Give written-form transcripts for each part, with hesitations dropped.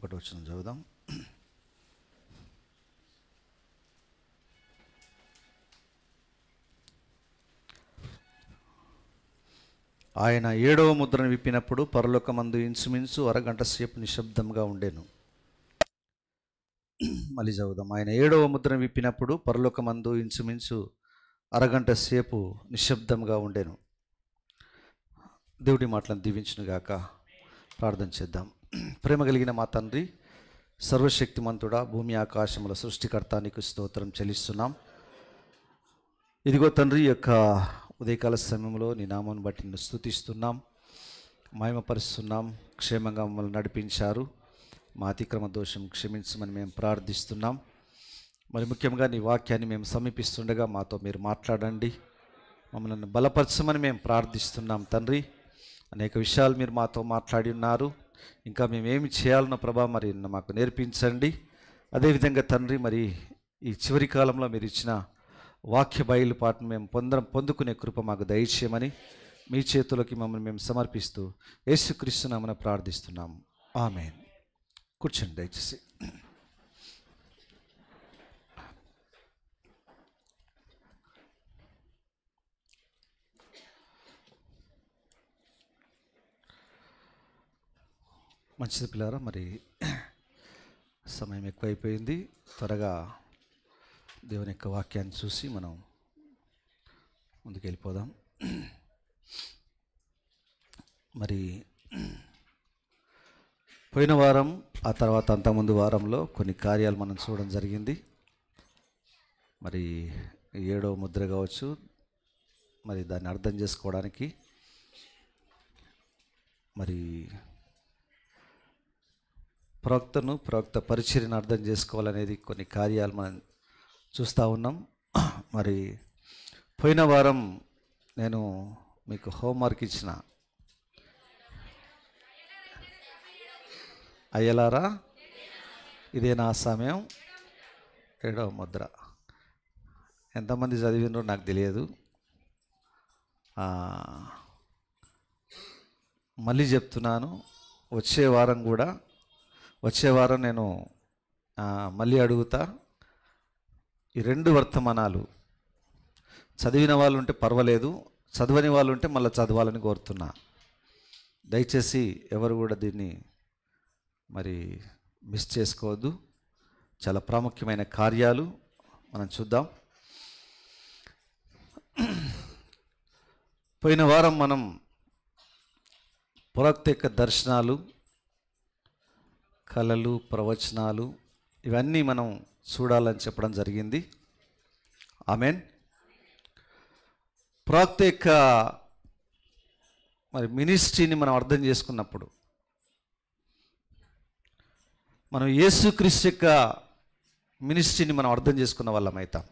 ఒకటి వచనం చదువుదాం. ఆయన 7వ ముద్రను విప్పినప్పుడు పరలోకమందు ఇంచుమించు అరగంట సేపు నిశ్శబ్దంగా ఉండెను. మళ్ళీ చదువుదాం. ఆయన 7వ ముద్రను విప్పినప్పుడు పరలోకమందు ఇంచుమించు అరగంట సేపు నిశ్శబ్దంగా ఉండెను. దేవుడి మాటలను దీవించునుగాక. ప్రార్థన చేద్దాం. ప్రేమ కలిగిన మా తండ్రి, సర్వశక్తిమంతుడా, భూమి ఆకాశముల సృష్టికర్త, నీకు స్తోత్రం చెల్లిస్తున్నాం. ఇదిగో తండ్రి, యొక్క ఉదయకాల సమయంలో నీ నామాన్ని బట్టి నిన్ను స్తుతిస్తున్నాం, మహిమపరుస్తున్నాం. క్షేమంగా మమ్మల్ని నడిపించారు. మా అతిక్రమ దోషం క్షమించమని మేము ప్రార్థిస్తున్నాం. మరి ముఖ్యంగా నీ వాక్యాన్ని మేము సమీపిస్తుండగా మాతో మీరు మాట్లాడండి, మమ్మల్ని బలపరచమని మేము ప్రార్థిస్తున్నాం. తండ్రి, అనేక విషయాలు మీరు మాతో మాట్లాడి ఉన్నారు. ఇంకా మేము ఏమి చేయాలన్న ప్రభా మరి మాకు నేర్పించండి. అదేవిధంగా తండ్రి, మరి ఈ చివరి కాలంలో మీరు ఇచ్చిన వాక్య బయలుపాటును మేము పొందుకునే కృప మాకు దయచేయమని మీ చేతులకి మమ్మల్ని మేము సమర్పిస్తూ యేసుక్రీస్తు నామమున ప్రార్థిస్తున్నాము. ఆమేన్. కూర్చోండి దయచేసి. మంచిది పిల్లారా, మరి సమయం ఎక్కువైపోయింది. త్వరగా దేవుని యొక్క వాక్యాన్ని చూసి మనం ముందుకు వెళ్ళిపోదాం. మరి పోయిన వారం, ఆ తర్వాత అంతకుముందు వారంలో కొన్ని కార్యాలు మనం చూడడం జరిగింది. మరి 7వ ముద్ర కావచ్చు, మరి దాన్ని అర్థం చేసుకోవడానికి మరి ప్రవక్త పరిచర్యను అర్థం చేసుకోవాలనేది కొన్ని కార్యాలు మనం చూస్తూ ఉన్నాం. మరి పోయిన వారం నేను మీకు హోంవర్క్ ఇచ్చిన, అయ్యలారా ఇదే నా సమయం 7వ ముద్ర. ఎంతమంది చదివినరో నాకు తెలియదు. మళ్ళీ చెప్తున్నాను, వచ్చే వారం నేను మళ్ళీ అడుగుతా. ఈ 2 వర్తమానాలు చదివిన వాళ్ళు ఉంటే పర్వాలేదు, చదవని వాళ్ళు ఉంటే మళ్ళీ చదవాలని కోరుతున్నా. దయచేసి ఎవరు కూడా దీన్ని మరి మిస్ చేసుకోవద్దు. చాలా ప్రాముఖ్యమైన కార్యాలు మనం చూద్దాం. పోయిన వారం మనం ప్రవక్త యొక్క దర్శనాలు, కళలు, ప్రవచనాలు ఇవన్నీ మనం చూడాలని చెప్పడం జరిగింది. ఆమేన్. ప్రవక్త యొక్క మరి మినిస్ట్రీని మనం అర్థం చేసుకున్నప్పుడు మనం యేసుక్రీస్తు యొక్క మినిస్ట్రీని మనం అర్థం చేసుకున్న వాళ్ళం అవుతాం.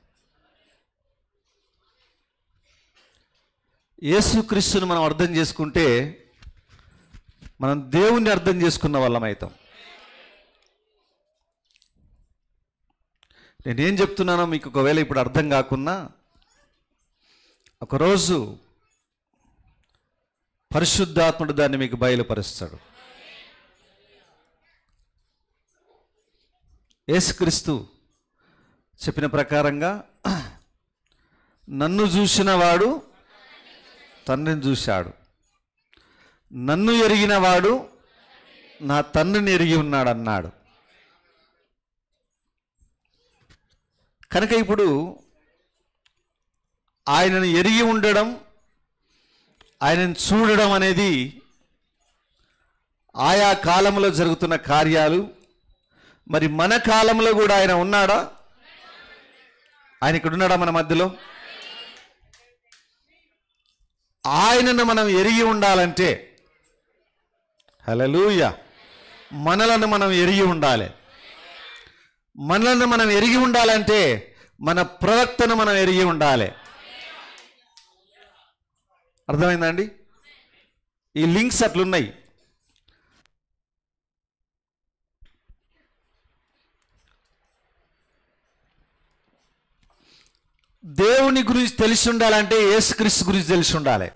యేసుక్రీస్తుని మనం అర్థం చేసుకుంటే మనం దేవుణ్ణి అర్థం చేసుకున్న వాళ్ళం అవుతాం. నేనేం చెప్తున్నానో మీకు ఒకవేళ ఇప్పుడు అర్థం కాకున్నా, ఒకరోజు పరిశుద్ధాత్ముడు దాన్ని మీకు బయలుపరుస్తాడు. యేసుక్రీస్తు చెప్పిన ప్రకారంగా నన్ను చూసిన వాడు తండ్రిని చూశాడు, నన్ను ఎరిగిన వాడు నా తండ్రిని ఎరిగి ఉన్నాడు అన్నాడు. కనుక ఇప్పుడు ఆయనను ఎరిగి ఉండడం, ఆయనను చూడడం అనేది ఆయా కాలంలో జరుగుతున్న కార్యాలు. మరి మన కాలంలో కూడా ఆయన ఉన్నాడా? ఆయన ఇక్కడ ఉన్నాడా మన మధ్యలో? ఆయనను మనం ఎరిగి ఉండాలంటే, హల్లెలూయా, మనలను మనం ఎరిగి ఉండాలి. మనల్ని మనం ఎరిగి ఉండాలంటే మన ప్రవక్తను మనం ఎరిగి ఉండాలి. అర్థమైందండి? ఈ లింక్స్ అట్లున్నాయి. దేవుని గురించి తెలిసి ఉండాలంటే యేసుక్రీస్తు గురించి తెలిసి ఉండాలి.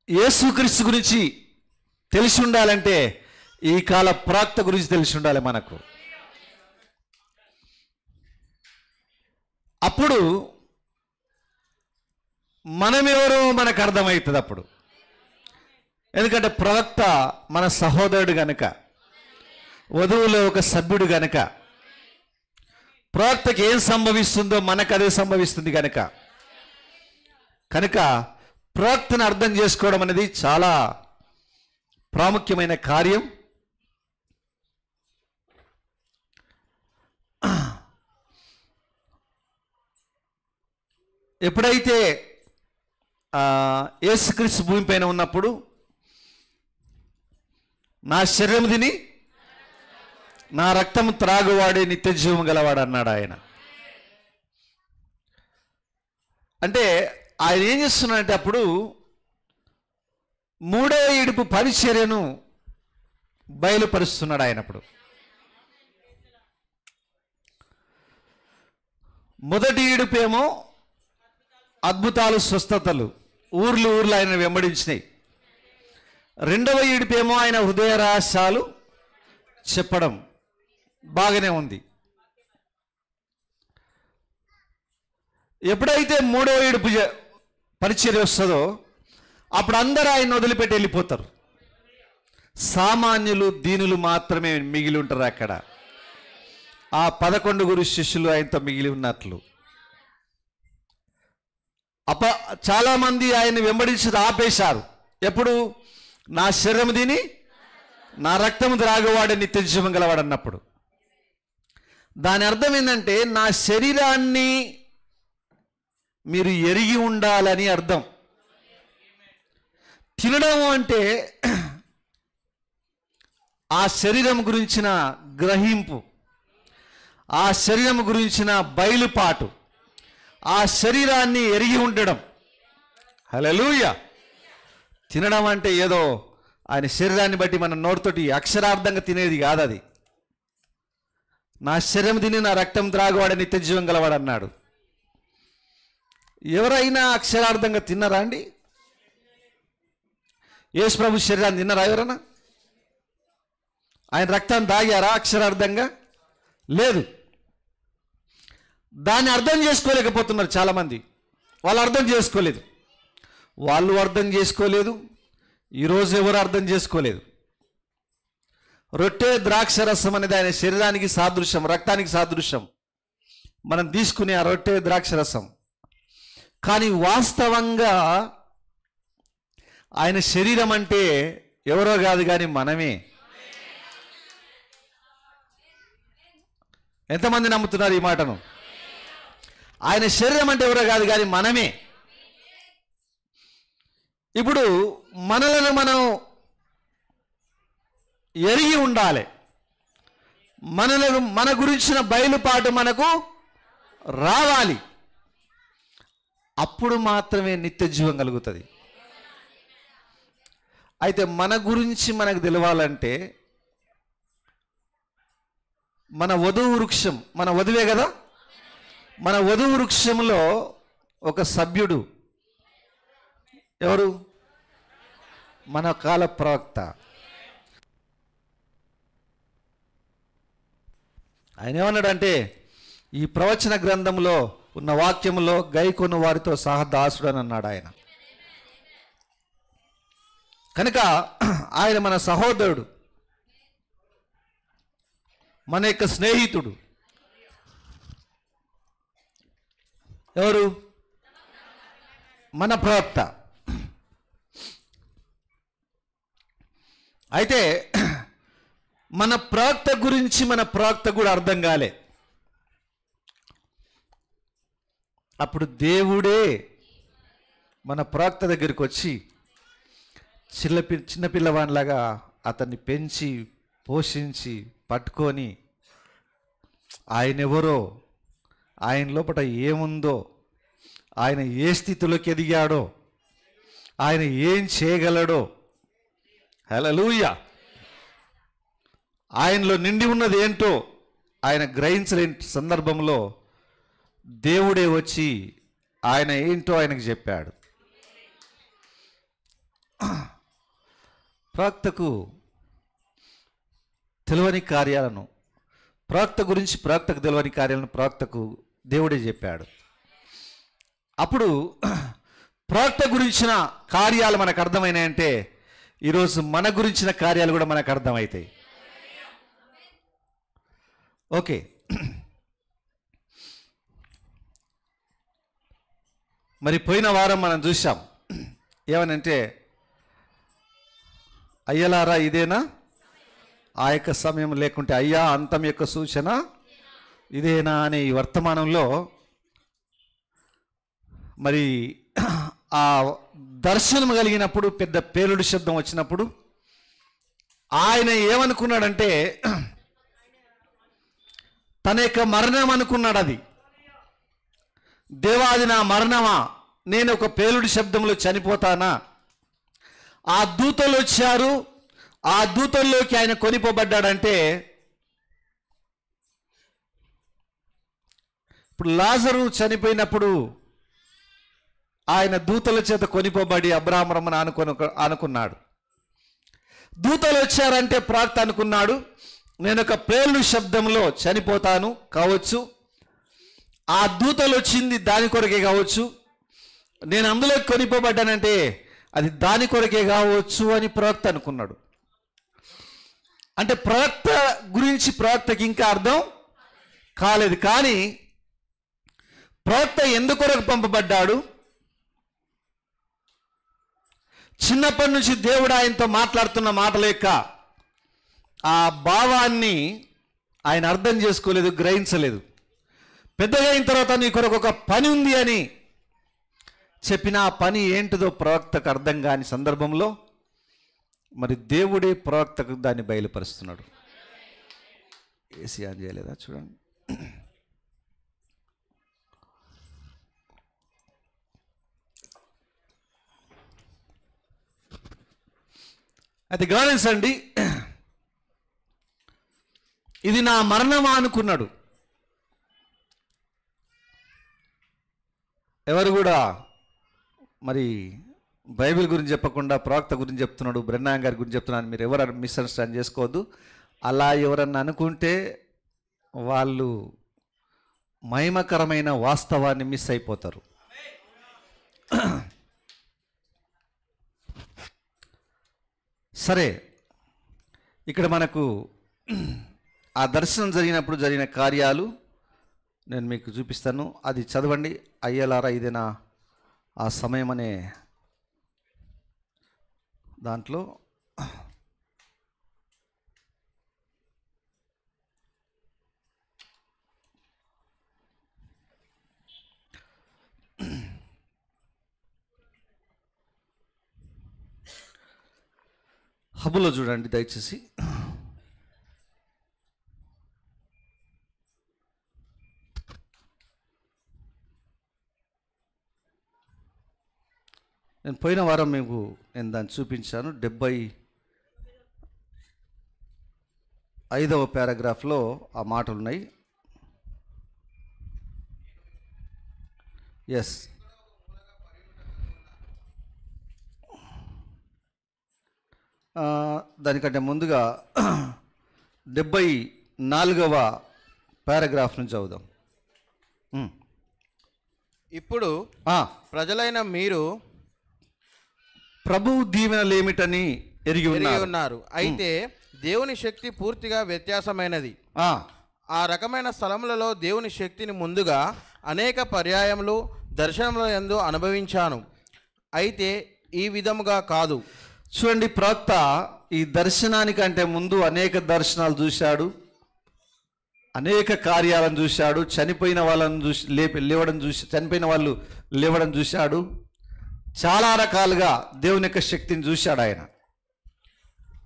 యేసుక్రీస్తు గురించి తెలిసి ఉండాలంటే ఈ కాల ప్రవక్త గురించి తెలిసి ఉండాలి మనకు. అప్పుడు మనమెవరో మనకు అర్థమవుతుంది. అప్పుడు ఎందుకంటే ప్రవక్త మన సహోదరుడు గనుక, వధువులో ఒక సభ్యుడు గనుక, ప్రవక్తకి ఏం సంభవిస్తుందో మనకు అదే సంభవిస్తుంది కనుక ప్రవక్తను అర్థం చేసుకోవడం అనేది చాలా ప్రాముఖ్యమైన కార్యం. ఎప్పుడైతే యేసుక్రీస్తు భూమి పైన ఉన్నప్పుడు నా శరీరం తిని నా రక్తం త్రాగువాడే నిత్య జీవం గలవాడు అన్నాడు ఆయన. అంటే ఆయన ఏం చేస్తున్నాడంటే అప్పుడు మూడో ఈడుపు పరిచర్యను బయలుపరుస్తున్నాడు ఆయన. అప్పుడు మొదటి ఈడుపు ఏమో అద్భుతాలు, స్వస్థతలు, ఊర్లు ఆయన వెంబడించినాయి. రెండవ ఈడుపేమో ఆయన హృదయ రహస్యాలు చెప్పడం. బాగానే ఉంది. ఎప్పుడైతే మూడవ ఈడుపు పరిచర్య వస్తుందో అప్పుడు అందరూ ఆయన వదిలిపెట్టి వెళ్ళిపోతారు. సామాన్యులు, దీనులు మాత్రమే మిగిలి ఉంటారు అక్కడ. ఆ 11 శిష్యులు ఆయనతో మిగిలి ఉన్నట్లు. చాలామంది ఆయన వెంబడించి ఆపేశారు. ఎప్పుడు? నా శరీరం తిని నా రక్తము త్రాగువాడే నిత్య జీవం గలవాడు అన్నప్పుడు. దాని అర్థం ఏంటంటే నా శరీరాన్ని మీరు ఎరిగి ఉండాలని అర్థం. తినడం అంటే ఆ శరీరం గురించిన గ్రహింపు, ఆ శరీరం గురించిన బయలుపాటు, ఆ శరీరాన్ని ఎరిగి ఉండడం. హల్లెలూయా. తినడం అంటే ఏదో ఆయన శరీరాన్ని బట్టి మన నోటితోటి అక్షరార్థంగా తినేది కాదు అది. నా శరీరం తిని నా రక్తం త్రాగువాడు నిత్య జీవం గలవాడు అన్నాడు. ఎవరైనా అక్షరార్థంగా తిన్నారా అండి? యేసు ప్రభు శరీరాన్ని తిన్నారా ఎవరైనా? ఆయన రక్తాన్ని తాగారా అక్షరార్థంగా? లేదు. దాన్ని అర్థం చేసుకోలేకపోతున్నారు చాలామంది. వాళ్ళు అర్థం చేసుకోలేదు. వాళ్ళు అర్థం చేసుకోలేదు. ఈరోజు ఎవరు అర్థం చేసుకోలేదు. రొట్టె ద్రాక్ష రసం అనేది ఆయన శరీరానికి సాదృశ్యం, రక్తానికి సాదృశ్యం. మనం తీసుకునే ఆ రొట్టె ద్రాక్ష రసం. కానీ వాస్తవంగా ఆయన శరీరం అంటే ఎవరో కాదు కానీ మనమే. ఎంతమంది నమ్ముతున్నారు ఈ మాటను? ఆయన శరీరం అంటే ఎవరో కాదు కానీ మనమే. ఇప్పుడు మనలను మనం ఎరిగి ఉండాలి. మన గురించిన బయలుపాటు మనకు రావాలి. అప్పుడు మాత్రమే నిత్య జీవం కలుగుతుంది. అయితే మన గురించి మనకు తెలవాలంటే మన వధువు వృక్షం, మన వధువే కదా, మన వధువు వృక్షంలో ఒక సభ్యుడు ఎవరు? మన కాల ప్రవక్త. ఆయన ఏమన్నాడంటే ఈ ప్రవచన గ్రంథంలో ఉన్న వాక్యంలో గైకొను వారితో సహా దాసుడు అని అన్నాడు ఆయన. కనుక ఆయన మన సహోదరుడు, మన యొక్క స్నేహితుడు. ఎవరు? మన ప్రవక్త. అయితే మన ప్రవక్త గురించి మన ప్రవక్త కూడా అర్థం కాలే. అప్పుడు మన ప్రవక్త దగ్గరికి వచ్చి చిన్నపిల్లవాడిలాగా అతన్ని పెంచి పోషించి పట్టుకొని ఆయన ఎవరో, ఆయన లోపల ఏముందో, ఆయన ఏ స్థితిలోకి ఎదిగాడో, ఆయన ఏం చేయగలడో, హల్లెలూయా, ఆయనలో నిండి ఉన్నది ఏంటో ఆయన గ్రహించలేని సందర్భంలో దేవుడే వచ్చి ఆయన ఏంటో ఆయనకు చెప్పాడు. ప్రవక్తకు తెలియని కార్యాలను, ప్రవక్త గురించి ప్రవక్తకు తెలియని కార్యాలను ప్రవక్తకు దేవుడే చెప్పాడు. అప్పుడు ప్రవక్త గురించిన కార్యాలు మనకు అర్థమైనాయంటే ఈరోజు మన గురించిన కార్యాలు కూడా మనకు అర్థమవుతాయి. ఓకే, మరి పోయిన వారం మనం చూసాం ఏమనంటే, అయ్యలారా ఇదేనా ఆ యొక్క సమయం, లేకుంటే అయ్యా అంతం యొక్క సూచన ఇదేనా అనే ఈ వర్తమానంలో మరి ఆ దర్శనం కలిగినప్పుడు, పెద్ద పేలుడు శబ్దం వచ్చినప్పుడు ఆయన ఏమనుకున్నాడంటే తన యొక్క మరణం అనుకున్నాడు. అది దేవాది నా మరణమా, నేను ఒక పేలుడు శబ్దంలో చనిపోతానా? ఆ దూతలు వచ్చారు, ఆ దూతల్లోకి ఆయన కొనిపోబడ్డాడంటే, ఇప్పుడు లాజరు చనిపోయినప్పుడు ఆయన దూతల చేత కొనిపోబడి అబ్రాహ్మరమ్మని అనుకున్నాడు. దూతలు వచ్చారంటే ప్రవక్త అనుకున్నాడు, నేను ఒక పేలుడు శబ్దంలో చనిపోతాను కావచ్చు, ఆ దూతలు వచ్చింది దాని కొరకే కావచ్చు, నేను అందులో కొనిపోబడ్డానంటే అది దాని కొరకే కావచ్చు అని ప్రవక్త అనుకున్నాడు. అంటే ప్రవక్త గురించి ప్రవక్తకి ఇంకా అర్థం కాలేదు. కానీ ప్రవక్త ఎందుకొరకు పంపబడ్డాడు? చిన్నప్పటి నుంచి దేవుడు ఆయనతో మాట్లాడుతున్న మాటల యొక్క ఆ భావాన్ని ఆయన అర్థం చేసుకోలేదు, గ్రహించలేదు. పెద్దగా అయిన తర్వాత నీ కొరకు ఒక పని ఉంది అని చెప్పిన ఆ పని ఏంటిదో ప్రవక్తకు అర్థం కాని సందర్భంలో మరి దేవుడే ప్రవక్తకు దాన్ని బయలుపరుస్తున్నాడు. ఏసీ ఆన్ చేయలేదా? చూడండి. అయితే గమనించండి, ఇది నా మరణమా అనుకున్నాడు. ఎవరు కూడా మరి బైబిల్ గురించి చెప్పకుండా ప్రవక్త గురించి చెప్తున్నాడు, బ్రెన్నాం గారి గురించి చెప్తున్నాను, మీరు ఎవరు మిస్అండర్స్టాండ్ చేసుకోవద్దు. అలా ఎవరన్నా అనుకుంటే వాళ్ళు మహిమకరమైన వాస్తవాన్ని మిస్ అయిపోతారు. సరే, ఇక్కడ మనకు ఆ దర్శనం జరిగినప్పుడు జరిగిన కార్యాలు నేను మీకు చూపిస్తాను. అది చదవండి. అయ్యలారా ఇదేనా ఆ సమయం అనే దాంట్లో హబులో చూడండి దయచేసి. నేను పోయిన వారం మీకు నేను దాన్ని చూపించాను. 75వ పారాగ్రాఫ్లో ఆ మాటలు ఉన్నాయి. ఎస్, దానికంటే ముందుగా 74వ పారాగ్రాఫ్ నుంచి చదువుదాం. ఇప్పుడు ప్రజలైన మీరు ప్రభువు దీవెనలు ఏమిటని ఎరిగి ఉన్నారు. అయితే దేవుని శక్తి పూర్తిగా వ్యత్యాసమైనది. ఆ రకమైన స్థలములలో దేవుని శక్తిని ముందుగా అనేక పర్యాయములు దర్శనముల యందు అనుభవించాను. అయితే ఈ విధముగా కాదు. చూడండి, ప్రవక్త ఈ దర్శనానికంటే ముందు అనేక దర్శనాలు చూశాడు, అనేక కార్యాలను చూశాడు, చనిపోయిన వాళ్ళని లేవడం చూసి చనిపోయిన వాళ్ళు లేవడం చూశాడు, చాలా రకాలుగా దేవుని యొక్క శక్తిని చూశాడు ఆయన.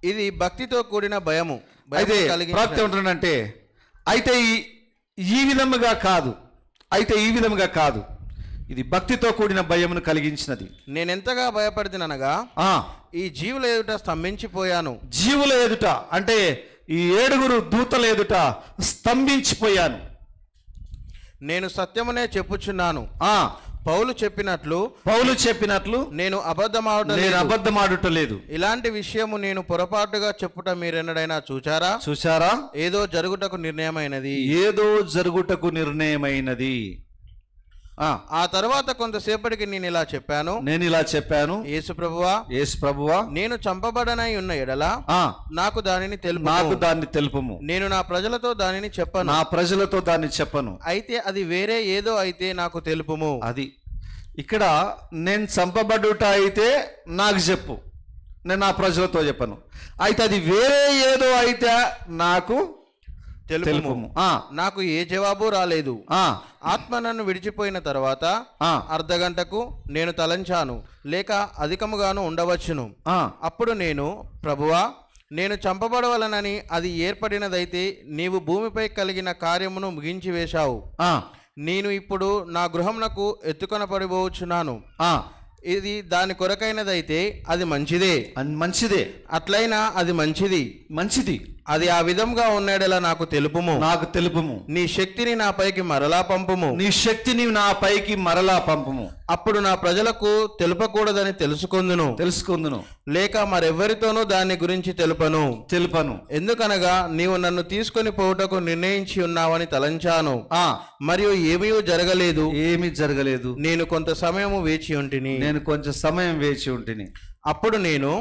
ఇది భక్తితో కూడిన భయము. అయితే ప్రవక్త ఏమంటున్నాడంటే, అయితే ఈ విధముగా కాదు, ఇది భక్తితో కూడిన భయమును కలిగించినది. నేనెంతగా భయపడుతున్నానగా ఈ జీవుల ఎదుట స్తంభించిపోయాను. జీవుల ఎదుట అంటే ఈ 7 దూతల ఎదుట స్తంభించిపోయాను. నేను సత్యమునే చెప్పుచున్నాను. పౌలు చెప్పినట్లు నేను అబద్ధమాడుటలేదు. ఇలాంటి విషయము నేను పొరపాటుగా చెప్పుట మీరెన్నడైనా చూచారా? ఏదో జరుగుటకు నిర్ణయమైనది. ఆ తర్వాత కొంతసేపటికి నేను ఇలా చెప్పాను, యేసు ప్రభువా, నేను చంపబడనై ఉన్న ఎడల నాకు దానిని తెలుపుము. నేను నా ప్రజలతో దానిని చెప్పను. అయితే అది వేరే ఏదో అయితే నాకు తెలుపుము. అది ఇక్కడ నేను చంపబడుట అయితే నాకు చెప్పు, నేను నా ప్రజలతో చెప్పను. అయితే అది వేరే ఏదో అయితే నాకు తెలుపుము. నాకు ఏ జవాబు రాలేదు. ఆత్మ నన్ను విడిచిపోయిన తర్వాత అర్ధగంటకు నేను తలంచాను, లేక అధికముగాను ఉండవచ్చును. అప్పుడు నేను, ప్రభువా, నేను చంపబడవలనని అది ఏర్పడినదైతే నీవు భూమిపై కలిగిన కార్యమును ముగించి వేశావు. నేను ఇప్పుడు నా గృహమునకు ఎత్తుకొనపడిపోవచ్చున్నాను. ఇది దాని కొరకైనదైతే అది మంచిదే. అట్లయినా అది మంచిది. అది ఆ విధంగా ఉన్నాడేలా నాకు తెలుపుము. నీ శక్తిని నా పైకి మరలా పంపుము. అప్పుడు నా ప్రజలకు తెలుపకూడదని తెలుసుకొందును. లేక మరెవ్వరితోనూ దాని గురించి తెలుపను. ఎందుకనగా నీవు నన్ను తీసుకొని పోవుటకు నిర్ణయించి ఉన్నావని తలంచాను. మరియు ఏమీ జరగలేదు. నేను కొంత సమయం వేచి ఉంటిని. అప్పుడు నేను,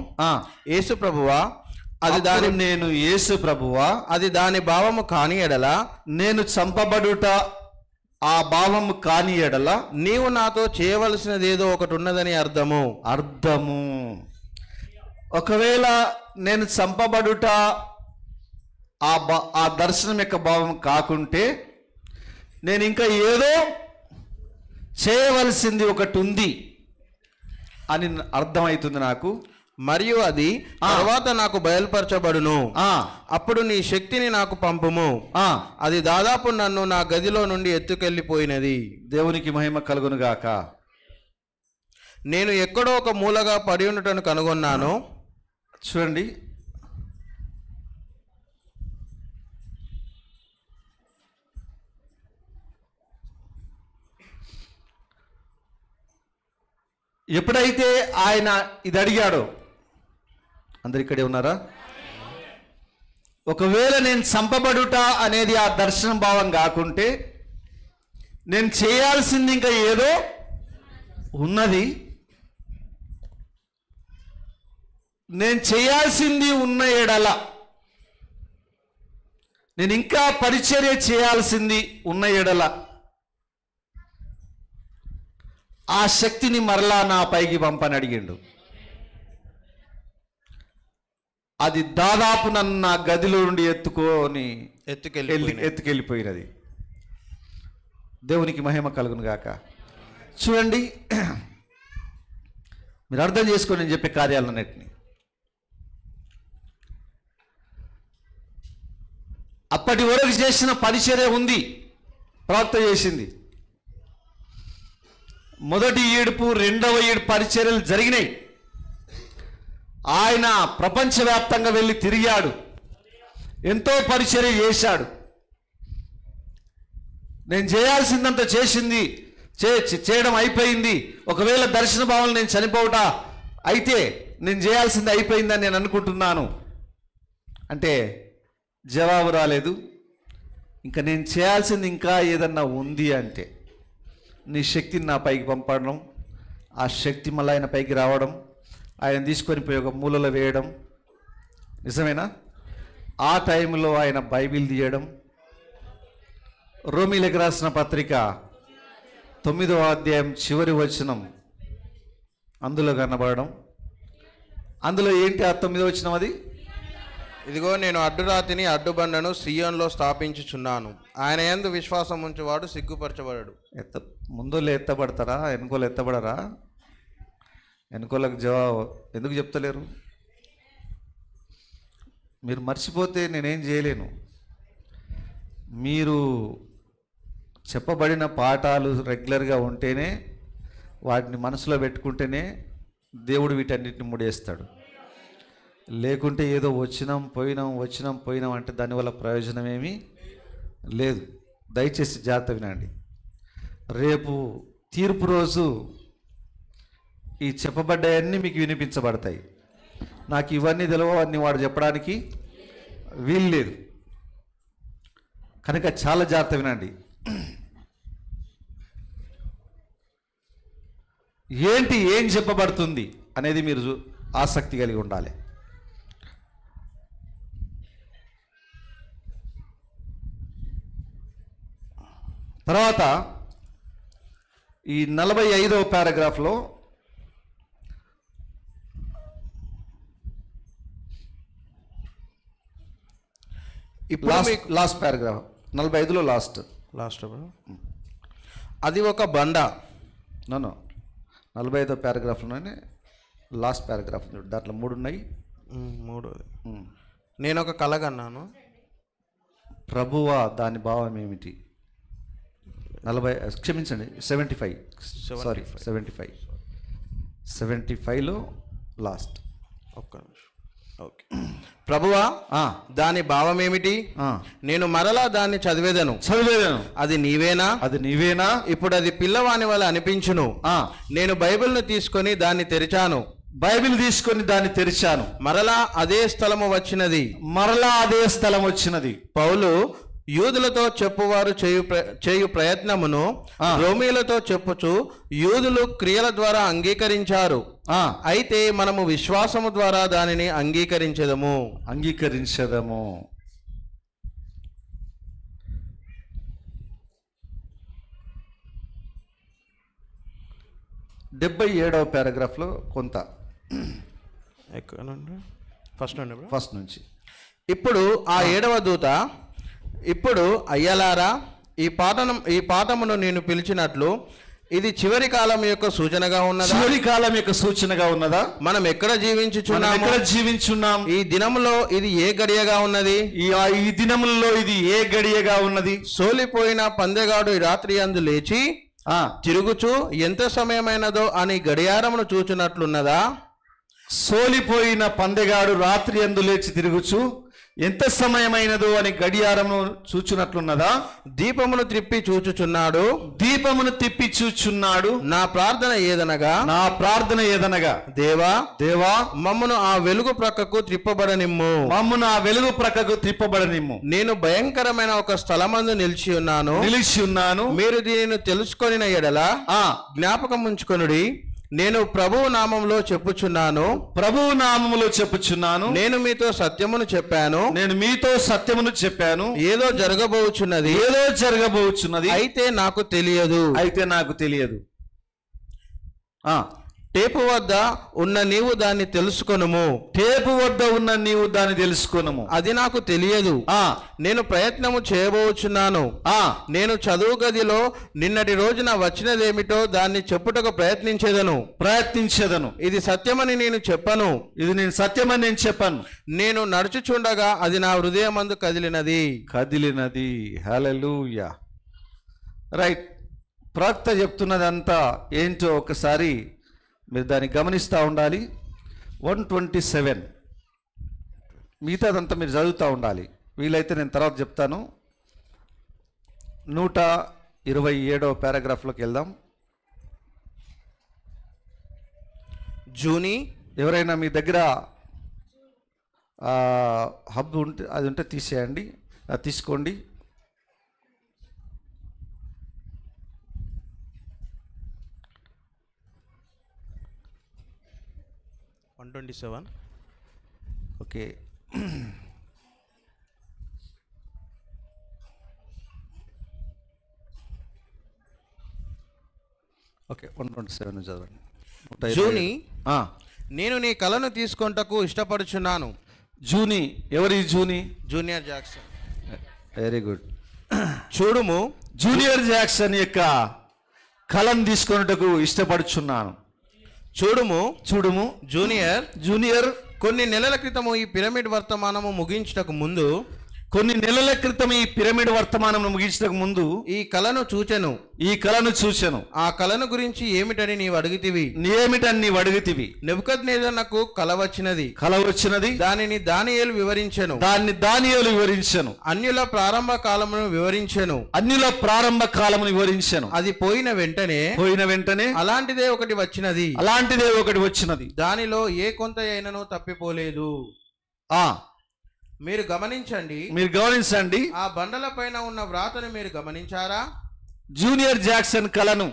యేసు ప్రభువా, అది దాని భావము కాని ఎడల, నేను చంపబడుట ఆ భావము కాని ఎడల, నీవు నాతో చేయవలసినదేదో ఒకటి ఉన్నదని అర్థము. ఒకవేళ నేను చంపబడుట ఆ దర్శనం యొక్క భావం కాకుంటే, నేను ఇంకా ఏదో చేయవలసింది ఒకటి ఉంది అని అర్థమవుతుంది నాకు. మరియు అది తర్వాత నాకు బయలుపరచబడును. అప్పుడు నీ శక్తిని నాకు పంపుము. అది దాదాపు నన్ను నా గదిలో నుండి ఎత్తుకెళ్ళిపోయినది. దేవునికి మహిమ కలుగును గాక. నేను ఎక్కడో ఒక మూలగా పడి ఉండటను కనుగొన్నాను. చూడండి, ఎప్పుడైతే ఆయన ఇది అడిగాడో, అందరు ఇక్కడే ఉన్నారా? ఒకవేళ నేను చంపబడుట అనేది ఆ దర్శన భావం కాకుంటే, నేను చేయాల్సింది ఇంకా ఏదో ఉన్నది. నేను చేయాల్సింది ఉన్న ఎడల, నేను ఇంకా పరిచర్య చేయాల్సింది ఉన్న ఎడల, ఆ శక్తిని మరలా నా పైకి పంపని అడిగిండు. అది దాదాపు నన్ను నా గదిలో నుండి ఎత్తుకెళ్ళిపోయినది. దేవునికి మహిమ కలుగును గాక. చూడండి, మీరు అర్థం చేసుకొని నేను చెప్పే కార్యాలన్నిటిని. అప్పటి వరకు చేసిన పరిచర్య ఉంది, ప్రవక్త చేసింది. మొదటి ఏడుపు, రెండవ ఏడుపు పరిచర్యలు జరిగినాయి. ఆయన ప్రపంచవ్యాప్తంగా వెళ్ళి తిరిగాడు, ఎంతో పరిచర్య చేశాడు. నేను చేయాల్సిందంతా చేయడం అయిపోయింది. ఒకవేళ దర్శన భావనలు నేను చనిపోవట అయితే నేను చేయాల్సింది అయిపోయిందని నేను అనుకుంటున్నాను అంటే జవాబు రాలేదు. ఇంకా నేను చేయాల్సింది ఇంకా ఏదన్నా ఉంది అంటే, నీ శక్తిని నా పైకి పంపడం, ఆ శక్తి మళ్ళీ ఆయన పైకి రావడం, ఆయన తీసుకొని పోయి ఒక మూలలో వేయడం. నిజమేనా? ఆ టైంలో ఆయన బైబిల్ తీయడం, రోమీలకు రాసిన పత్రిక 9వ అధ్యాయం చివరి వచనం అందులో కనబడడం. అందులో ఏంటి ఆ 9వ వచనం? అది, ఇదిగో నేను అడ్డురాతిని అడ్డుబండను సియోన్లో స్థాపించుచున్నాను, ఆయన యందు విశ్వాసం ఉంచువాడు సిగ్గుపరచబడడు. ముందోళ్ళు ఎత్తబడతారా? వెనుకోళ్ళు ఎత్తబడరా? వెనుకోళ్ళకి జవాబు ఎందుకు చెప్తలేరు? మీరు మర్చిపోతే నేనేం చేయలేను. మీరు చెప్పబడిన పాఠాలు రెగ్యులర్గా ఉంటేనే, వాటిని మనసులో పెట్టుకుంటేనే దేవుడు వీటన్నిటిని ముడేస్తాడు. లేకుంటే ఏదో వచ్చినాం పోయినాం అంటే దానివల్ల ప్రయోజనం ఏమీ లేదు. దయచేసి జాగ్రత్త వినండి. రేపు తీర్పు రోజు ఈ చెప్పబడ్డాయన్నీ మీకు వినిపించబడతాయి. నాకు ఇవన్నీ తెలియవు అన్ని వాడు చెప్పడానికి వీలు లేదు. కనుక చాలా జాగ్రత్త వినండి. ఏం చెప్పబడుతుంది అనేది మీరు ఆసక్తి కలిగి ఉండాలి. తర్వాత ఈ 45వ పారాగ్రాఫ్లో ఇప్పుడు లాస్ట్ పారాగ్రాఫ్ 45లో లాస్ట్ అది ఒక బండ. నన్ను 45వ పారాగ్రాఫ్లోనే లాస్ట్ పారాగ్రాఫ్ దాంట్లో 3 ఉన్నాయి. 3 నేను ఒక కల కన్నాను. ప్రభువా దాని భావం ఏమిటి? 40 క్షమించండి 75 సారీ 75లో లాస్ట్. ఒక్క నిమిషం. ఓకే. ప్రభువా దాని భావం ఏమిటి? నేను మరలా దాన్ని చదివేదను. అది నీవేనా? ఇప్పుడు అది పిల్లవాని వల్ల అనిపించును. నేను బైబిల్ను తీసుకొని దాన్ని తెరిచాను. మరలా అదే స్థలము వచ్చినది. పౌలు యూదులతో చెప్పువారు చేయు ప్రయత్నమును రోమీలతో చెప్పుచు యూదులు క్రియల ద్వారా అంగీకరించారు. అయితే మనము విశ్వాసము ద్వారా దానిని అంగీకరించెదము. 77వ పారాగ్రాఫ్లో కొంత ఫస్ట్ నుంచి ఇప్పుడు ఆ 7వ దూత, ఇప్పుడు అయ్యలారా ఈ పాఠమును నేను పిలిచినట్లు ఇది చివరి కాలం యొక్క సూచనగా ఉన్నదా? మనం ఎక్కడ జీవించుచున్నాం? ఈ దినములో ఇది ఏ గడియగా ఉన్నది? సోలిపోయిన పందెగాడు రాత్రి అందు లేచి తిరుగుచు ఎంత సమయమైనదో అని గడియారమును చూచున్నట్లున్నదా? సోలిపోయిన పందెగాడు రాత్రి అందు లేచి తిరుగుచు ఎంత సమయమైనదో అని గడియారమును చూచున్నట్లున్నదా? దీపమును తిప్పి చూచుచున్నాడు. నా ప్రార్థన ఏదనగా దేవా మమ్మను ఆ వెలుగు ప్రక్కకు త్రిప్పబడనిమ్ము. నేను భయంకరమైన ఒక స్థలమందు నిలిచి ఉన్నాను. మీరు దీనిని తెలుసుకొనిన ఎడల జ్ఞాపకం ఉంచుకొనుడి. నేను ప్రభువు నామములో చెప్పుచున్నాను. నేను మీతో సత్యమును చెప్పాను. ఏదో జరగబోచున్నది. అయితే నాకు తెలియదు. టేపు వద్ద ఉన్న నీవు దాన్ని తెలుసుకొనుము. అది నాకు తెలియదు. నేను ప్రయత్నము చేయబోచున్నాను. నేను చదువు గదిలో నిన్నటి రోజున వచ్చినదేమిటో దాన్ని చెప్పుటకు ప్రయత్నించేదను. ఇది సత్యమని నేను చెప్పను. నేను నడుచుచుండగా అది నా హృదయమందు కదిలినది. హల్లెలూయా. రైట్. ప్రవక్త చెప్తున్నదంతా ఏంటో ఒకసారి మీరు దాన్ని గమనిస్తూ ఉండాలి. 127 మిగతాదంతా మీరు చదువుతూ ఉండాలి. వీలైతే నేను తర్వాత చెప్తాను. 127వ పారాగ్రాఫ్లోకి వెళ్దాం. జూని ఎవరైనా మీ దగ్గర హబ్ ఉంటే తీసేయండి, తీసుకోండి. 127. ఓకే. ఓకే 127 చదవండి. జూని నేను నీ కలను తీసుకొంటకు ఇష్టపడుచున్నాను. జూని ఎవరి? Junior Jackson. Very good. చూడుము, జూనియర్ జాక్సన్ యొక్క కలను తీసుకొనుటకు ఇష్టపడుచున్నాను. చూడుము జూనియర్ కొన్ని నెలల క్రితము ఈ పిరమిడ్ వర్తమానము ముగించుటకు ముందు కొన్ని నెలల క్రితం ఈ పిరమిడ్ వర్తమానం ముగించక ముందు ఈ కలను చూచెను. ఆ కలను గురించి ఏమిటని నీవు అడిగితివి. నెబుకద్నెజరునకు కల వచ్చినది. దానిని దానియేలు వివరించెను. అన్యుల ప్రారంభ కాలమును వివరించెను. అది పోయిన వెంటనే అలాంటిదే ఒకటి వచ్చినది. దానిలో ఏ కొంత అయినను తప్పిపోలేదు. మీరు గమనించండి. ఆ బండల పైన ఉన్న వ్రాతను మీరు గమనించారా? జూనియర్ జాక్సన్ కలను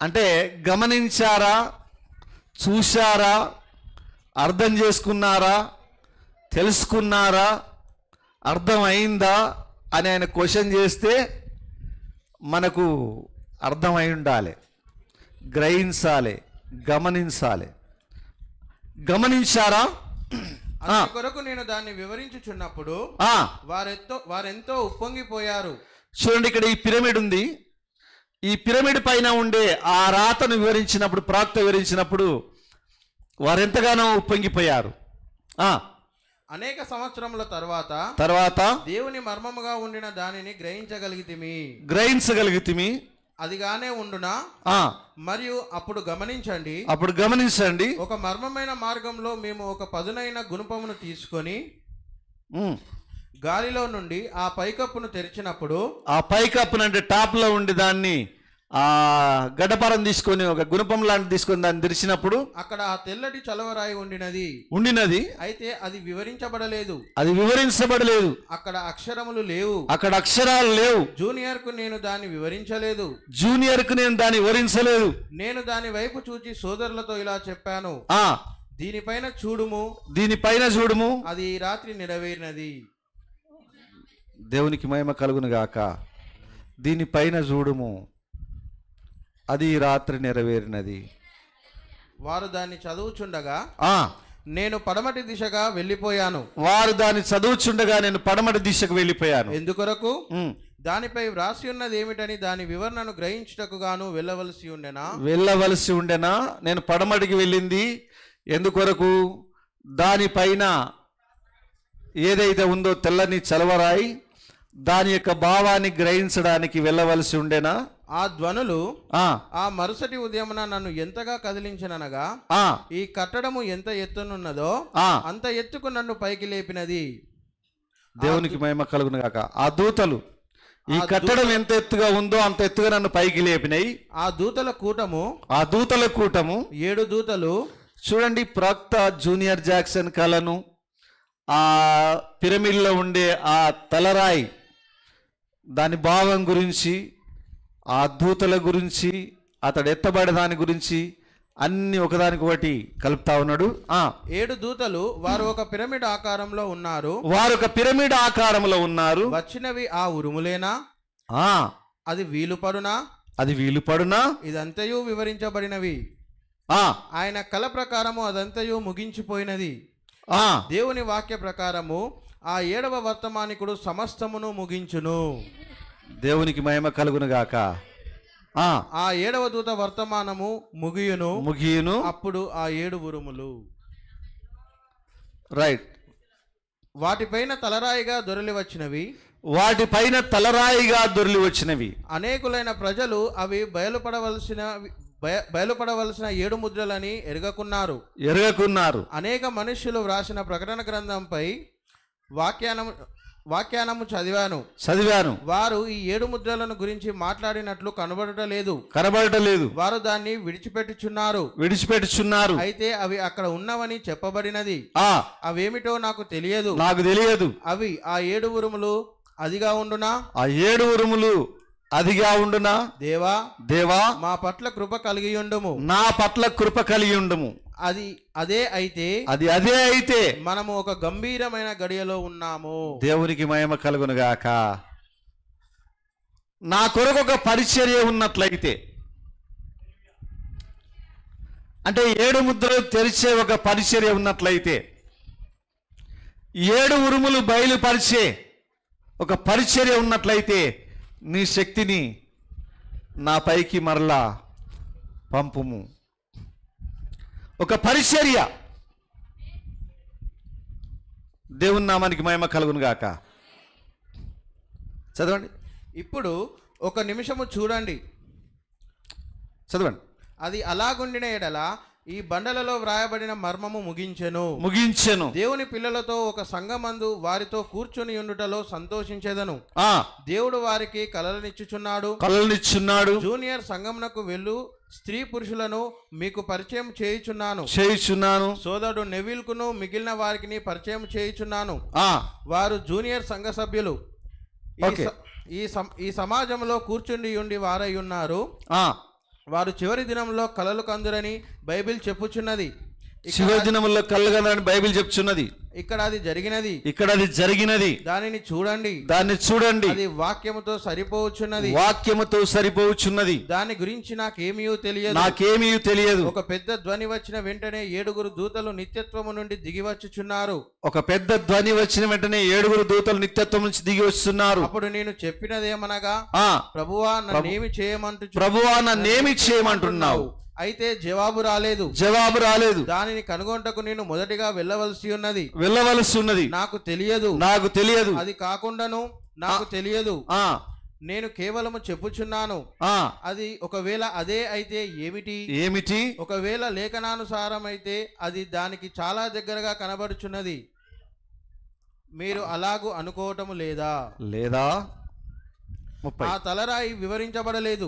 అంటే గమనించారా, చూశారా, అర్థం చేసుకున్నారా, తెలుసుకున్నారా, అర్థమైందా అని ఆయన క్వశ్చన్ చేస్తే మనకు అర్థమై ఉండాలి, గ్రహించాలి, గమనించారా? కొరకు నేను దాన్ని వివరించుచున్నప్పుడు వారెంతో ఉప్పొంగిపోయారు. చూడండి, ఇక్కడ ఈ పిరమిడ్ ఉంది. ఈ పిరమిడ్ పైన ఉండే ఆ రాతను వివరించినప్పుడు, ప్రాక్త వివరించినప్పుడు వారెంతగానో ఉప్పొంగిపోయారు. అనేక సంవత్సరముల తర్వాత దేవుని మర్మముగా ఉండిన దానిని గ్రహించగలిగితిమి. అదిగానే ఉండునా? మరియు అప్పుడు గమనించండి, ఒక మర్మమైన మార్గంలో మేము ఒక పదునైన గుణపమును తీసుకొని గాలిలో నుండి ఆ పైకప్పును తెరిచినప్పుడు, ఆ పైకప్పును అంటే టాప్ లో ఉండి దాన్ని ఆ గడ్డపారం తీసుకొని ఒక గుణపం లాంటి తీసుకొని దాన్ని తెరిచినప్పుడు అక్కడ ఆ తెల్లటి చలవరాయి ఉండినది. అయితే అది వివరించబడలేదు. అక్కడ అక్షరములు లేవు. జూనియర్ కు నేను దాన్ని వివరించలేదు. నేను దాని వైపు చూచి సోదరులతో ఇలా చెప్పాను, దీనిపైన చూడుము, అది ఈ రాత్రి నెరవేరినది. దేవునికి మహిమ కలుగును గాక. దీనిపైన చూడుము, అది రాత్రి నెరవేరినది. వారు దాన్ని చదువుచుండగా నేను పడమటి దిశగా వెళ్ళిపోయాను. ఎందుకొరకు? దానిపై వ్రాసి ఉన్నది ఏమిటని దాని వివరణను గ్రహించుటకు గాను వెళ్ళవలసి ఉండెనా. నేను పడమటికి వెళ్ళింది ఎందుకొరకు? దానిపైన ఏదైతే ఉందో తెల్లని చలవరాయి, దాని యొక్క భావాన్ని గ్రహించడానికి వెళ్ళవలసి ఉండేనా? ఆ ధ్వనులు ఆ మరుసటి ఉదయమున నన్ను ఎంతగా కదిలించిననగా, ఈ కట్టడము ఎంత ఎత్తునున్నదో అంత ఎత్తుకు నన్ను పైకి లేపినది. దేవునికి మహిమ కలుగును గాక. ఆ దూతలు ఈ కట్టడం ఎంత ఎత్తుగా ఉందో అంత ఎత్తుగా నన్ను పైకి లేపినాయి. ఆ దూతల కూటము 7 దూతలు. చూడండి, ప్రవక్త జూనియర్ జాక్సన్ కలను, ఆ పిరమిడ్ లో ఉండే ఆ తలరాయి, దాని భావం గురించి, ఆ దూతల గురించి, అతడు ఎత్తబడే దాని గురించి అన్ని ఒకదానికొకటి కలుపుతా ఉన్నాడు. 7 దూతలు వారు ఒక పిరమిడ్ ఆకారంలో ఉన్నారు. వచ్చినవి ఆ ఉరుములేనా? అది వీలుపడునా? ఇదంతయు వివరించబడినవి. ఆయన కల ప్రకారము అదంతయు ముగించిపోయినది. దేవుని వాక్య ప్రకారము ఆ 7వ వర్తమానికుడు సమస్తమును ముగించును. దేవునికి మహిమ కలుగును గాక. ఆ 7వ దూత వర్తమానము ముగియును. అప్పుడు ఆ 7 ఉరుములు, రైట్, వాటిపైన తలరాయిగా దొరలి వచ్చినవి. అనేకులైన ప్రజలు అవి బయలుపడవలసిన 7 ముద్రలని ఎరగకున్నారు. అనేక మనుష్యులు వ్రాసిన ప్రకటన గ్రంథంపై వాక్యానము చదివాను. వారు ఈ 7 ముద్రలను గురించి మాట్లాడినట్లు కనబడటలేదు. వారు దాన్ని విడిచిపెట్టుచున్నారు. అయితే అవి అక్కడ ఉన్నవని చెప్పబడినది. అవేమిటో నాకు తెలియదు. అవి ఆ 7 ఉరుములు అదిగా ఉండునా? దేవా మా పట్ల కృప కలిగి ఉండుము. అది అదే అయితే మనము ఒక గంభీరమైన గడియలో ఉన్నాము. దేవునికి మహిమ కలుగును గాక. నా కొరకు ఒక పరిచర్య ఉన్నట్లయితే, అంటే 7 ముద్రలు తెరిచే ఒక పరిచర్య ఉన్నట్లయితే, 7 ఉరుములు బయలుపరిచే ఒక పరిచర్య ఉన్నట్లయితే, నీ శక్తిని నా పైకి మరలా పంపుము. ఒక పరిచర్య, దేవుని నామానికి మహిమ కలుగును గాక. చదవండి. ఇప్పుడు ఒక నిమిషము చూడండి, చదవండి. అది అలాగుండిన ఎడల ఈ బండలలో వ్రాయబడిన మర్మము ముగించెను. దేవుని పిల్లలతో ఒక సంఘమందు వారితో కూర్చుని ఉండుటలో సంతోషించేదను. దేవుడు వారికి కలలనిచ్చుచున్నాడు. జూనియర్ సంఘమునకు వెళ్ళు స్త్రీ పురుషులను మీకు పరిచయం చేయుచున్నాను. సోదరుడు నెవిల్కును మిగిలిన వారికి పరిచయం చేయుచున్నాను. వారు జూనియర్ సంఘ సభ్యులు. ఈ సమాజంలో కూర్చుండి ఉండి వారై ఉన్నారు. వారు చివరి దినంలో కలలు కందురని బైబిల్ చెప్పుచున్నది. చివరి దినముల్లో కలలు కందురని బైబిల్ చెప్పుచున్నది. ఇక్కడ అది జరిగినది. దానిని చూడండి. అది వాక్యముతో సరిపోవచ్చున్నది. దాని గురించి నాకేమీ తెలియదు. ఒక పెద్ద ధ్వని వచ్చిన వెంటనే 7 దూతలు నిత్యత్వము నుండి దిగివచ్చుచున్నారు. అప్పుడు నేను చెప్పినదేమనగా, ప్రభువా నన్నేమి చేయమంటున్నావు? అయితే జవాబు రాలేదు. దానిని కనుగొంటకు నేను మొదటిగా వెళ్ళవలసి ఉన్నది. నాకు తెలియదు. అది కాకుండాను నాకు తెలియదు. నేను కేవలము చెప్పుచున్నాను. అది ఒకవేళ అదే అయితే ఏమిటి? ఒకవేళ లేఖనానుసారం అయితే అది దానికి చాలా దగ్గరగా కనబడుచున్నది. మీరు అలాగూ అనుకోవటము లేదా? ఆ తలరాయి వివరించబడలేదు.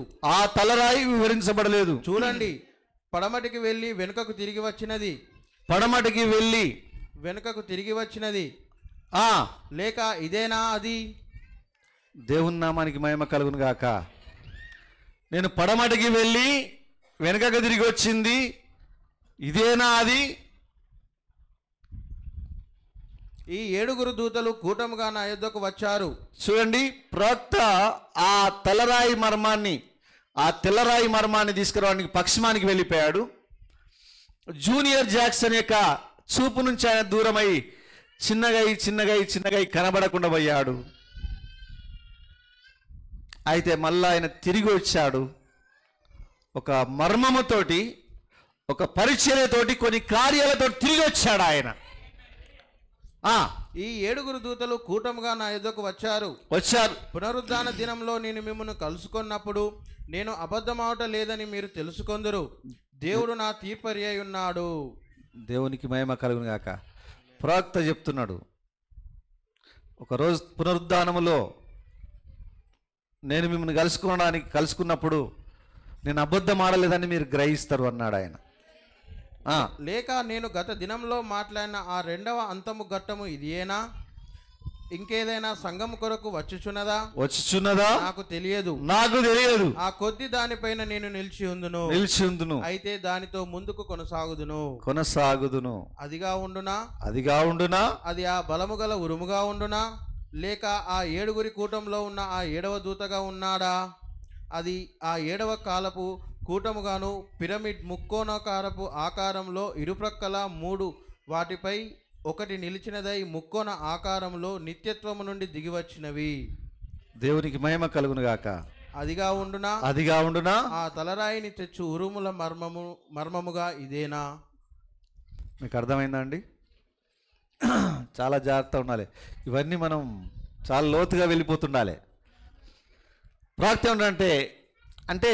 చూడండి, పడమటికి వెళ్ళి వెనుకకు తిరిగి వచ్చినది. లేక ఇదేనా అది? దేవుని నామానికి మహిమ కలుగును గాక. నేను పడమటికి వెళ్ళి వెనుకకు తిరిగి వచ్చింది, ఇదేనా అది? ఈ 7 దూతలు కూటముగా నా యొద్దకు వచ్చారు. చూడండి, ప్రవక్త ఆ తెల్లరాయి మర్మాన్ని తీసుకురావడానికి పశ్చిమానికి వెళ్ళిపోయాడు. జూనియర్ జాక్సన్ యొక్క చూపు నుంచి ఆయన దూరమై చిన్నగా కనబడకుండా పోయాడు. అయితే మళ్ళా ఆయన తిరిగి వచ్చాడు. ఒక మర్మముతోటి, ఒక పరిచర్యతోటి, కొన్ని కార్యాలతో తిరిగి వచ్చాడు ఆయన. ఈ 7 దూతలు కూటముగా నా యొద్దకు వచ్చారు. పునరుద్ధాన దినంలో నేను మిమ్మల్ని కలుసుకున్నప్పుడు నేను అబద్ధమావట లేదని మీరు తెలుసుకొందురు. దేవుడు నా తీర్పరి అయి ఉన్నాడు. దేవునికి మహిమ కలుగును గాక. ప్రవక్త చెప్తున్నాడు, ఒకరోజు పునరుద్ధానములో నేను మిమ్మల్ని కలుసుకున్నప్పుడు నేను అబద్ధం ఆడలేదని మీరు గ్రహిస్తారు అన్నాడు ఆయన. లేక నేను గత దినంలో మాట్లాడిన ఆ 2వ అంతము ఘట్టము ఇదేనా? ఇంకేదైనా సంఘము కొరకు వచ్చుచున్నదా? నాకు తెలియదు. ఆ కొద్ది దానిపైన నేను నిలిచి ఉందును. అయితే దానితో ముందుకు కొనసాగుదును. అదిగా ఉండునా? అది ఆ బలము గల ఉరుముగా ఉండునా? లేక ఆ 7 కూటంలో ఉన్న ఆ 7వ దూతగా ఉన్నాడా? అది ఆ 7వ కాలపు కూటముగాను పిరమిడ్ ముక్కోణాకారపు ఆకారంలో ఇరుప్రక్కల 3 వాటిపై ఒకటి నిలిచినదై ముక్కోణ ఆకారంలో నిత్యత్వము నుండి దిగివచ్చినవి. దేవునికి మహిమ కలుగును గాక. అదిగా ఉండునా? ఆ తలరాయిని తెచ్చు ఉరుముల మర్మముగా ఇదేనా? మీకు అర్థమైందా అండి? చాలా జాగ్రత్తగా ఉండాలి. ఇవన్నీ మనం చాలా లోతుగా వెళ్ళిపోతుండాలి. ప్రాక్తి అంటే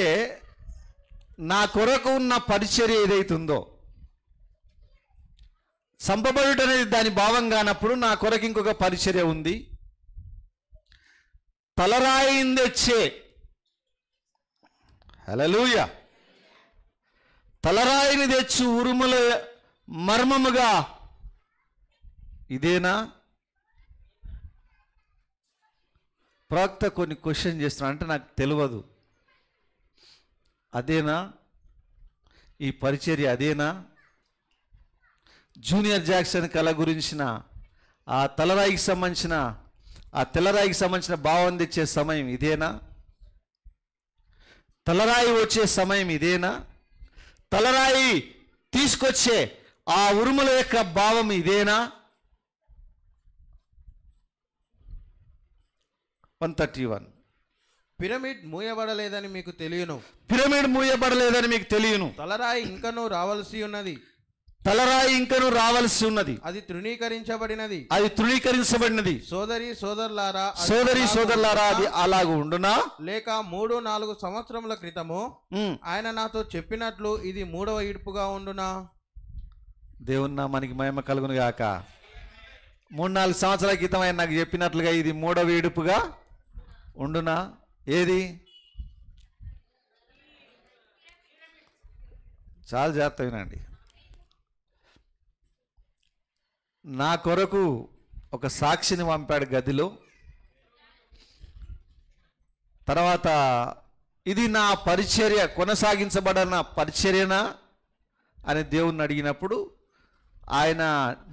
నా కొరకు ఉన్న పరిచర్య ఏదైతుందో, సంపబడుట అనేది దాని భావం కానప్పుడు నా కొరకు ఇంకొక పరిచర్య ఉంది. తలరాయిని తెచ్చే, హల్లెలూయా, తలరాయిని తెచ్చు ఉరుముల మర్మముగా ఇదేనా? ప్రవక్త కొన్ని క్వశ్చన్ చేస్తున్నా, అంటే నాకు తెలియదు, అదేనా ఈ పరిచర్య? అదేనా జూనియర్ జాక్సన్ కళ గురించిన ఆ తెల్లరాయికి సంబంధించిన భావం తెచ్చే సమయం ఇదేనా? తలరాయి వచ్చే సమయం ఇదేనా? తలరాయి తీసుకొచ్చే ఆ ఉరుముల యొక్క భావం ఇదేనా? 131. పిరమిడ్ మూయబడలేదని మీకు తెలియను. తలరాయి ఇంకనూ రావలసి ఉన్నది. తలరాయి ఇంకను రావలసి ఉన్నది, అది తృణీకరించబడినది. అది తృణీకరించబడినది. సోదరి సోదరులారా, అది అలాగూ ఉండునా? లేక 3-4 సంవత్సరముల క్రితము ఆయన నాతో చెప్పినట్లు ఇది 3వ ఈడ్పుగా ఉండునా? దేవుని నామానికి మహిమ కలుగును గాక. 3-4 సంవత్సరాల క్రితం ఆయన నాకు చెప్పినట్లుగా ఇది 3వ ఈడుపుగా ఉండునా? ఏది? చాలా జాగ్రత్త వినండి. నా కొరకు ఒక సాక్షిని పంపాడు గదిలో. తర్వాత ఇది నా పరిచర్య కొనసాగించబడిన పరిచర్యనా అని దేవుణ్ణి అడిగినప్పుడు ఆయన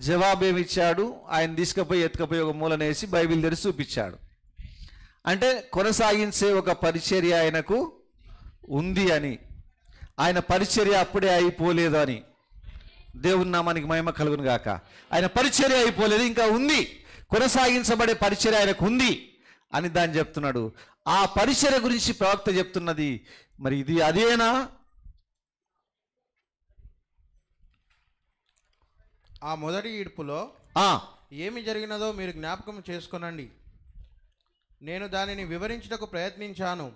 జవాబేమిచ్చాడు? ఆయన తీసుకుపోయి ఎత్తుకపోయి ఒక మూలనేసి బైబిల్ తెరిచి చూపించాడు. అంటే కొనసాగించే ఒక పరిచర్య ఆయనకు ఉంది అని, ఆయన పరిచర్య అప్పుడే అయిపోలేదు అని. దేవుని నామానికి మహిమ కలుగును గాక. ఆయన పరిచర్య అయిపోలేదు, ఇంకా ఉంది, కొనసాగించబడే పరిచర్య ఆయనకు ఉంది అని దాన్ని చెప్తున్నాడు. ఆ పరిచర్య గురించి ప్రవక్త చెప్తున్నది. మరి ఇది అదేనా? ఆ మొదటి ఈడ్పులో ఏమి జరిగినదో మీరు జ్ఞాపకం చేసుకొనండి. నేను దానిని వివరించుటకు ప్రయత్నించాను,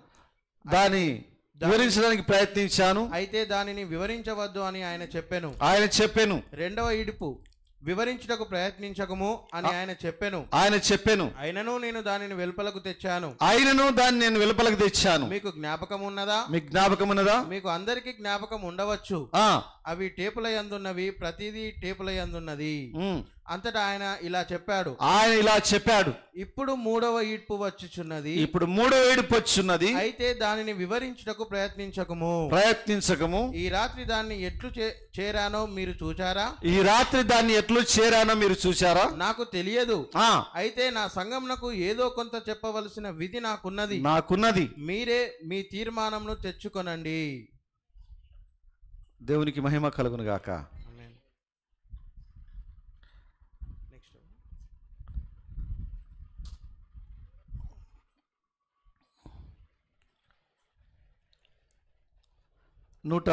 వివరించడానికి ప్రయత్నించాను, అయితే దానిని వివరించవద్దు అని ఆయన చెప్పాను. రెండవ ఈడుపు వివరించుటకు ప్రయత్నించకము అని ఆయన చెప్పాను. అయినను నేను దానిని వెలుపలకు తెచ్చాను. మీకు జ్ఞాపకం ఉన్నదా? మీకు అందరికీ జ్ఞాపకం ఉండవచ్చు. అవి టేపుల యందున్నవి, ప్రతిదీ టేపుల యందున్నది. అంతటా ఆయన ఇలా చెప్పాడు. ఇప్పుడు 3వ ఈడ్పు వచ్చుచున్నది. అయితే దానిని వివరించుటకు ప్రయత్నించకము. ఈ రాత్రి దాన్ని ఎట్లు చేరానో మీరు చూచారా? నాకు తెలియదు. అయితే నా సంఘమునకు ఏదో కొంత చెప్పవలసిన విధి నాకున్నది. మీరే మీ తీర్మానంను తెచ్చుకొనండి. దేవునికి మహిమ కలుగును గాక. నూట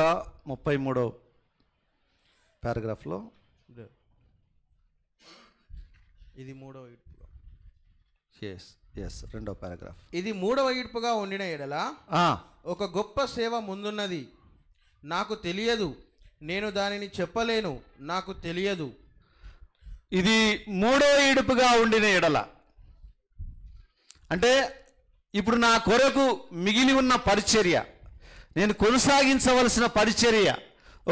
33వ పారాగ్రాఫ్లో ఇది 3వ ఈడ్పులో, రెండవ పారాగ్రాఫ్. ఇది 3వ ఈడ్పుగా ఉండిన ఎడల ఒక గొప్ప సేవ ముందున్నది. నాకు తెలియదు, నేను దానిని చెప్పలేను, నాకు తెలియదు. ఇది 3వ ఈడుపుగా ఉండిన ఎడల అంటే ఇప్పుడు నా కొరకు మిగిలి ఉన్న పరిచర్య, నేను కొనసాగించవలసిన పరిచర్య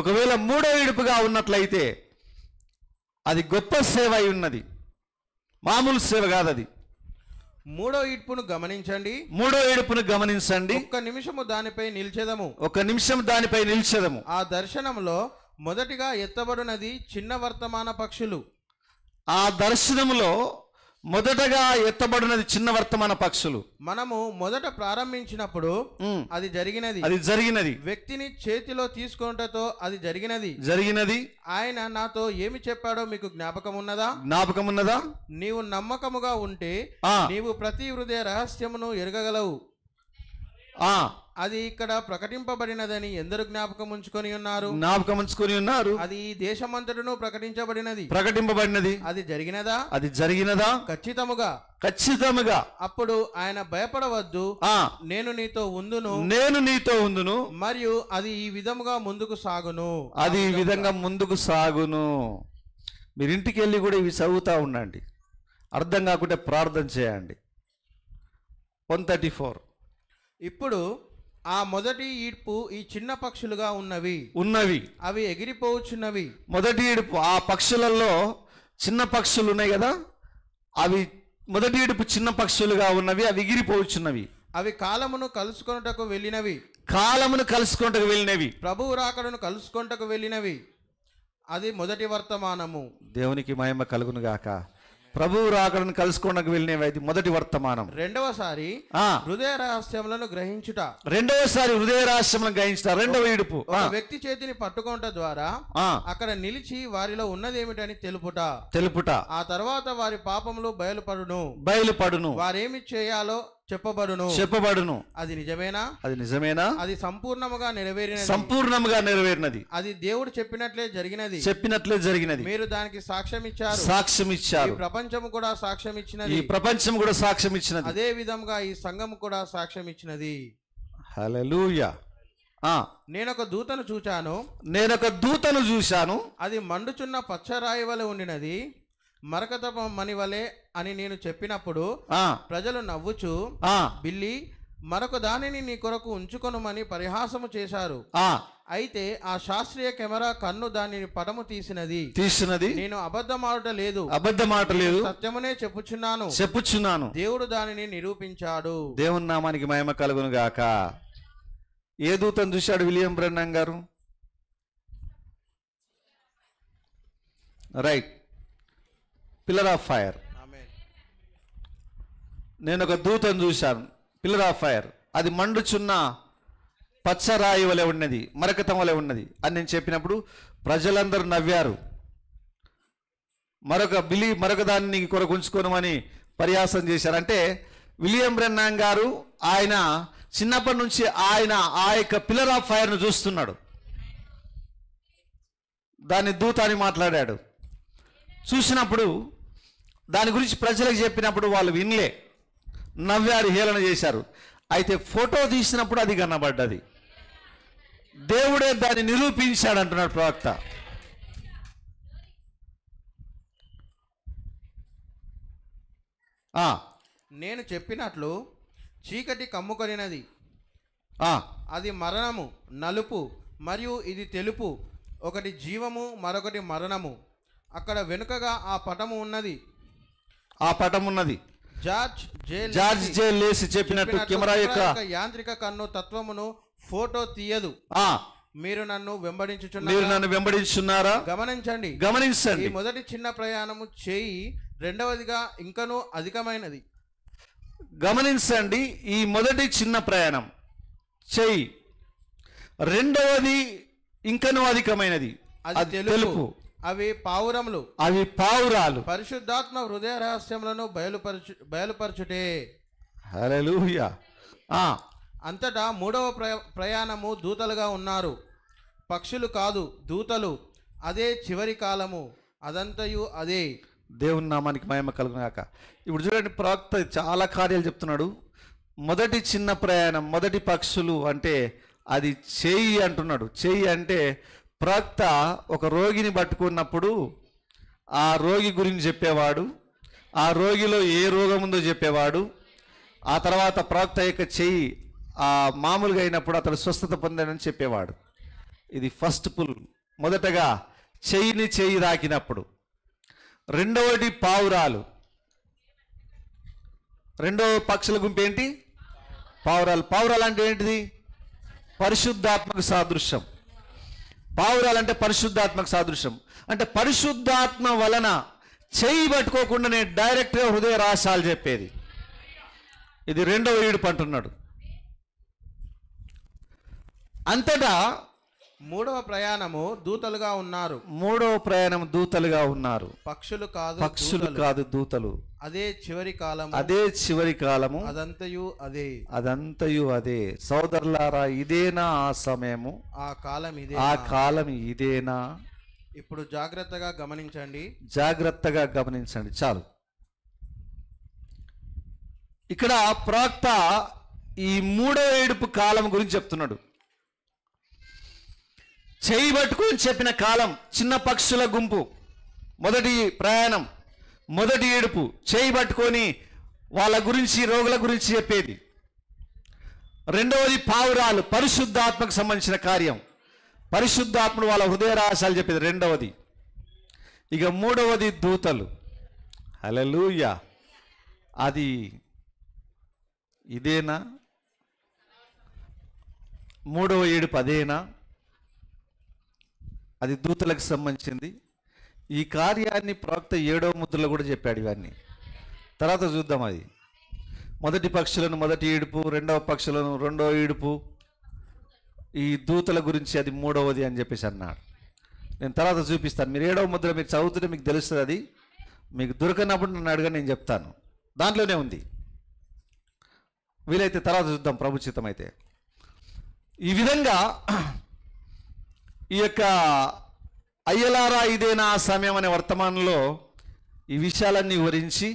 ఒకవేళ 3వ ఈడుపుగా ఉన్నట్లయితే అది గొప్ప సేవ అయి ఉన్నది, మామూలు సేవ కాదు అది. 3వ ఈడ్పును గమనించండి. ఒక్క నిమిషం దానిపై నిలిచెదము. ఆ దర్శనంలో మొదటిగా ఎత్తబడినది చిన్న వర్తమాన పక్షులు. మనము మొదట ప్రారంభించినప్పుడు అది జరిగినది. వ్యక్తిని చేతిలో తీసుకొనుటతో అది జరిగినది. ఆయన నాతో ఏమి చెప్పాడో మీకు జ్ఞాపకం ఉన్నదా? నీవు నమ్మకముగా ఉంటే నీవు ప్రతి హృదయ రహస్యమును ఎరగగలవు. అది ఇక్కడ ప్రకటింపబడినదని ఎందరు జ్ఞాపకం ఉంచుకొని ఉన్నారు. అది దేశమంతటను ప్రకటింపబడినది. అది జరిగినదా? ఖచ్చితముగా. అప్పుడు ఆయన భయపడవద్దు, నేను నీతో ఉందును, మరియు అది ఈ విధంగా ముందుకు సాగును. మీరు ఇంటికి వెళ్ళి కూడా ఇవి చదువుతా ఉండండి, అర్థం కాకుంటే ప్రార్థన చేయండి. 134. ఇప్పుడు ఆ మొదటి ఈడ్పు ఈ చిన్న పక్షులుగా ఉన్నవి, అవి ఎగిరిపోవచ్చున్నవి. మొదటి ఈడ్పు ఆ పక్షులలో చిన్న పక్షులు ఉన్నాయి కదా, అవి మొదటి ఈడ్పు చిన్న పక్షులుగా ఉన్నవి, అవి ఎగిరిపోవచ్చున్నవి. అవి కాలమును కలుసుకొనుటకు వెళ్ళినవి. ప్రభువు రాకడను కలుసుకొనుటకు వెళ్ళినవి. అది మొదటి వర్తమానము. దేవునికి మహిమ కలుగును గాక. ప్రభువు రాకడను కలుసుకోవడానికి వెళ్ళినవి, అది మొదటి వర్తమానం. రెండవసారి హృదయ రహస్యములను గ్రహించుట. రెండవ ఈడుపు వ్యక్తి చేతిని పట్టుకోవటం ద్వారా అక్కడ నిలిచి వారిలో ఉన్నది ఏమిటని తెలుపుట. ఆ తర్వాత వారి పాపములు బయలుపడును. వారేమి చేయాలో చెప్పబడును. అది నిజమేనా? అది నిజమేనా? అది సంపూర్ణముగా నెరవేరినది. అది దేవుడు చెప్పినట్లే జరిగినది. మీరు దానికి సాక్ష్యం ఇచ్చారు. ఈ ప్రపంచము కూడా సాక్ష్యం ఇచ్చినది. అదే విధంగా ఈ సంఘము కూడా సాక్ష్యం ఇచ్చినది. హల్లెలూయా. నేనొక దూతను చూశాను. అది మండుచున్న పచ్చరాయి వలె ఉండినది, మరకతపు మణి వలె అని నేను చెప్పినప్పుడు ప్రజలు నవ్వుచు, బిల్లి, మరొక దానిని నీ కొరకు ఉంచుకొనుమని పరిహాసము చేశారు. అయితే ఆ శాస్త్రీయ కెమెరా కన్ను దానిని పటము తీసినది. నేను అబద్ధమాడట లేదు, సత్యమునే చెప్పుచున్నాను. దేవుడు దానిని నిరూపించాడు. దేవుని నామానికి మహిమ కలుగును గాక. ఏ దూతను చూశాడు విలియం బ్రెన్నన్ గారు? Right, pillar of fire. నేను ఒక దూతను చూశాను, పిల్లర్ ఆఫ్ ఫైర్. అది మండుచున్న పచ్చరాయి వలె ఉన్నది, మరకతం వలె ఉన్నది అని నేను చెప్పినప్పుడు ప్రజలందరూ నవ్వారు. మరొక దాన్ని కొరకు ఉంచుకోనమని పరిహాసం చేశారు. అంటే విలియం బ్రెన్నన్ గారు ఆయన చిన్నప్పటి నుంచి ఆయన ఆ యొక్క పిల్లర్ ఆఫ్ ఫైర్ను చూస్తున్నాడు. దాన్ని దూత అని మాట్లాడాడు. చూసినప్పుడు దాని గురించి ప్రజలకు చెప్పినప్పుడు వాళ్ళు వినలే, నవ్వారు, హేళన చేశారు. అయితే ఫోటో తీసినప్పుడు అది కనబడ్డది. దేవుడే దాన్ని నిరూపించాడు అంటున్నాడు ప్రవక్త. నేను చెప్పినట్లు చీకటి కమ్ముకొనినది, అది మరణము, నలుపు మరియు ఇది తెలుపు, ఒకటి జీవము మరొకటి మరణము. అక్కడ వెనుకగా ఆ పటము ఉన్నది. జార్జ్ జే లేసి చెప్పినట్టు కెమెరా యొక్క యాంత్రిక కన్ను తత్వమును ఫోటో తీయదు. మీరు నన్ను వెంబడించున్నారా? గమనించండి. ఈ మొదటి చిన్న ప్రయాణము చేయి, రెండవదిగా ఇంకనూ అధికమైనది. గమనించండి, ఈ మొదటి చిన్న ప్రయాణం చెయ్యి, రెండవది ఇంకనూ అధికమైనది, అది తెలుపు. అవి పావురాలు. పరిశుద్ధాత్మ హృదయ రహస్యములను బయలుపరచుటే. హల్లెలూయా. అంతటా మూడవ ప్రయాణము దూతలుగా ఉన్నారు, పక్షులు కాదు, దూతలు. అదే చివరి కాలము, అదంతయు అదే. దేవుని నామానికి మహిమ కలుగుగాక. ఇప్పుడు చూడండి, ప్రవక్త చాలా కార్యాలు చెప్తున్నాడు. మొదటి చిన్న ప్రయాణం, మొదటి పక్షులు అంటే అది చేయి అంటున్నాడు. చేయి అంటే ప్రవక్త ఒక రోగిని పట్టుకున్నప్పుడు ఆ రోగి గురించి చెప్పేవాడు, ఆ రోగిలో ఏ రోగం ఉందో చెప్పేవాడు. ఆ తర్వాత ప్రవక్త యొక్క చెయ్యి మామూలుగా అయినప్పుడు అతడు స్వస్థత పొందాడని చెప్పేవాడు. ఇది ఫస్ట్ పుల్. మొదటగా చెయ్యి తాకినప్పుడు. రెండవది పావురాలు. రెండవ పక్షుల గుంపు ఏంటి? పావురాలు. పావురాలు అంటే ఏంటిది? పరిశుద్ధాత్మకు సాదృశ్యం. పావురాలు అంటే పరిశుద్ధాత్మకు సాదృశ్యం. అంటే పరిశుద్ధాత్మ వలన చెయ్యి పట్టుకోకుండా నేను డైరెక్ట్గా హృదయ రహస్యాలు చెప్పేది. ఇది రెండవ ఈడుపు అంటున్నాడు. అంతటా మూడవ ప్రయాణము దూతలుగా ఉన్నారు. పక్షులు కాదు, దూతలు. అదే చివరి కాలము, అదంతయు అదే. సోదరులారా, ఇదేనా ఆ సమయము? ఆ కాలం ఇదేనా? ఇప్పుడు జాగ్రత్తగా గమనించండి. చాలు. ఇక్కడ ప్రవక్త ఈ మూడవ ఏడుపు కాలం గురించి చెప్తున్నాడు. చేయి పట్టుకొని చెప్పిన కాలం, చిన్న పక్షుల గుంపు, మొదటి ప్రయాణం, మొదటి ఏడుపు, చేయి పట్టుకొని వాళ్ళ గురించి, రోగుల గురించి చెప్పేది. రెండవది పావురాలు, పరిశుద్ధాత్మకు సంబంధించిన కార్యం, పరిశుద్ధాత్ముడు వాళ్ళ హృదయ రహస్యాలు చెప్పేది రెండవది. ఇక మూడవది దూతలు. హల్లెలూయా. అది ఇదేనా? మూడవ ఏడుపు అదేనా? అది దూతలకు సంబంధించింది. ఈ కార్యాన్ని ప్రవక్త 7వ ముద్రలో కూడా చెప్పాడు. ఇవన్నీ తర్వాత చూద్దాం. అది మొదటి పక్షులను మొదటి ఏడుపు, రెండవ పక్షులను రెండవ ఏడుపు, ఈ దూతల గురించి అది మూడవది అని చెప్పేసి అన్నాడు. నేను తర్వాత చూపిస్తాను. మీరు 7వ ముద్ర మీరు చదువుతుంటే మీకు తెలుస్తుంది. అది మీకు దొరకనప్పుడు నన్ను అడగని, నేను చెప్తాను. దాంట్లోనే ఉంది. వీలైతే తర్వాత చూద్దాం ప్రభు చిత్తం అయితే. ఈ విధంగా ఈ యొక్క అయ్యలారా ఇదేనా ఆ సమయం అనే వర్తమానంలో ఈ విషయాలన్నీ వివరించి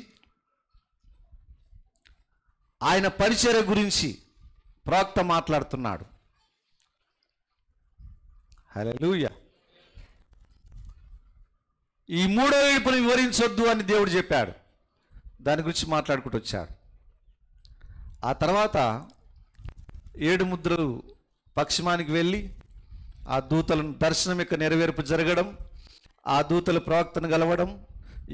ఆయన పరిచర్య గురించి ప్రవక్త మాట్లాడుతున్నాడు. హల్లెలూయా. ఈ మూడో ఏడుపుని వివరించొద్దు అని దేవుడు చెప్పాడు. దాని గురించి మాట్లాడుకుంటూ వచ్చాడు. ఆ తర్వాత 7 ముద్రలు పక్షిమానికి వెళ్ళి ఆ దూతలను దర్శనం యొక్క నెరవేర్పు జరగడం, ఆ దూతలు ప్రవక్తను కలవడం,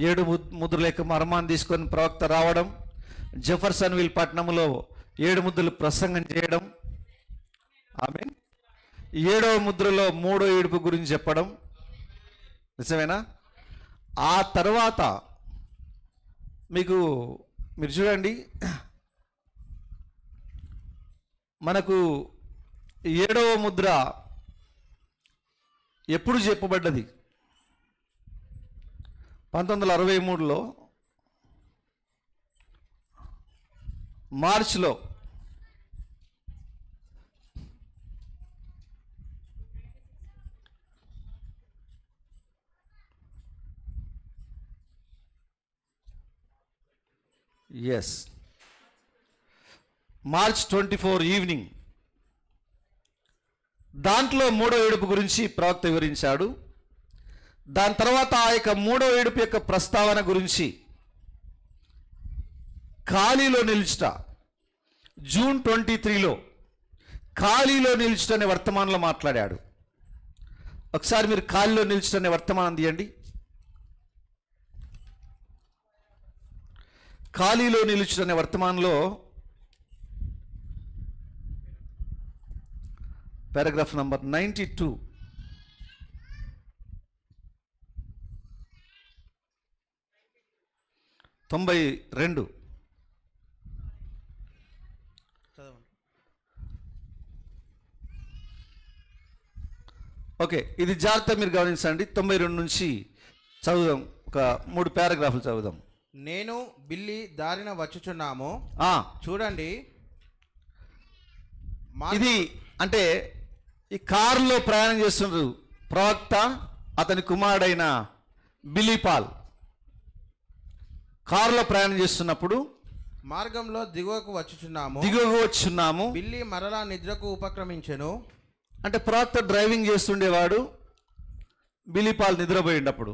7 ముద్రల యొక్క మర్మాన్ని తీసుకొని ప్రవక్త రావడం, జెఫర్సన్విల్ పట్టణంలో 7 ముద్రలు ప్రసంగం చేయడం, ఆమేన్. 7వ ముద్రలో 3వ ఏడుపు గురించి చెప్పడం. నిజమేనా? ఆ తర్వాత మీరు చూడండి, మనకు 7వ ముద్ర ఎప్పుడు చెప్పబడ్డది? 1963లో మార్చిలో. Yes, March 24 evening. దాంట్లో 3వ ఏడుపు గురించి ప్రవక్త వివరించాడు. దాని తర్వాత ఆ యొక్క 3వ ఏడుపు యొక్క ప్రస్తావన గురించి ఖాళీలో నిలుచుట, జూన్ 23లో ఖాళీలో నిలుచుట అనే వర్తమానంలో మాట్లాడాడు. ఒకసారి మీరు ఖాళీలో నిలుచుట అనే వర్తమానం తీయండి. ఖాళీలో నిలుచుట అనే వర్తమానంలో పారాగ్రాఫ్ నంబర్ 92. ఓకే, ఇది జాగ్రత్త మీరు గమనించండి. 92 నుంచి చదువుదాం, ఒక 3 పారాగ్రాఫ్లు చదువుదాం. నేను బిల్లి దారిన వచ్చుచున్నాము, చూడండి. ఇది అంటే ఈ కారులో ప్రయాణం చేస్తున్నారు ప్రవక్త, అతని కుమారుడైన బిలీపాల్. కారులో ప్రయాణం చేస్తున్నప్పుడు మార్గంలో దిగువకు వచ్చుచున్నాము. బిల్లి మరలా నిద్రకు ఉపక్రమించెను. అంటే ప్రవక్త డ్రైవింగ్ చేస్తుండేవాడు, బిలీపాల్ నిద్రపోయినప్పుడు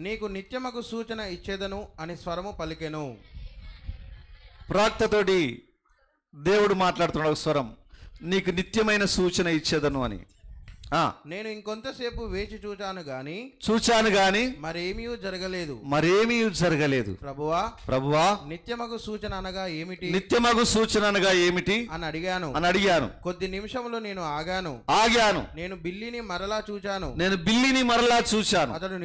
నీకు నిత్యమగు సూచన ఇచ్చేదను అని స్వరము పలికెను. ప్రవక్తతోటి దేవుడు మాట్లాడుతున్నాడు ఒక స్వరం, నీకు నిత్యమైన సూచన ఇచ్చేదను అని. నేను ఇంకొంతసేపు వేచి చూచాను గాని మరేమీ జరగలేదు. ప్రభువా నిత్యమగు సూచన అనగా ఏమిటి అని అడిగాను. కొద్ది నిమిషములు నేను ఆగాను. నేను బిల్లిని మరలా చూచాను. అతడు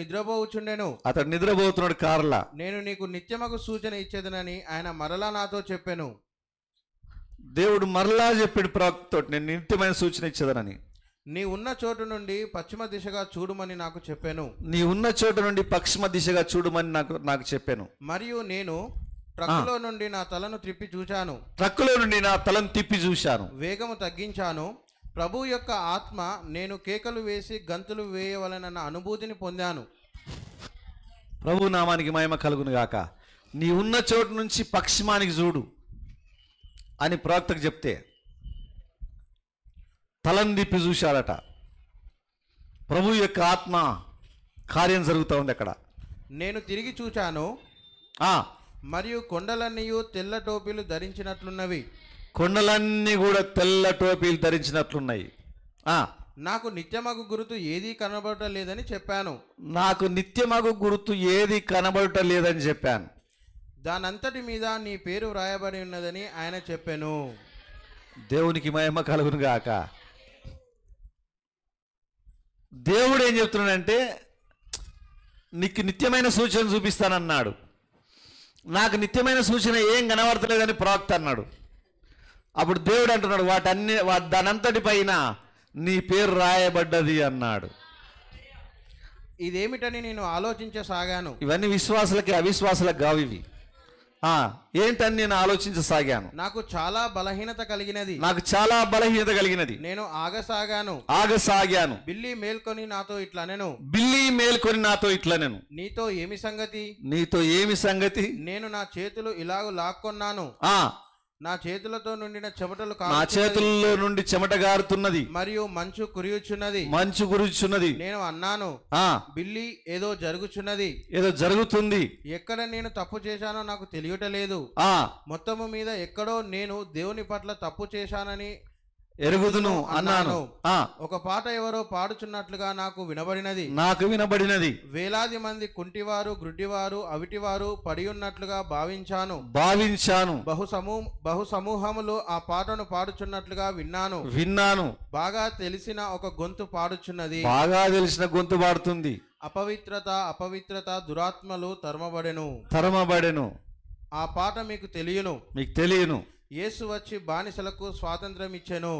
నిద్రపోతున్నాడు కార్లా. నేను నీకు నిత్యమగు సూచన ఇచ్చేదనని ఆయన మరలా నాతో చెప్పాను. దేవుడు మరలా చెప్పాడు ప్రవక్తతో, నేను నిత్యమైన సూచన ఇచ్చేదనని. నీ ఉన్న చోటు నుండి పశ్చిమ దిశగా చూడమని నాకు చెప్పాను. మరియు నేను ట్రక్కులో నుండి నా తలను తిప్పి చూశాను. వేగము తగ్గించాను. ప్రభు యొక్క ఆత్మ నేను కేకలు వేసి గంతులు వేయవలనన్న అనుభూతిని పొందాను. ప్రభు నామానికి మహిమ కలుగును గాక. నీ ఉన్న చోటు నుంచి పశ్చిమానికి చూడు అని ప్రవక్తకు చెప్తే తలను తిప్పి చూశాడట. ప్రభు యొక్క ఆత్మ కార్యం జరుగుతూ ఉంది అక్కడ. నేను తిరిగి చూచాను, మరియు కొండలన్నీ తెల్ల టోపీలు ధరించినట్లున్నవి. కొండలన్నీ కూడా తెల్ల టోపీలు ధరించినట్లున్నాయి. నాకు నిత్యమగు గుర్తు ఏదీ కనబడటం లేదని చెప్పాను. దానంతటి మీద నీ పేరు వ్రాయబడి ఉన్నదని ఆయన చెప్పాను. దేవునికి మహిమ కలుగును గాక. దేవుడు ఏం చెప్తున్నాడంటే, నీకు నిత్యమైన సూచన చూపిస్తానన్నాడు. నాకు నిత్యమైన సూచన ఏం కనబడతలేదని ప్రవక్త అన్నాడు. అప్పుడు దేవుడు అంటున్నాడు, దానంతటి పైన నీ పేరు రాయబడ్డది అన్నాడు. ఇదేమిటని నేను ఆలోచించసాగాను. ఇవన్నీ విశ్వాసులకి అవిశ్వాసులకు కావు. ఇవి ఏంటని నేను ఆలోచించసాగాను. నాకు చాలా బలహీనత కలిగినది. నేను ఆగసాగాను. బిల్లి మేల్కొని నాతో ఇట్లనెను, నీతో ఏమి సంగతి? నేను నా చేతులు ఇలాగ లాక్కున్నాను, నా చేతులతో నుండిన చెమటలు నా చేతుల్లో నుండి చెమట గారుతున్నది, మరియు మంచు కురియుచున్నది. నేను అన్నాను, బిల్లి ఏదో జరుగుతుంది. ఎక్కడ నేను తప్పు చేశానో నాకు తెలియటలేదు. మొత్తము మీద ఎక్కడో నేను దేవుని పట్ల తప్పు చేశానని ఎరుగుదును అన్నాను. ఒక పాట ఎవరో పాడుచున్నట్లుగా నాకు వినబడినది. వేలాది మంది కుంటివారు, గ్రుడ్డివారు, అవిటివారు పడి ఉన్నట్లుగా భావించాను. బహు సమూహములు ఆ పాటను పాడుచున్నట్లుగా విన్నాను. బాగా తెలిసిన ఒక గొంతు పాడుచున్నది. పాడుతుంది. అపవిత్రత దురాత్మలు తరమబడెను. ఆ పాట మీకు తెలియను. యేసు వచ్చి బానిసలకు స్వాతంత్రం ఇచ్చెను.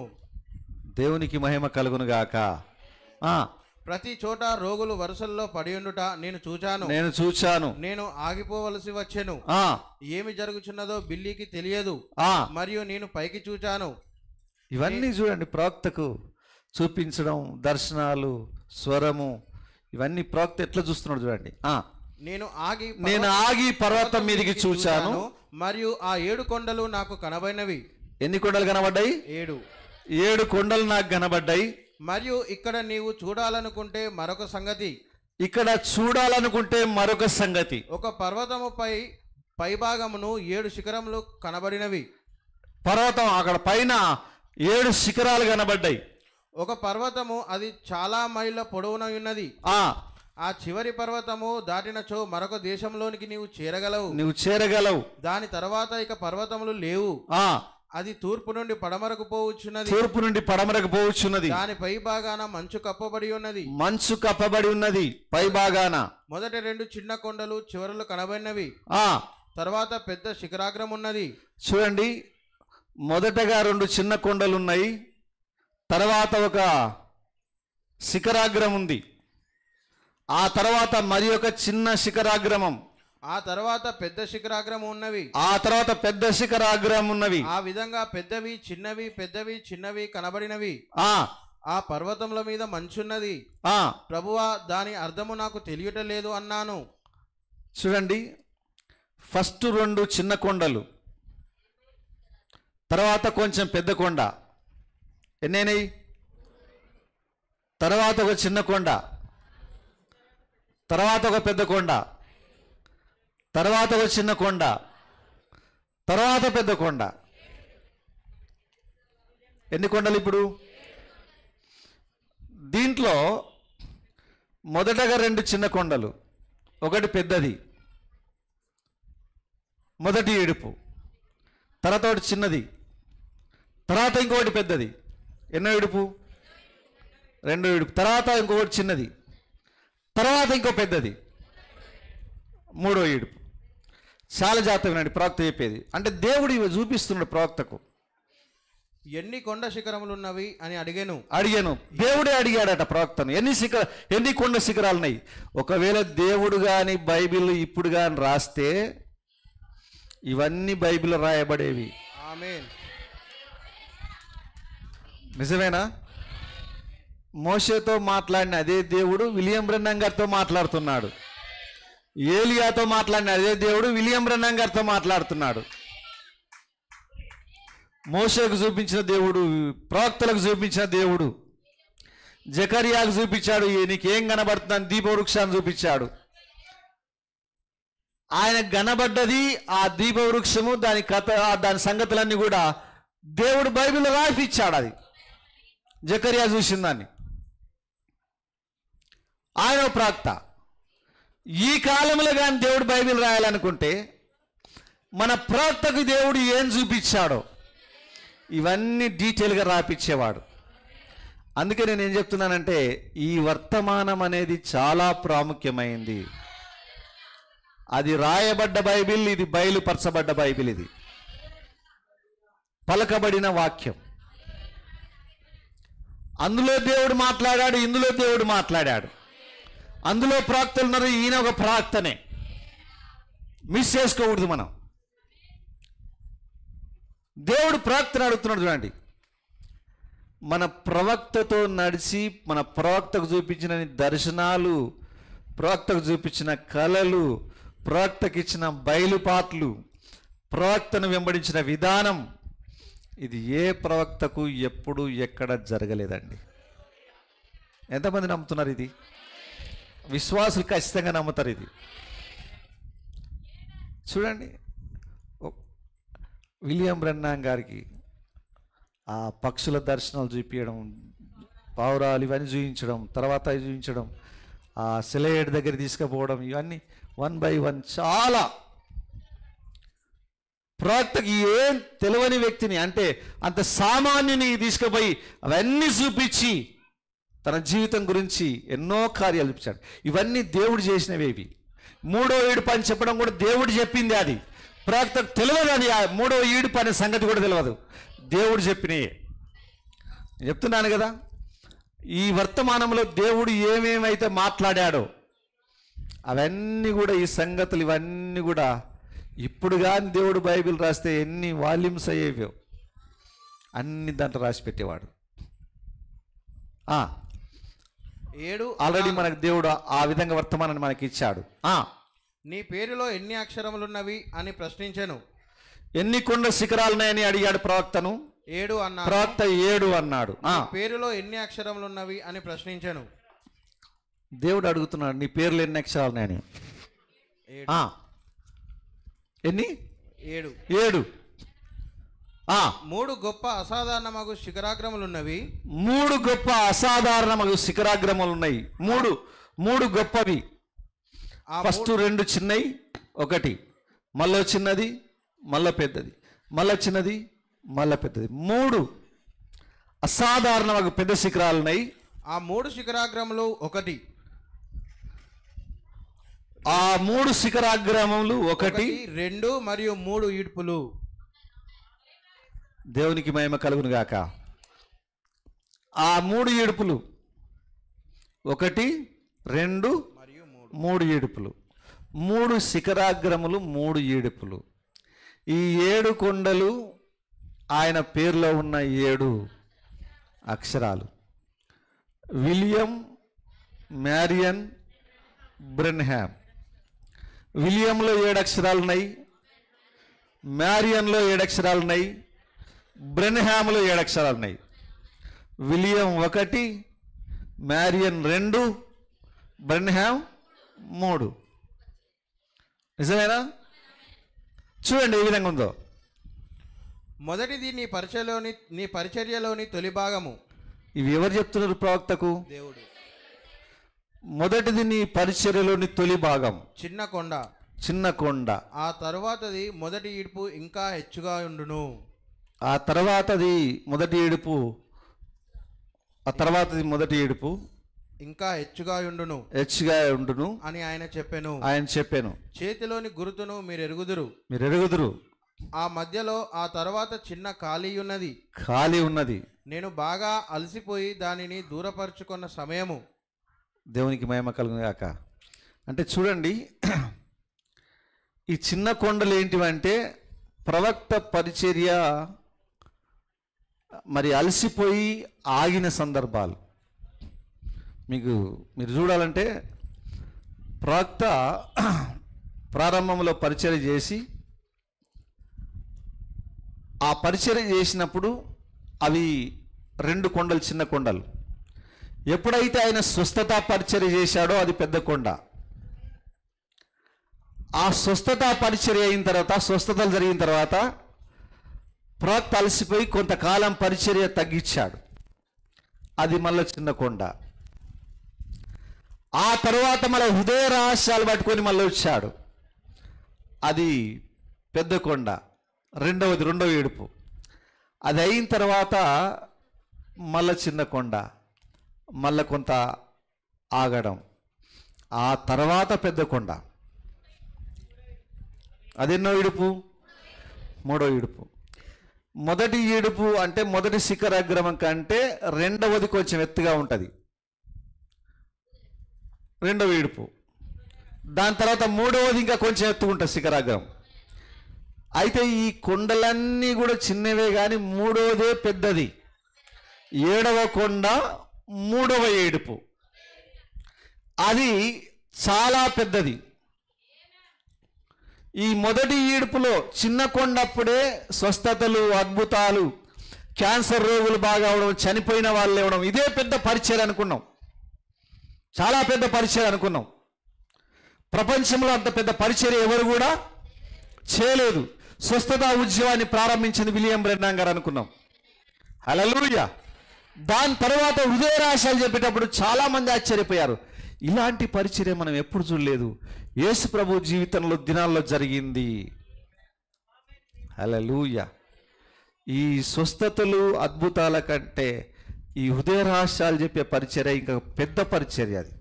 దేవునికి మహిమ కలుగును గాక. ప్రతి చోట రోగులు వరుసల్లో పడి ఉండుట నేను చూచాను. నేను ఆగిపోవలసి వచ్చెను. ఏమి జరుగుచున్నదో బిల్లికి తెలియదు, మరియు నేను పైకి చూచాను. ఇవన్నీ చూడండి, ప్రవక్తకు చూపించడం, దర్శనాలు, స్వరము, ఇవన్నీ ప్రవక్త ఎట్లా చూస్తున్నాడు చూడండి. నేను ఆగి పర్వతం మీదకి చూచాను, మరియు ఆ 7 కొండలు నాకు కనబడినవి. ఎన్ని కొండలు కనబడ్డాయి? 7 కొండలు నాకు కనబడ్డాయి. మరియు ఇక్కడ నీవు చూడాలనుకుంటే మరొక సంగతి, ఒక పర్వతము పైభాగమును 7 శిఖరములు కనబడినవి. పర్వతం అక్కడ పైన 7 శిఖరాలు కనబడ్డాయి. ఒక పర్వతము అది చాలా మైళ్ళ పొడవున ఉన్నది. ఆ చివరి పర్వతము దాటినచో మరొక దేశంలోనికి నీవు చేరగలవు. దాని తర్వాత ఇక పర్వతములు లేవు. అది తూర్పు నుండి పడమరకు పోవచ్చున్నది. దాని పై భాగాన మంచు కప్పబడి ఉన్నది. పై భాగాన మొదటి 2 చిన్న కొండలు చివరలు కనబడినవి. తర్వాత పెద్ద శిఖరాగ్రం ఉన్నది. చూడండి, మొదటగా 2 చిన్న కొండలు ఉన్నాయి, తర్వాత ఒక శిఖరాగ్రం ఉంది. ఆ తర్వాత మరి ఒక చిన్న శిఖరాగ్రమం, ఆ తర్వాత పెద్ద శిఖరాగ్రం ఉన్నవి. ఆ విధంగా పెద్దవి చిన్నవి కనబడినవి. ఆ పర్వతముల మీద మంచున్నది. ప్రభువా, దాని అర్థము నాకు తెలియటలేదు అన్నాను. చూడండి, ఫస్ట్ 2 చిన్న కొండలు, తర్వాత కొంచెం పెద్ద కొండ. ఎన్నైనాయి? తర్వాత ఒక చిన్న కొండ, తర్వాత ఒక పెద్ద కొండ, తర్వాత ఒక చిన్న కొండ, తర్వాత పెద్ద కొండ. ఎన్ని కొండలు ఇప్పుడు? దీంట్లో మొదటగా 2 చిన్న కొండలు, ఒకటి పెద్దది, మొదటి ఏడుపు, తర్వాత ఒకటి చిన్నది, తర్వాత ఇంకొకటి పెద్దది. ఎన్నో ఏడుపు? 2 ఏడుపు. తర్వాత ఇంకొకటి చిన్నది, తర్వాత ఇంకో పెద్దది, 3వ ఏడుపు. చాలా జాగ్రత్తగా ప్రవక్త చెప్పేది. అంటే దేవుడు ఇవి చూపిస్తున్నాడు ప్రవక్తకు. ఎన్ని కొండ శిఖరములు ఉన్నవి అని అడిగాను. దేవుడే అడిగాడట ప్రవక్తను, ఎన్ని కొండ శిఖరాలు ఉన్నాయి. ఒకవేళ దేవుడు కానీ బైబిల్ ఇప్పుడు కానీ రాస్తే ఇవన్నీ బైబిల్ రాయబడేవి. ఆమేన్. నిజమేనా? మోషేతో మాట్లాడిన అదే దేవుడు విలియం బ్రెన్నన్ గారితో మాట్లాడుతున్నాడు. ఏలియాతో మాట్లాడిన అదే దేవుడు విలియం బ్రెన్నన్ గారితో మాట్లాడుతున్నాడు. మోషేకు చూపించిన దేవుడు ప్రవక్తలకు చూపించిన దేవుడు జకరియాకు చూపించాడు. నీకేం కనబడుతుందని దీపవృక్షాన్ని చూపించాడు. ఆయన కనబడ్డది ఆ దీపవృక్షము, దాని కథ, దాని సంగతులన్నీ కూడా దేవుడు బైబిల్లో రాసిచ్చాడు. అది జకరియా చూసిన దాన్ని. ఆయన ప్రవక్త. ఈ కాలంలో కానీ దేవుడు బైబిల్ రాయాలనుకుంటే మన ప్రవక్తకు దేవుడు ఏం చూపించాడో ఇవన్నీ డీటెయిల్గా రాపిచ్చేవాడు. అందుకే నేను ఏం చెప్తున్నానంటే ఈ వర్తమానం అనేది చాలా ప్రాముఖ్యమైంది. అది రాయబడ్డ బైబిల్, ఇది బయలుపరచబడ్డ బైబిల్, ఇది పలకబడిన వాక్యం. అందులో దేవుడు మాట్లాడాడు, ఇందులో దేవుడు మాట్లాడాడు. అందులో ప్రవక్తలు ఉన్నారు, ఈయన ఒక ప్రవక్తనే. మిస్ చేసుకోకూడదు మనం. దేవుడు ప్రవక్తను అడుగుతున్నాడు చూడండి. మన ప్రవక్తతో నడిచి మన ప్రవక్తకు చూపించిన దర్శనాలు, ప్రవక్తకు చూపించిన కళలు, ప్రవక్తకి ఇచ్చిన బయలుపాట్లు, ప్రవక్తను వెంబడించిన విధానం, ఇది ఏ ప్రవక్తకు ఎప్పుడు ఎక్కడ జరగలేదండి. ఎంతమంది నమ్ముతున్నారు? ఇది విశ్వాసులు ఖచ్చితంగా నమ్ముతారు. ఇది చూడండి, విలియం బ్రెన్నాం గారికి ఆ పక్షుల దర్శనాలు చూపించడం, పావురాలు ఇవన్నీ చూపించడం, తర్వాత చూపించడం, ఆ సెలయేడు దగ్గర తీసుకుపోవడం, ఇవన్నీ 1 by 1 చాలా ప్రవక్తకి ఏం తెలియని వ్యక్తిని, అంటే అంత సామాన్యుని తీసుకుపోయి అవన్నీ చూపించి తన జీవితం గురించి ఎన్నో కార్యాలు చూపించాడు. ఇవన్నీ దేవుడు చేసినవి. ఇవి 3వ ఈడుపు అని చెప్పడం కూడా దేవుడు చెప్పింది. అది ప్రవక్తకు తెలియదు. అది 3వ ఈడుపు అనే సంగతి కూడా తెలియదు. దేవుడు చెప్పినవి నేను చెప్తున్నాను కదా. ఈ వర్తమానంలో దేవుడు ఏమేమైతే మాట్లాడాడో అవన్నీ కూడా, ఈ సంగతులు ఇవన్నీ కూడా ఇప్పుడు కానీ దేవుడు బైబిల్ రాస్తే ఎన్ని వాల్యూమ్స్ అయ్యేవో అన్ని దాంట్లో రాసి పెట్టేవాడు. ఆల్రెడీ మనకు దేవుడు ఆ విధంగా వర్తమానాన్ని మనకి ఇచ్చాడు. నీ పేరులో ఎన్ని అక్షరములున్నవి అని ప్రశ్నించాను. ఎన్ని కొండ శిఖరాలున్నాయని అడిగాడు ప్రవక్తను. 7 అన్నాడు. ప్రవక్త 7 అన్నాడు. పేరులో ఎన్ని అక్షరములున్నవి అని ప్రశ్నించాను. దేవుడు అడుగుతున్నాడు, నీ పేర్లు ఎన్ని అక్షరాలున్నాయని. ఎన్ని? 7. 3 గొప్ప అసాధారణమగు శిఖరాగ్రములున్నవి. 3 గొప్ప అసాధారణమగు శిఖరాగ్రములు ఉన్నాయి. 3 గొప్పవి. ఫస్ట్ 2 చిన్నవి, 1 మళ్ళీ చిన్నది, మళ్ళీ పెద్దది, మళ్ళీ చిన్నది, మళ్ళీ పెద్దది. 3 అసాధారణమగు పెద్ద శిఖరాలు ఉన్నాయి. ఆ 3 శిఖరాగ్రములు 1. ఆ 3 శిఖరాగ్రములు 1, 2 మరియు 3 ఈడ్పులు. దేవునికి మహిమ కలుగును గాక. ఆ 3 ఈడుపులు 1, 2 మరియు 3 ఈడుపులు. 3 శిఖరాగ్రములు, 3 ఈడుపులు. ఈ 7 కొండలు ఆయన పేరులో ఉన్న 7 అక్షరాలు. William Marion Branham. విలియంలో 7 అక్షరాలు ఉన్నాయి, మ్యారియన్లో 7 అక్షరాలు ఉన్నాయి, బ్రెన్హామ్లో 7 అక్షరాలు ఉన్నాయి. William 1, Marion 2, Branham 3. నిజమేనా? చూడండి ఏ విధంగా ఉందో. మొదటిది నీ పరిచర్యలోని తొలి భాగము. ఇవి ఎవరు చెప్తున్నారు ప్రవక్తకు? దేవుడు. మొదటిది నీ పరిచర్యలోని తొలి భాగం, చిన్న కొండ. ఆ తరువాతది మొదటి ఈడుపు ఇంకా హెచ్చుగా ఉండును. ఆ తర్వాతది మొదటి ఏడుపు, ఇంకా హెచ్చుగా ఉండును అని ఆయన చెప్పాను. చేతిలోని గురుతును మీరు ఎరుగుదురు. ఆ మధ్యలో ఆ తర్వాత చిన్న ఖాళీ ఉన్నది. నేను బాగా అలసిపోయి దానిని దూరపరుచుకున్న సమయము. దేవునికి మహిమ కలుగును గాక. అంటే చూడండి, ఈ చిన్న కొండలు ఏంటివంటే ప్రవక్త పరిచర్య మరి అలసిపోయి ఆగిన సందర్భాలు. మీరు చూడాలంటే ప్రవక్త ప్రారంభంలో పరిచర్య చేసి, ఆ పరిచర్య చేసినప్పుడు అవి 2 కొండలు, చిన్న కొండలు. ఎప్పుడైతే ఆయన స్వస్థత పరిచర్య చేశాడో అది పెద్ద కొండ. ఆ స్వస్థత పరిచర్య అయిన తర్వాత, స్వస్థతలు జరిగిన తర్వాత ప్రవక్త అలసిపోయి కొంతకాలం పరిచర్య తగ్గించాడు. అది మళ్ళీ చిన్న కొండ. ఆ తర్వాత మళ్ళీ హృదయ రహస్యాలు పట్టుకొని మళ్ళీ వచ్చాడు. అది పెద్ద కొండ, రెండవ ఏడుపు. అది అయిన తర్వాత మళ్ళీ చిన్న కొండ, మళ్ళీ కొంత ఆగడం, ఆ తర్వాత పెద్ద కొండ. అదెన్నో ఏడుపు? 3వ ఏడుపు. మొదటి ఏడుపు అంటే మొదటి శిఖరాగ్రమం కంటే రెండవది కొంచెం ఎత్తుగా ఉంటుంది, 2వ ఏడుపు. దాని తర్వాత 3వది ఇంకా కొంచెం ఎత్తుగా ఉంటుంది శిఖరాగ్రం. అయితే ఈ కొండలన్నీ కూడా చిన్నవే కానీ మూడవదే పెద్దది. 7వ కొండ 3వ ఏడుపు, అది చాలా పెద్దది. ఈ మొదటి ఏడుపులో చిన్న కొండప్పుడే స్వస్థతలు, అద్భుతాలు, క్యాన్సర్ రోగులు బాగా అవడం, చనిపోయిన వాళ్ళు ఇవ్వడం, ఇదే పెద్ద పరిచయం అనుకున్నాం. చాలా పెద్ద పరిచయం అనుకున్నాం. ప్రపంచంలో అంత పెద్ద పరిచయం ఎవరు కూడా చేయలేదు. స్వస్థత ఉద్యమాన్ని ప్రారంభించింది విలియం బ్రెన్నాం గారు అనుకున్నాం. హల్లెలూయా. దాని తర్వాత హృదయ రహస్యాలు చెప్పేటప్పుడు చాలామంది ఆశ్చర్యపోయారు. ఇలాంటి పరిచర్య మనం ఎప్పుడు చూడలేదు. యేసు ప్రభు జీవితంలో దినాల్లో జరిగింది. హల్లెలూయా. ఈ స్వస్థతలు, అద్భుతాల కంటే ఈ హృదయ రహస్యాలు చెప్పే పరిచర్య ఇంకా పెద్ద పరిచర్య అది.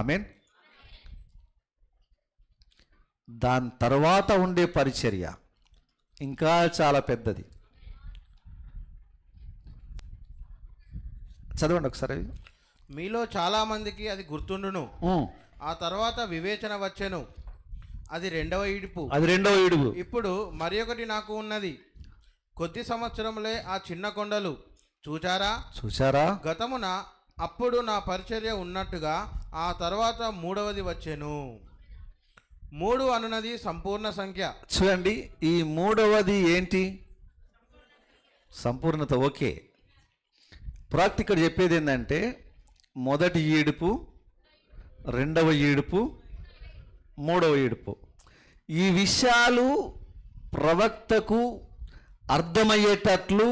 ఆమేన్. దాని తర్వాత ఉండే పరిచర్య ఇంకా చాలా పెద్దది. చదవండి ఒకసారి. మీలో చాలా మందికి అది గుర్తుండును. ఆ తర్వాత వివేచన వచ్చెను, అది 2వ ఈడుపు. ఇప్పుడు మరి ఒకటి నాకు ఉన్నది. కొద్ది సంవత్సరములే ఆ చిన్న కొండలు చూచారా గతమున అప్పుడు నా పరిచర్య ఉన్నట్టుగా ఆ తర్వాత 3వది వచ్చెను. 3 అనున్నది సంపూర్ణ సంఖ్య. చూడండి, ఈ 3వది ఏంటి? సంపూర్ణత. ఓకే. ప్రాక్తి ఇక్కడ చెప్పేది ఏంటంటే, మొదటి ఏడుపు, 2వ ఏడుపు, 3వ ఏడుపు, ఈ విషయాలు ప్రవక్తకు అర్థమయ్యేటట్లు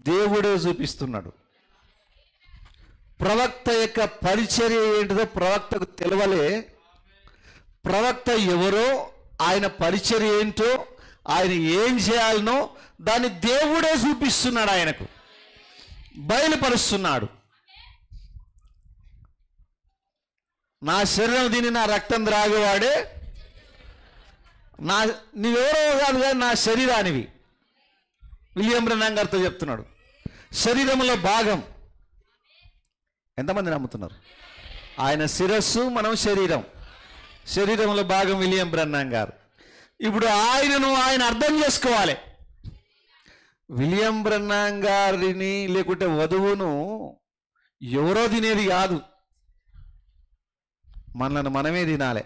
దేవుడే చూపిస్తున్నాడు. ప్రవక్త యొక్క పరిచర్య ఏంటిదో ప్రవక్తకు తెలవలే. ప్రవక్త ఎవరో, ఆయన పరిచర్య ఏంటో, ఆయన ఏం చేయాలనో దాన్ని దేవుడే చూపిస్తున్నాడు, ఆయనకు బయలుపరుస్తున్నాడు. నా శరీరం దీన్ని నా రక్తం ద్రాగేవాడే, నీవెవరో కాదు కానీ నా శరీరానివి. విలియం బ్రెన్నాం గారితో చెప్తున్నాడు. శరీరంలో భాగం. ఎంతమంది నమ్ముతున్నారు? ఆయన శిరస్సు, మనం శరీరం. శరీరంలో భాగం విలియం బ్రెన్నాం గారు. ఇప్పుడు ఆయన అర్థం చేసుకోవాలి. విలియం బ్రెన్నాం గారిని లేకుంటే వధువును ఎవరో తినేది కాదు, మనల్ని మనమే తినాలి.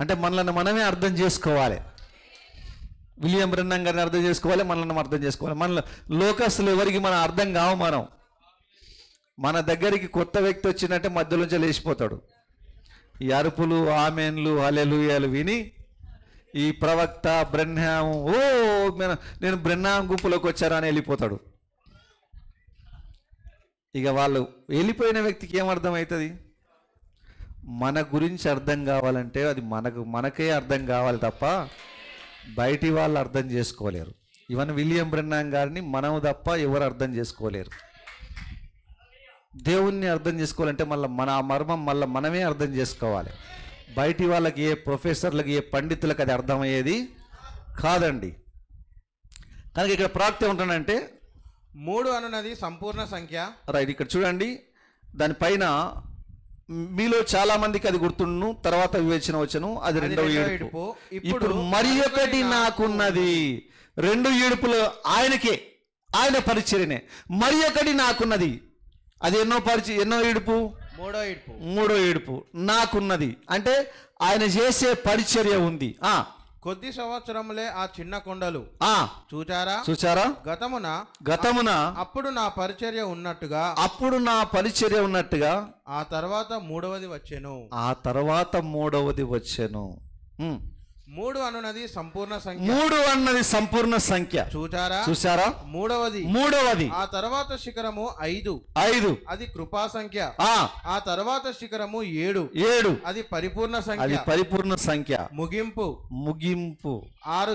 అంటే మనల్ని మనమే అర్థం చేసుకోవాలి. విలియం బ్రెన్నాం గారిని అర్థం చేసుకోవాలి, మనల్ని అర్థం చేసుకోవాలి. మన లోకస్తులు ఎవరికి మనం అర్థం కావు. మన దగ్గరికి కొత్త వ్యక్తి వచ్చినట్టే మధ్యలోంచి లేచిపోతాడు. ఈ అరుపులు, ఆమెన్లు, హల్లెలూయాలు విని ఈ ప్రవక్త బ్రెన్నాం, నేను బ్రెన్నాం గుంపులోకి వచ్చారా అని వెళ్ళిపోతాడు. ఇక వాళ్ళు వెళ్ళిపోయిన వ్యక్తికి ఏమర్థమవుతుంది? మన గురించి అర్థం కావాలంటే అది మనకే అర్థం కావాలి తప్ప బయటి వాళ్ళు అర్థం చేసుకోలేరు. ఈవెన్ విలియం బ్రెన్నాం గారిని మనం తప్ప ఎవరు అర్థం చేసుకోలేరు. దేవుణ్ణి అర్థం చేసుకోవాలంటే మన మర్మం మనమే అర్థం చేసుకోవాలి. బయటి వాళ్ళకి, ఏ ప్రొఫెసర్లకి, ఏ పండితులకు అది అర్థమయ్యేది కాదండి. కనుక ఇక్కడ ప్రాక్తి ఉంటుందంటే 3 అనున్నది సంపూర్ణ సంఖ్య. రైట్. ఇక్కడ చూడండి, దానిపైన మీలో చాలా మందికి అది గుర్తుండును, తర్వాత వివేచన వచ్చను, అది 2వ ఏడుపు. ఇప్పుడు మరి ఒకటి నాకున్నది. 2 ఏడుపులు ఆయనకే, ఆయన పరిచర్యనే. మరి ఒకటి నాకున్నది. అది ఎన్నో ఏడుపు? 3వ ఏడుపు. నాకున్నది అంటే ఆయన చేసే పరిచర్య ఉంది. కొద్ది సంవత్సరములే ఆ చిన్న కొండలు చూచారా గతమున అప్పుడు నా పరిచర్య ఉన్నట్టుగా ఆ తర్వాత 3వది వచ్చెను. 3 అనున్నది సంపూర్ణ సంఖ్య. చూచారా 3వది. ఆ తర్వాత శిఖరము 5. అది కృపా సంఖ్య. ఆ తర్వాత శిఖరము 7. అది పరిపూర్ణ సంఖ్య. ముగింపు 6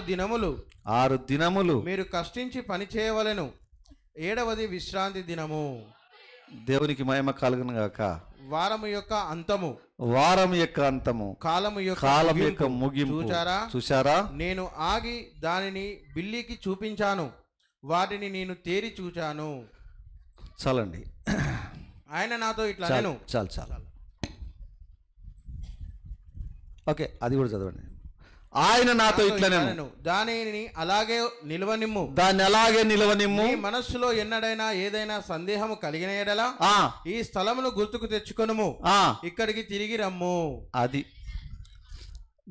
దినములు మీరు కష్టించి పని చేయవలెను. 7వది విశ్రాంతి దినము. దేవునికి మహిమ కలుగును గాక. వారము యొక్క అంతము కాలము యొక్క ముగింపు. చూచారా నేను ఆగి దానిని బిల్లికి చూపించాను, వాటిని నేను తేరి చూచాను. చాలండి. ఆయన నాతో ఇట్లా నేను చాలు. ఓకే, అది కూడా చదవండి. ఆయన నాతో ఇట్లా నేను దానిని అలాగే నిలవనిమ్ము, దాన్ని అలాగే నిలవనిమ్ము. నీ మనస్సులో ఎన్నడైనా ఏదైనా సందేహము కలిగిన ఎడల ఈ స్థలమును గుర్తుకు తెచ్చుకొనుము, ఇక్కడికి తిరిగి రమ్ము. అది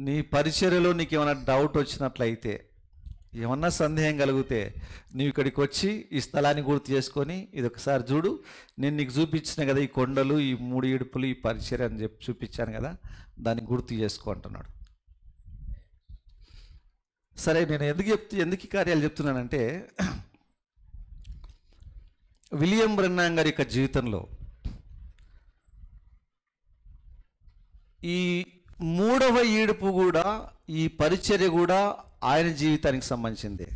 నీ పరిచర్యలో నీకు ఏమైనా డౌట్ వచ్చినట్లయితే, ఏమన్నా సందేహం కలిగితే నువ్వు ఇక్కడికి వచ్చి ఈ స్థలాన్ని గుర్తు చేసుకొని ఇది ఒకసారి చూడు, నేను నీకు చూపించిన కదా ఈ కొండలు, ఈ 3 ఇడుపులు, ఈ పరిచర్య అని చెప్పి చూపించాను కదా, దాన్ని గుర్తు చేసుకో అంటున్నాడు. సరే, నేను ఎందుకు ఈ కార్యాలు చెప్తున్నానంటే, విలియం బ్రెన్నాం గారి యొక్క జీవితంలో ఈ 3వ ఈడుపు కూడా, ఈ పరిచర్య కూడా ఆయన జీవితానికి సంబంధించింది.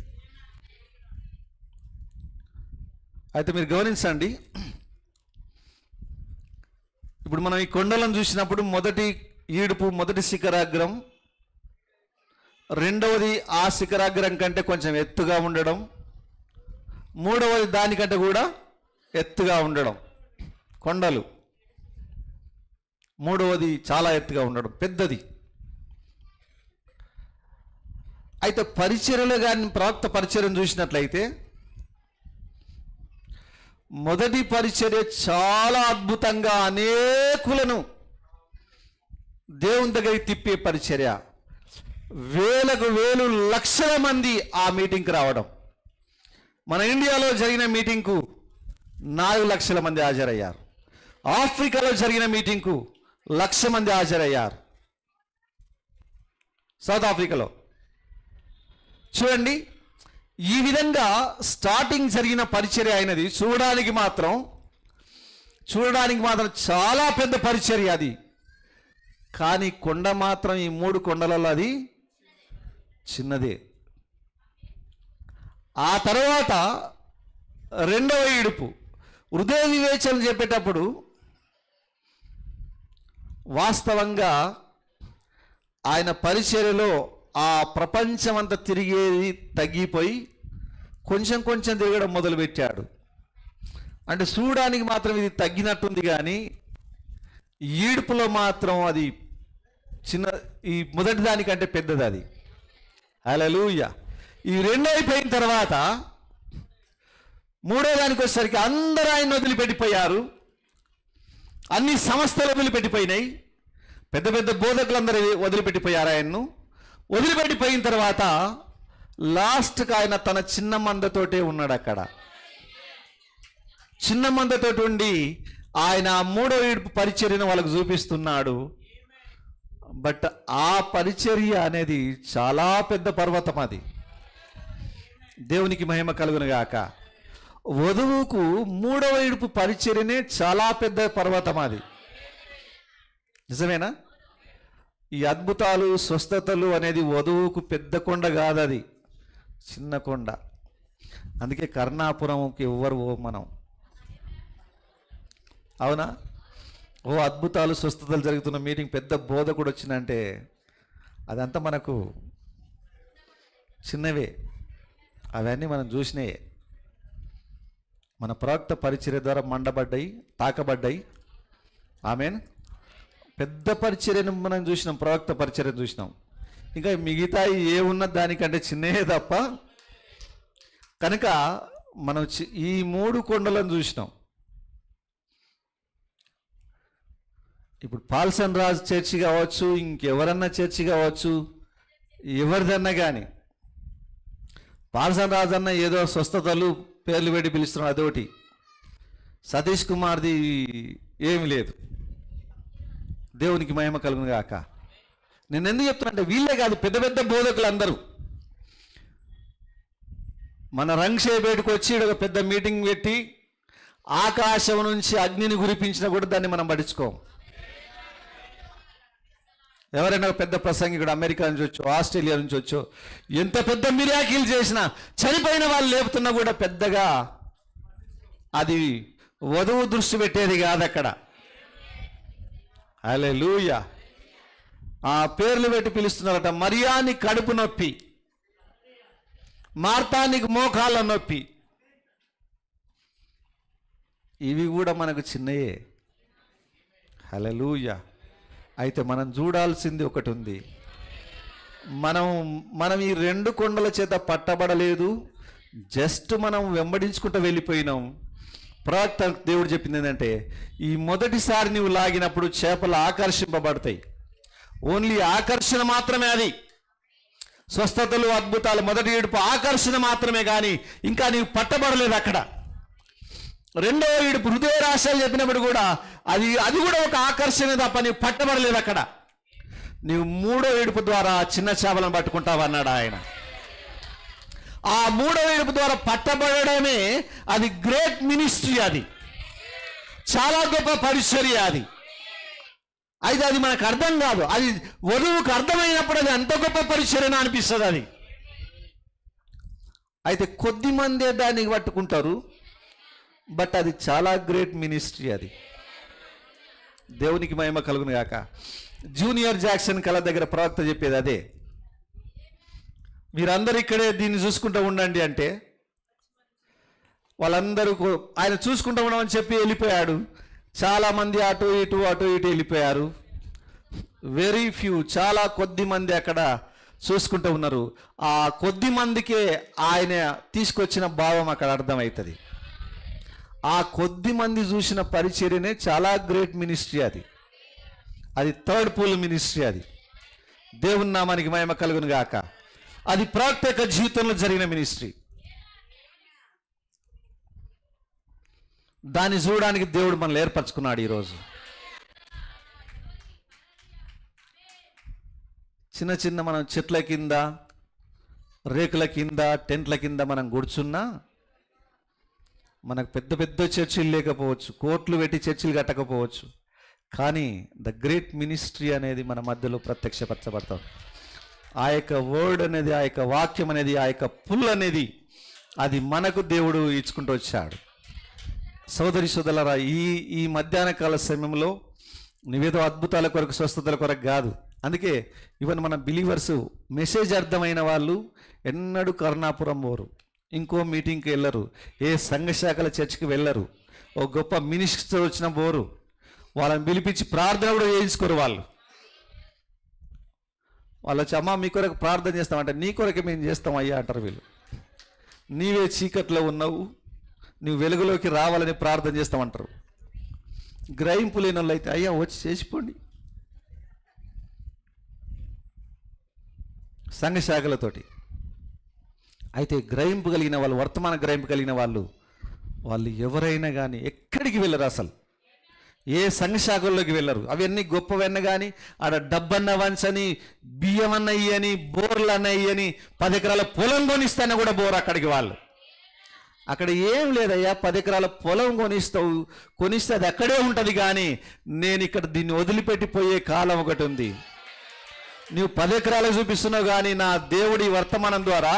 అయితే మీరు గమనించండి, ఇప్పుడు మనం ఈ కొండలను చూసినప్పుడు మొదటి ఈడుపు, మొదటి శిఖరాగ్రం, రెండవది ఆ శిఖరాగ్రం కంటే కొంచెం ఎత్తుగా ఉండడం, మూడవది దానికంటే కూడా ఎత్తుగా ఉండడం, కొండలు. మూడవది చాలా ఎత్తుగా ఉండడం, పెద్దది. అయితే పరిచర్యలో కానీ ప్రవక్త పరిచర్యం చూసినట్లయితే, మొదటి పరిచర్య చాలా అద్భుతంగా అనేకులను దేవుని దగ్గరికి తిప్పే పరిచర్య. వేలకు వేలు లక్షల మంది ఆ మీటింగ్కి రావడం. మన ఇండియాలో జరిగిన మీటింగ్కు 4 లక్షల మంది హాజరయ్యారు. ఆఫ్రికాలో జరిగిన మీటింగ్కు 1,00,000 మంది హాజరయ్యారు. సౌత్ ఆఫ్రికాలో చూడండి, ఈ విధంగా స్టార్టింగ్ జరిగిన పరిచర్య అయినది. చూడడానికి మాత్రం చాలా పెద్ద పరిచర్య అది. కానీ కొండ మాత్రం ఈ 3 కొండలలో అది చిన్నదే. ఆ తర్వాత రెండవ ఈడుపు, హృదయ వివేచన చెప్పేటప్పుడు వాస్తవంగా ఆయన పరిచర్యలో ఆ ప్రపంచమంతా తిరిగేది తగ్గిపోయి కొంచెం కొంచెం తిరగడం మొదలుపెట్టాడు. అంటే చూడడానికి మాత్రం ఇది తగ్గినట్టుంది, కానీ ఈడుపులో మాత్రం అది చిన్న, ఈ మొదటి దానికంటే పెద్దది అది. హల్లెలూయా. ఈ 2 అయిపోయిన తర్వాత 3వ దానికి వచ్చేసరికి అందరూ ఆయన వదిలిపెట్టిపోయారు. అన్ని సంస్థలు వదిలిపెట్టిపోయినాయి. పెద్ద పెద్ద బోధకులందరూ వదిలిపెట్టిపోయారు. ఆయన్ను వదిలిపెట్టిపోయిన తర్వాత లాస్ట్కి ఆయన తన చిన్న మందతోటే ఉన్నాడు. అక్కడ చిన్న మందతోటి ఉండి ఆయన 3వ ఈడుపు పరిచర్యను వాళ్ళకు చూపిస్తున్నాడు. బట్ ఆ పరిచర్య అనేది చాలా పెద్ద పర్వతం. అది దేవునికి మహిమ కలుగును గాక. వధువుకు 3వ ఈడుపు పరిచర్యనే చాలా పెద్ద పర్వతం. అది నిజమేనా? ఈ అద్భుతాలు, స్వస్థతలు అనేది వధువుకు పెద్ద కొండ కాదు, అది చిన్న కొండ. అందుకే కర్ణాపురంకి ఎవ్వరు మనం, అవునా? అద్భుతాలు, స్వస్థతలు జరుగుతున్న మీటింగ్ పెద్ద బోధకుడు వచ్చిందంటే అదంతా మనకు చిన్నవే. అవన్నీ మనం చూసినాయే. మన ప్రవక్త పరిచర్య ద్వారా మండబడ్డాయి, తాకబడ్డాయి. ఆమేన్. పెద్ద పరిచర్యను మనం చూసినాం, ప్రవక్త పరిచర్యను చూసినాం. ఇంకా మిగతా ఏమున్న దానికంటే చిన్నయే తప్ప. కనుక మనం ఈ 3 కొండలను చూసినాం. ఇప్పుడు పాల్సన్ రాజ్ చర్చి కావచ్చు, ఇంకెవరన్నా చర్చి కావచ్చు, ఎవరిదన్నా కానీ, పాల్సన్ రాజ్ అన్న ఏదో స్వస్థతలు పేర్లు పెట్టి పిలుస్తున్నాడు, అదొకటి. సతీష్ కుమార్ది ఏమి లేదు. దేవునికి మహిమ కలుగును గాక. నేను ఎందుకు చెప్తున్నా అంటే, వీళ్ళే కాదు, పెద్ద పెద్ద బోధకులు అందరూ మన రంగసేపేటకు వచ్చి ఒక పెద్ద మీటింగ్ పెట్టి ఆకాశం నుంచి అగ్నిని కురిపించినా కూడా దాన్ని మనం పట్టించుకోం. ఎవరైనా పెద్ద ప్రసంగికుడు అమెరికా నుంచి వచ్చో, ఆస్ట్రేలియా నుంచి వచ్చో, ఎంత పెద్ద మిరాకిల్ చేసినా, చనిపోయిన వాళ్ళు లేపుతున్నా కూడా పెద్దగా అది వధువు దృష్టి పెట్టేది కాదు అక్కడ. హల్లెలూయా. ఆ పేర్లు పెట్టి పిలుస్తున్నారట. మరియాని కడుపు నొప్పి, మార్తానికి మోకాళ్ళ నొప్పి. ఇవి కూడా మనకు చిన్నయే. హల్లెలూయా. అయితే మనం చూడాల్సింది ఒకటి ఉంది. మనం మనం ఈ 2 కొండల చేత పట్టబడలేదు, జస్ట్ మనం వెంబడించుకుంటూ వెళ్ళిపోయినాం. ప్రవక్త దేవుడు చెప్పింది ఏంటంటే, ఈ మొదటిసారి నువ్వు లాగినప్పుడు చేపలు ఆకర్షింపబడతాయి. ఓన్లీ ఆకర్షణ మాత్రమే, అది స్వస్థతలు అద్భుతాలు మొదటి ఈడుపు ఆకర్షణ మాత్రమే, కానీ ఇంకా నీవు పట్టబడలేదు అక్కడ. రెండవ ఈడుపు హృదయ రాశాలు చెప్పినప్పుడు కూడా అది కూడా ఒక ఆకర్షణ తప్ప నీవు పట్టబడలేదు అక్కడ. నీవు 3వ ఈడుపు ద్వారా చిన్న చేపలను పట్టుకుంటావన్నాడు ఆయన. ఆ 3వ ఈడుపు ద్వారా పట్టబడమే అది గ్రేట్ మినిస్ట్రీ, అది చాలా గొప్ప పరిచర్య. అది అయితే అది మనకు అర్థం కాదు. అది వధువుకు అర్థమైనప్పుడు అది అంత గొప్ప పరిచర్య అనిపిస్తుంది. అది అయితే కొద్ది మందే దాన్ని పట్టుకుంటారు, బట్ అది చాలా గ్రేట్ మినిస్ట్రీ. అది దేవునికి మహిమ కలుగును గాక. జూనియర్ జాక్సన్ కళ దగ్గర ప్రవక్త చెప్పేది అదే. మీరందరూ ఇక్కడే దీన్ని చూసుకుంటూ ఉండండి అంటే వాళ్ళందరూ ఆయన చూసుకుంటూ ఉండమని చెప్పి వెళ్ళిపోయాడు. చాలామంది అటు ఇటు వెళ్ళిపోయారు. వెరీ ఫ్యూ, చాలా కొద్ది మంది అక్కడ చూసుకుంటూ ఉన్నారు. ఆ కొద్ది మందికే ఆయన తీసుకొచ్చిన భావం అక్కడ అర్థమవుతుంది. ఆ కొద్ది మంది చూసిన పరిచర్యనే చాలా గ్రేట్ మినిస్ట్రీ. అది థర్డ్ పూల్ మినిస్ట్రీ. అది దేవుని నామానికి మహిమ కలుగును గాక. అది ప్రవక్త యొక్క జీవితంలో జరిగిన మినిస్ట్రీ. దాన్ని చూడడానికి దేవుడు మనల్ని ఏర్పరచుకున్నాడు. ఈరోజు చిన్న చిన్న మనం చెట్ల కింద, రేకుల కింద, టెంట్ల కింద మనం కూర్చున్నా మనకు పెద్ద పెద్ద చర్చిలు లేకపోవచ్చు, కోట్లు పెట్టి చర్చిలు కట్టకపోవచ్చు, కానీ ద గ్రేట్ మినిస్ట్రీ అనేది మన మధ్యలో ప్రత్యక్షపరచబడతాం. ఆ యొక్క వర్డ్ అనేది, ఆ యొక్క వాక్యం అనేది, ఆ యొక్క పుల్ అనేది అది మనకు దేవుడు ఇచ్చుకుంటూ వచ్చాడు. సోదరి సోదరులారా, ఈ మధ్యాహ్న కాల సమయంలో నివేదో అద్భుతాల కొరకు, స్వస్థతల కొరకు కాదు. అందుకే ఈవెన్ మన బిలీవర్స్ మెసేజ్ అర్థమైన వాళ్ళు ఎన్నడూ కరుణాపురం పోరు, ఇంకో మీటింగ్కి వెళ్ళరు, ఏ సంఘశాఖల చర్చికి వెళ్ళరు, ఓ గొప్ప మినిస్టర్ వచ్చిన పోరు, వాళ్ళని పిలిపించి ప్రార్థన కూడా చేయించుకోరు. వాళ్ళు వచ్చి అమ్మ మీ కొరకు ప్రార్థన చేస్తామంటే నీ కొరకే మేము చేస్తాం అయ్యా అంటారు వీళ్ళు. నీవే చీకట్లో ఉన్నావు, నువ్వు వెలుగులోకి రావాలని ప్రార్థన చేస్తామంటారు. గ్రహింపు లేని వాళ్ళు అయితే అయ్యా వచ్చి చేసిపోండి. సంఘశాఖలతోటి అయితే గ్రహింపు కలిగిన వాళ్ళు, వర్తమాన గ్రహింపు కలిగిన వాళ్ళు ఎవరైనా కానీ ఎక్కడికి వెళ్ళరు, అసలు ఏ సంఘశాఖల్లోకి వెళ్ళరు. అవన్నీ గొప్పవన్నీ కానీ ఆడ డబ్బన్న వంచని, బియ్యం అన్న ఇయ్యని, బోర్లు అన్న ఇయ్యని, 10 ఎకరాల పొలం కొనిస్తానే కూడా బోర్ అక్కడికి వాళ్ళు. అక్కడ ఏం లేదయ్యా, 10 ఎకరాల పొలం కొనిస్తే అది అక్కడే ఉంటుంది, కానీ నేను ఇక్కడ దీన్ని వదిలిపెట్టిపోయే కాలం ఒకటి ఉంది. నువ్వు 10 ఎకరాలు చూపిస్తున్నావు, కానీ నా దేవుడి వర్తమానం ద్వారా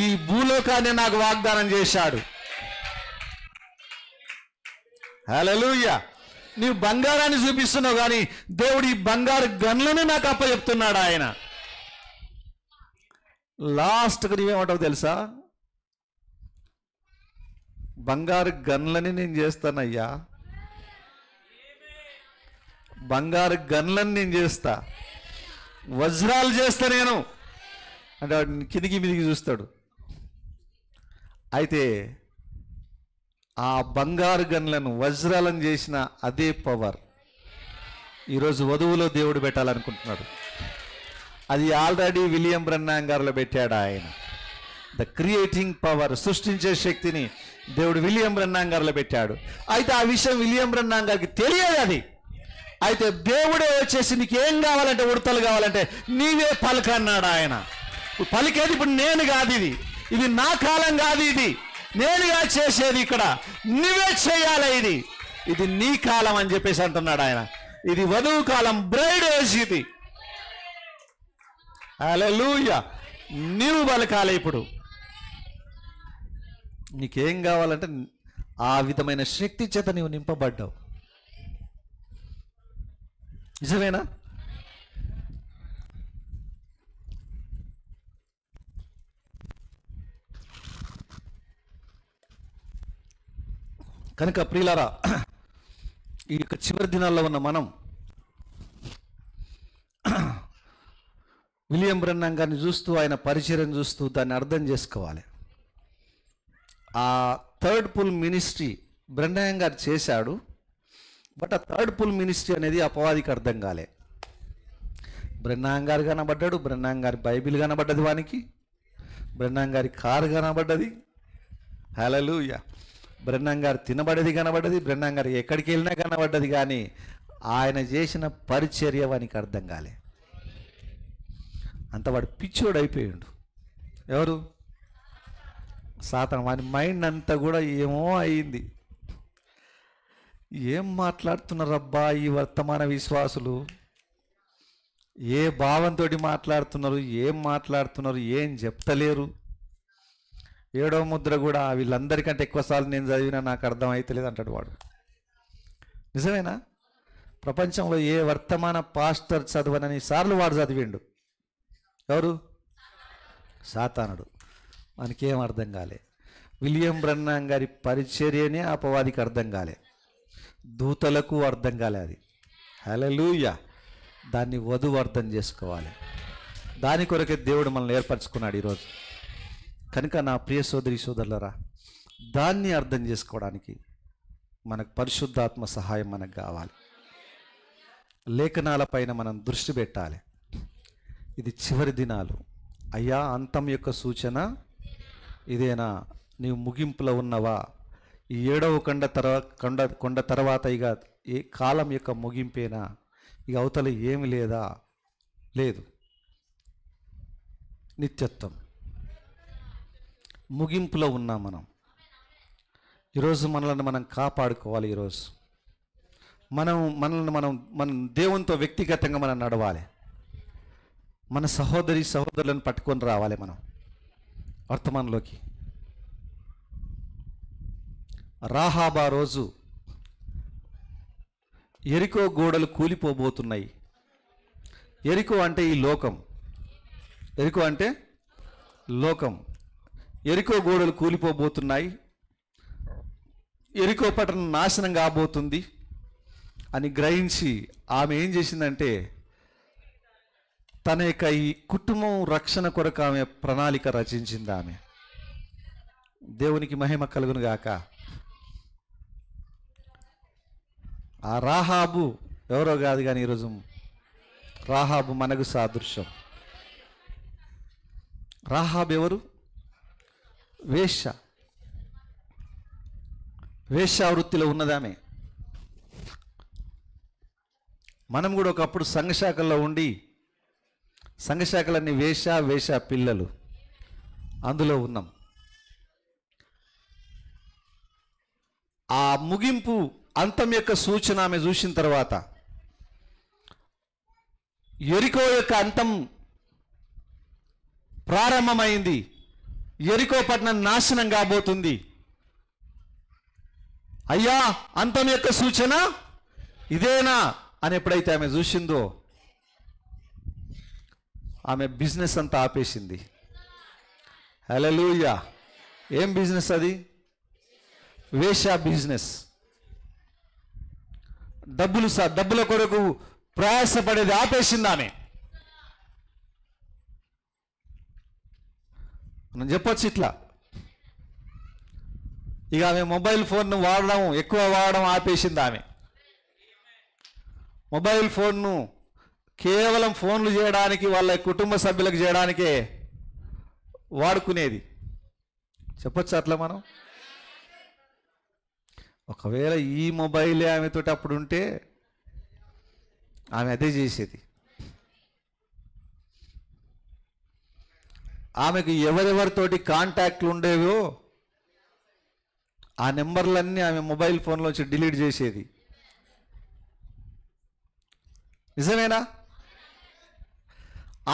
ఈ భూలోకాన్ని నాకు వాగ్దానం చేశాడు. హల్లెలూయా. నీవు బంగారాన్ని చూపిస్తున్నావు, కానీ దేవుడు ఈ బంగారు గన్లని నాకు అప్పచెప్తున్నాడు ఆయన. లాస్ట్కి నీవేమంటావు తెలుసా? బంగారు గన్లని నేను చేస్తానయ్యా, బంగారు గన్లని నేను చేస్తా, వజ్రాలు చేస్తా నేను అంటే కిందికి మీదికి చూస్తాడు. అయితే ఆ బంగారు గన్లను, వజ్రాలను చేసిన అదే పవర్ ఈరోజు వధువులో దేవుడు పెట్టాలనుకుంటున్నాడు. అది ఆల్రెడీ విలియం బ్రన్నాం గారిలో పెట్టాడు ఆయన. ద క్రియేటింగ్ పవర్, సృష్టించే శక్తిని దేవుడు విలియం బ్రన్నాం గారిలో పెట్టాడు. అయితే ఆ విషయం విలియం బ్రన్నాం గారికి తెలియదు. అది అయితే దేవుడే వచ్చేసి నీకేం కావాలంటే, ఉడతలు కావాలంటే నీవే పలుక అన్నాడు ఆయన. పలికేది ఇప్పుడు నేను కాదు, ఇది నా కాలం కాదు, ఇది నేనుగా చేసేది, ఇక్కడ నువ్వే చేయాలి, ఇది నీ కాలం అని చెప్పేసి అంటున్నాడు ఆయన. ఇది వధువు కాలం, బ్రైడ్ ఏజ్ ఇది. హల్లెలూయా. నీవు పలకాలి. ఇప్పుడు నీకేం కావాలంటే ఆ విధమైన శక్తి చేత నీవు నింపబడ్డావు. నిజమేనా? కనుక ప్రియులారా, ఈ యొక్క చివరి దినాల్లో ఉన్న మనం విలియం బ్రన్నాం గారిని చూస్తూ, ఆయన పరిచయం చూస్తూ దాన్ని అర్థం చేసుకోవాలి. ఆ థర్డ్ పుల్ మినిస్ట్రీ బ్రన్నాం గారు చేశాడు. బట్ ఆ థర్డ్ పుల్ మినిస్ట్రీ అనేది అపవాదికి అర్థం కాలే. బ్రన్నాం గారు కనబడ్డాడు, బ్రన్నాం గారి బైబిల్ కనబడ్డది, వానికి బ్రన్నాం గారి కారు కనబడ్డది, హల్లెలూయా, బ్రన్నాం గారు తినబడేది కనబడ్డది, బ్రన్నాం గారు ఎక్కడికి వెళ్ళినా కనబడ్డది. కానీ ఆయన చేసిన పరిచర్య వానికి అర్థం కాలే. అంత వాడు పిచ్చోడు అయిపోయాడు. ఎవరు? సాతాను. వాని మైండ్ అంతా కూడా ఏమో అయింది. ఏం మాట్లాడుతున్నారబ్బా ఈ వర్తమాన విశ్వాసులు, ఏ భావంతో మాట్లాడుతున్నారు, ఏం మాట్లాడుతున్నారు, ఏం చెప్తలేరు. 7వ ముద్ర కూడా వీళ్ళందరికంటే ఎక్కువసార్లు నేను చదివినా నాకు అర్థం అవుతలేదు అంటాడు వాడు. నిజమేనా? ప్రపంచంలో ఏ వర్తమాన పాస్టర్ చదవనని సార్లు వాడు చదివిండు. ఎవరు? సాతానుడు. మనకేం అర్థం కాలే. విలియం బ్రన్నాం గారి పరిచర్యనే అపవాదికి అర్థం కాలే, దూతలకు అర్థం కాలే. అది హల్లెలూయా. దాన్ని వధువు అర్థం చేసుకోవాలి. దాని కొరకే దేవుడు మనల్ని ఏర్పరచుకున్నాడు ఈరోజు. కనుక నా ప్రియ సోదరి సోదరులరా, దాన్ని అర్థం చేసుకోవడానికి మనకు పరిశుద్ధాత్మ సహాయం మనకు కావాలి. లేఖనాలపైన మనం దృష్టి పెట్టాలి. ఇది చివరి దినాలు అయ్యా, అంతం యొక్క సూచన ఇదేనా? నీవు ముగింపులో ఉన్నవా? ఈ 7వ కొండ తర్వాత ఇక ఏ కాలం యొక్క ముగింపేనా? ఇక అవతల ఏమి లేదా? లేదు, నిత్యత్వం. ముగింపులో ఉన్నాం మనం. ఈరోజు మనల్ని మనం కాపాడుకోవాలి. ఈరోజు మనం దేవునితో వ్యక్తిగతంగా మనం నడవాలి. మన సహోదరులను పట్టుకొని రావాలి మనం వర్తమానంలోకి. రాహాబా రోజు ఎరికో గోడలు కూలిపోబోతున్నాయి. ఎరికో అంటే ఈ లోకం. ఎరికో అంటే లోకం. ఎరికో గోడలు కూలిపోబోతున్నాయి, ఎరికో పట్టణం నాశనం కాబోతుంది అని గ్రహించి ఆమె ఏం చేసిందంటే, తన యొక్క ఈ కుటుంబం రక్షణ కొరకు ఆమె ప్రణాళిక రచించింది. ఆమె దేవునికి మహిమ కలుగును గాక. ఆ రాహాబు ఎవరో కాదు కానీ ఈరోజు రాహాబు మనకు సాదృశ్యం. రాహాబు ఎవరు? వేశ్య. వేశ్యావృత్తిలో ఉన్నదామె. మనం కూడా ఒకప్పుడు సంఘశాఖల్లో ఉండి, సంఘశాఖలన్నీ వేశ్య పిల్లలు అందులో ఉన్నాం. ఆ ముగింపు అంతం యొక్క సూచన ఆమె చూసిన తర్వాత, ఎరికో యొక్క అంతం ప్రారంభమైంది, ఎరికో పట్టణం నాశనం కాబోతుంది. అయ్యా, అంతం యొక్క సూచన ఇదేనా అని ఎప్పుడైతే ఆమె చూసిందో, ఆమె బిజినెస్ అంతా ఆపేసింది. హల్లెలూయా. ఏం బిజినెస్ అది? వేశ్య బిజినెస్. డబ్బుల కొరకు ప్రయాసపడేది ఆపేసింది ఆమె. మనం చెప్పొచ్చు ఇట్లా, ఇక ఆమె మొబైల్ ఫోన్ను ఎక్కువ వాడడం ఆపేసింది ఆమె. మొబైల్ ఫోన్ను కేవలం ఫోన్లు చేయడానికి, వాళ్ళ కుటుంబ సభ్యులకు చేయడానికే వాడుకునేది. చెప్పొచ్చు అట్లా మనం. ఒకవేళ ఈ మొబైలే ఆమెతోటి అప్పుడు ఉంటే ఆమె అదే చేసేది. ఆమెకు ఎవరెవరితోటి కాంటాక్ట్లు ఉండేవో ఆ నెంబర్లన్నీ ఆమె మొబైల్ ఫోన్లోంచి డిలీట్ చేసేది. నిజమేనా?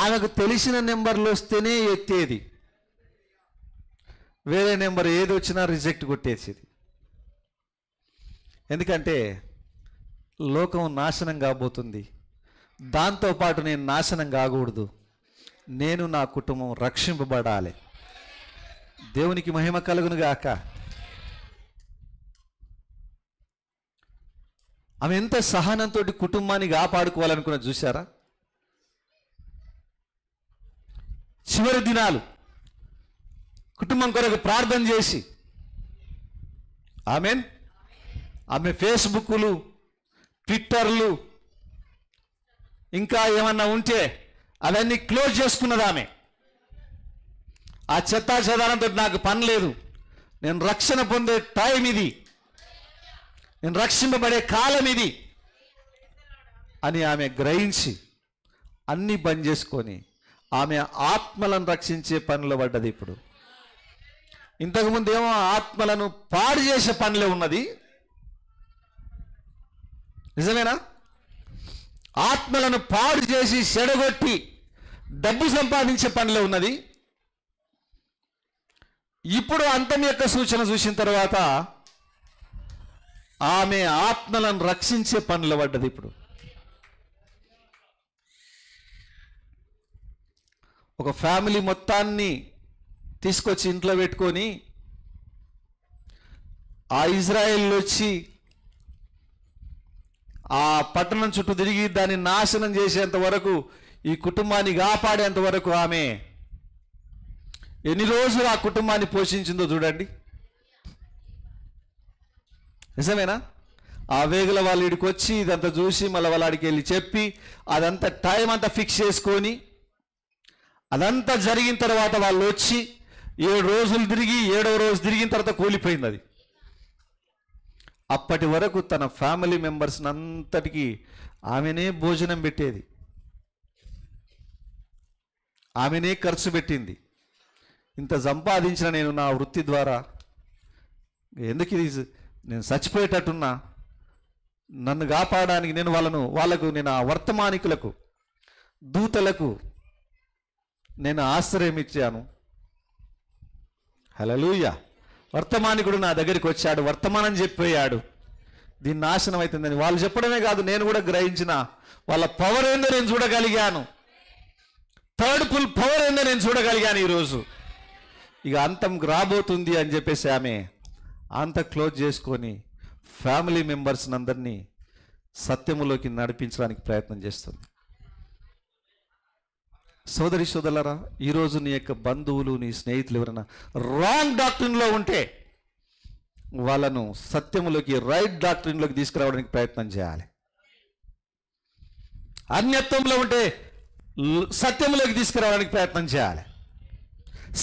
ఆమెకు తెలిసిన నెంబర్లు వస్తేనే ఎత్తేది, వేరే నెంబర్ ఏది వచ్చినా రిజెక్ట్ కొట్టేసేది. ఎందుకంటే లోకం నాశనం కాబోతుంది, దాంతోపాటు నేను నాశనం కాకూడదు, నేను నా కుటుంబం రక్షింపబడాలి. దేవునికి మహిమ కలుగును గాక. ఆమె ఎంత సహనంతో కుటుంబాన్ని కాపాడుకోవాలనుకున్న చూసారా? చివరి దినాలు కుటుంబం కొరకు ప్రార్థన చేసి, ఆమెన్, ఆమె ఫేస్బుక్లు, ట్విట్టర్లు, ఇంకా ఏమన్నా ఉంటే అవన్నీ క్లోజ్ చేసుకున్నది ఆమె. ఆ చెత్తా చెదారంతో నాకు పని లేదు, నేను రక్షణ పొందే టైం ఇది, నేను రక్షింపబడే కాలం ఇది అని ఆమె గ్రహించి అన్నీ బంద్ చేసుకొని ఆమె ఆత్మలను రక్షించే పనిలో పడ్డది. ఇప్పుడు ఇంతకుముందు ఏమో ఆత్మలను పాడు చేసే పనిలో ఉన్నది. నిజమేనా? ఆత్మలను పాడు చేసి చెడగొట్టి డబ్బు సంపాదించే పనిలో ఉన్నది. ఇప్పుడు అంతం యొక్క సూచన చూసిన తర్వాత ఆమె ఆత్మలను రక్షించే పనిలో పడ్డది. ఇప్పుడు ఒక ఫ్యామిలీ మొత్తాన్ని తీసుకొచ్చి ఇంట్లో పెట్టుకొని ఆ ఇజ్రాయెల్ వచ్చి ఆ పట్టణం చుట్టూ తిరిగి దాన్ని నాశనం చేసేంత వరకు, ఈ కుటుంబాన్ని కాపాడేంత వరకు ఆమె ఎన్ని రోజులు ఆ కుటుంబాన్ని పోషించిందో చూడండి. నిజమేనా? ఆ వేగుల వాళ్ళు ఇడికి వచ్చి ఇదంతా చూసి మళ్ళీ వాళ్ళ ఆడికి వెళ్ళి చెప్పి అదంతా టైం అంతా ఫిక్స్ చేసుకొని అదంతా జరిగిన తర్వాత వాళ్ళు వచ్చి 7 రోజులు తిరిగి 7వ రోజు తిరిగిన తర్వాత కూలిపోయింది అది. అప్పటి వరకు తన ఫ్యామిలీ మెంబర్స్ని అంతటికీ ఆమెనే భోజనం పెట్టేది, ఆమెనే ఖర్చు పెట్టింది. ఇంత సంపాదించిన నేను నా వృత్తి ద్వారా ఎందుకు ఇది, నేను చచ్చిపోయేటట్టున్నా, నన్ను కాపాడడానికి నేను వాళ్ళకు నేను ఆ వర్తమానికులకు, దూతలకు నేను ఆశ్రయం ఇచ్చాను. హల్లెలూయా. వర్తమానికుడు నా దగ్గరికి వచ్చాడు, వర్తమానం చెప్పిపోయాడు, దీన్ని నాశనం అవుతుందని. వాళ్ళు చెప్పడమే కాదు, నేను కూడా గ్రహించిన వాళ్ళ పవర్ ఏందో నేను చూడగలిగాను. థర్డ్ పుల్ పవర్ ఏందో నేను చూడగలిగాను ఈరోజు. ఇక అంతం రాబోతుంది అని చెప్పేసి ఆమె అంత క్లోజ్ చేసుకొని ఫ్యామిలీ మెంబర్స్ అందరినీ సత్యములోకి నడిపించడానికి ప్రయత్నం చేస్తుంది. సోదరి సోదరులారా, ఈరోజు నీ యొక్క బంధువులు, నీ స్నేహితులు ఎవరైనా రాంగ్ డాక్ట్రిన్లో ఉంటే వాళ్ళను సత్యములోకి, రైట్ డాక్ట్రిన్లోకి తీసుకురావడానికి ప్రయత్నం చేయాలి. అన్యత్వంలో ఉంటే సత్యములోకి తీసుకురావడానికి ప్రయత్నం చేయాలి.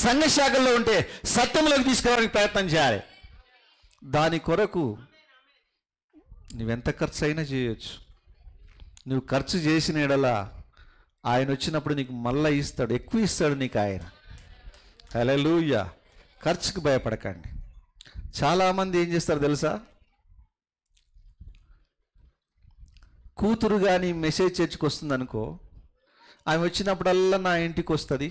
సంఘ శాఖల్లో ఉంటే సత్యములోకి తీసుకురావడానికి ప్రయత్నం చేయాలి. దాని కొరకు నువ్వెంత ఖర్చు అయినా చేయొచ్చు. నువ్వు ఖర్చు చేసిన ఎడలా ఆయన వచ్చినప్పుడు నీకు మళ్ళా ఇస్తాడు, ఎక్కువ ఇస్తాడు నీకు ఆయన. హల్లెలూయా. ఖర్చుకు భయపడకండి. చాలామంది ఏం చేస్తారు తెలుసా? కూతురు కానీ మెసేజ్ చర్చికి వస్తుంది అనుకో, ఆమె వచ్చినప్పుడల్లా నా ఇంటికి వస్తుంది,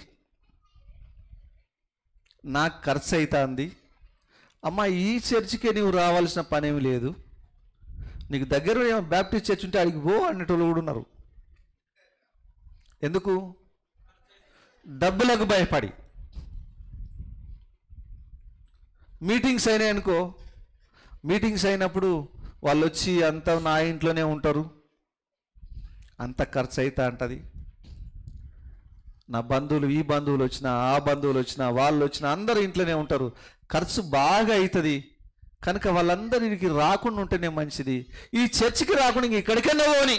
నాకు ఖర్చు అవుతుంది, అమ్మ ఈ చర్చికే నువ్వు రావాల్సిన పనేమి లేదు, నీకు దగ్గర ఏమో బ్యాప్టిస్ట్ చర్చ్ ఉంటే అడిగి పో అన్నట్టు కూడా ఉన్నారు. ఎందుకు? డబ్బులకు భయపడి. మీటింగ్స్ అయినాయి అనుకో, మీటింగ్స్ అయినప్పుడు వాళ్ళు వచ్చి అంతా నా ఇంట్లోనే ఉంటారు, అంత ఖర్చు అవుతా అంటది. నా బంధువులు, ఈ బంధువులు వచ్చినా, ఆ బంధువులు వచ్చినా, వాళ్ళు వచ్చినా అందరూ ఇంట్లోనే ఉంటారు, ఖర్చు బాగా అవుతుంది. కనుక వాళ్ళందరికి రాకుండా ఉంటేనే మంచిది, ఈ చర్చికి రాకుండా ఇంక ఇక్కడికన్నా పోని.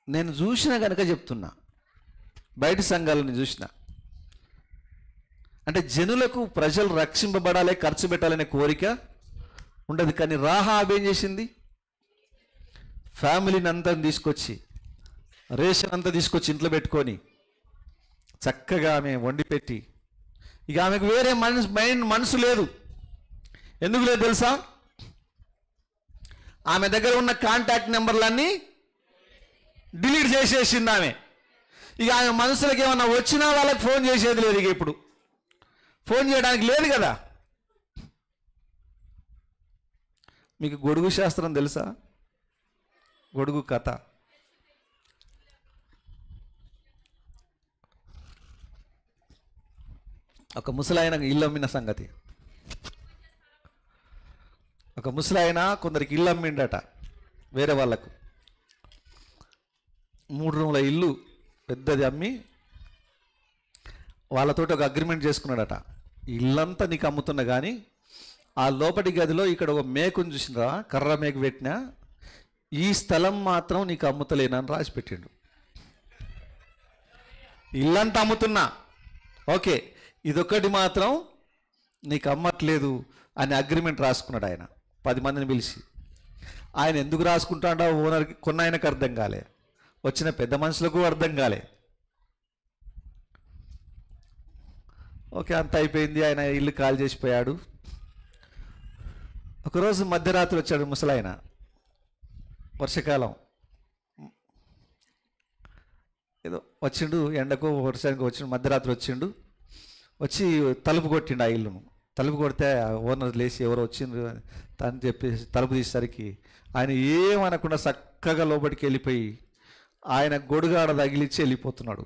నేను చూసిన కనుక చెప్తున్నా, బయట సంఘాలను చూసిన. అంటే జనులకు, ప్రజలు రక్షింపబడాలి, ఖర్చు పెట్టాలనే కోరిక ఉండదు. కానీ రాహాబ్ ఏం చేసింది? ఫ్యామిలీని అంతా తీసుకొచ్చి, రేషన్ అంతా తీసుకొచ్చి ఇంట్లో పెట్టుకొని చక్కగా ఆమె వండి పెట్టి, ఇక ఆమెకు వేరే మనసు లేదు. ఎందుకు లేదు తెలుసా? ఆమె దగ్గర ఉన్న కాంటాక్ట్ నెంబర్లన్నీ డిలీట్ చేసేసింది ఆమె. ఇక ఆమె మనసులకు ఏమన్నా వచ్చినా వాళ్ళకి ఫోన్ చేసేది లేదు. ఇక ఇప్పుడు ఫోన్ చేయడానికి లేదు కదా. మీకు గొడుగు శాస్త్రం తెలుసా? గొడుగు కథ. ఒక ముసలాయన ఇల్లు అమ్మిన సంగతి. ఒక ముసలాయన కొందరికి ఇల్లు అమ్మిండట, వేరే వాళ్ళకు. 3 రూముల ఇల్లు పెద్దది అమ్మి వాళ్ళతోటి ఒక అగ్రిమెంట్ చేసుకున్నాడట, ఇల్లంతా నీకు అమ్ముతున్నా కానీ ఆ లోపటి గదిలో ఇక్కడ ఒక మేకుని చూసినరా, కర్ర మేకు పెట్టినా, ఈ స్థలం మాత్రం నీకు అమ్ముతలేనని రాసి పెట్టిండు. ఇల్లంతా అమ్ముతున్నా, ఓకే, ఇదొక్కటి మాత్రం నీకు అమ్మట్లేదు అని అగ్రిమెంట్ రాసుకున్నాడు ఆయన 10 మందిని పిలిచి. ఆయన ఎందుకు రాసుకుంటాడో ఓనర్కి కొన్న ఆయనకు అర్థం కాలే, వచ్చిన పెద్ద మనుషులకు అర్థం కాలే. ఓకే, అంత అయిపోయింది, ఆయన ఇల్లు ఖాళీ చేసిపోయాడు. ఒకరోజు మధ్యరాత్రి వచ్చాడు ముసలాయన, వర్షాకాలం ఏదో వచ్చిండు, ఎండకు వర్షానికి వచ్చిండు, మధ్యరాత్రి వచ్చిండు, వచ్చి తలుపు కొట్టిండు ఆ ఇల్లును. తలుపు కొడితే ఓనర్ లేచి ఎవరో వచ్చిండ్రు అని చెప్పేసి తలుపు తీసేసరికి ఆయన ఏమనకుండా చక్కగా లోపలికి వెళ్ళిపోయి ఆయన గొడుగాడ తగిలిచ్చి వెళ్ళిపోతున్నాడు.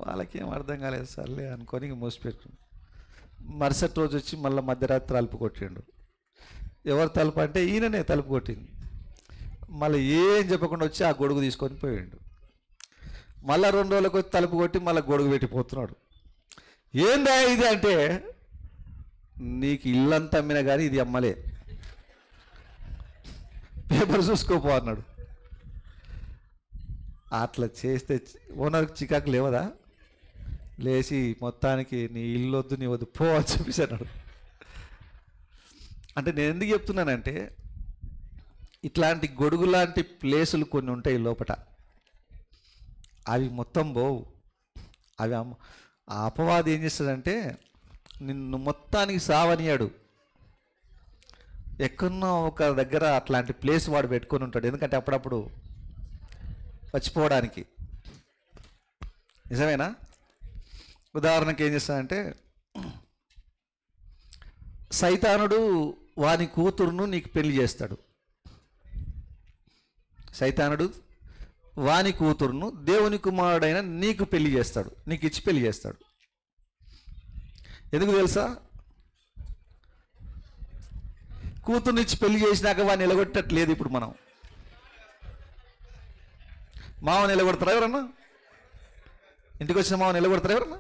వాళ్ళకి ఏం అర్థం కాలేదు, సర్లే అనుకొని మూసిపెట్టుకున్నాడు. మరుసటి రోజు వచ్చి మళ్ళీ మధ్యరాత్రి తలుపు కొట్టిండు. ఎవరు తలుపు అంటే ఈయననే తలుపు కొట్టింది. మళ్ళీ ఏం చెప్పకుండా వచ్చి ఆ గొడుగు తీసుకొని పోయిండు. మళ్ళీ 2 రోజులకు వచ్చి తలుపు కొట్టి మళ్ళీ గొడుగు పెట్టిపోతున్నాడు. ఏందా ఇది అంటే, నీకు ఇల్లంతా అమ్మినా కానీ ఇది అమ్మలే, పేపర్ చూసుకోపో అన్నాడు. అట్లా చేస్తే ఓనర్కి చికాకు లేవదా, లేచి మొత్తానికి నీ ఇల్లు వద్దు, నీ వద్దు, పో అని చెప్పేసి అన్నాడు. అంటే నేను ఎందుకు చెప్తున్నానంటే, ఇట్లాంటి గొడుగు లాంటి ప్లేసులు కొన్ని ఉంటాయి లోపట, అవి మొత్తం పోవు. అవి ఆ అపవాది ఏం చేస్తాడంటే నిన్ను మొత్తానికి సావనియాడు. ఎక్కడో ఒక దగ్గర అట్లాంటి ప్లేస్ వాడు పెట్టుకొని ఉంటాడు, ఎందుకంటే అప్పుడప్పుడు చచ్చిపోవడానికి. నిజమేనా? ఉదాహరణకి ఏం చేస్తాడంటే, సైతానుడు వాని కూతురును నీకు పెళ్లి చేస్తాడు. సైతానుడు వాని కూతురును దేవుని కుమారుడైన నీకు పెళ్లి చేస్తాడు, నీకు ఇచ్చి పెళ్లి చేస్తాడు. ఎందుకు తెలుసా? కూతుర్ని ఇచ్చి పెళ్లి చేసినాక వాడిని నిలగొట్టట్లేదు. ఇప్పుడు మనం మావ నిలగొడతారా ఎవరన్నా? ఇంటికి వచ్చిన మావ నిలగొడతారా ఎవరన్నా?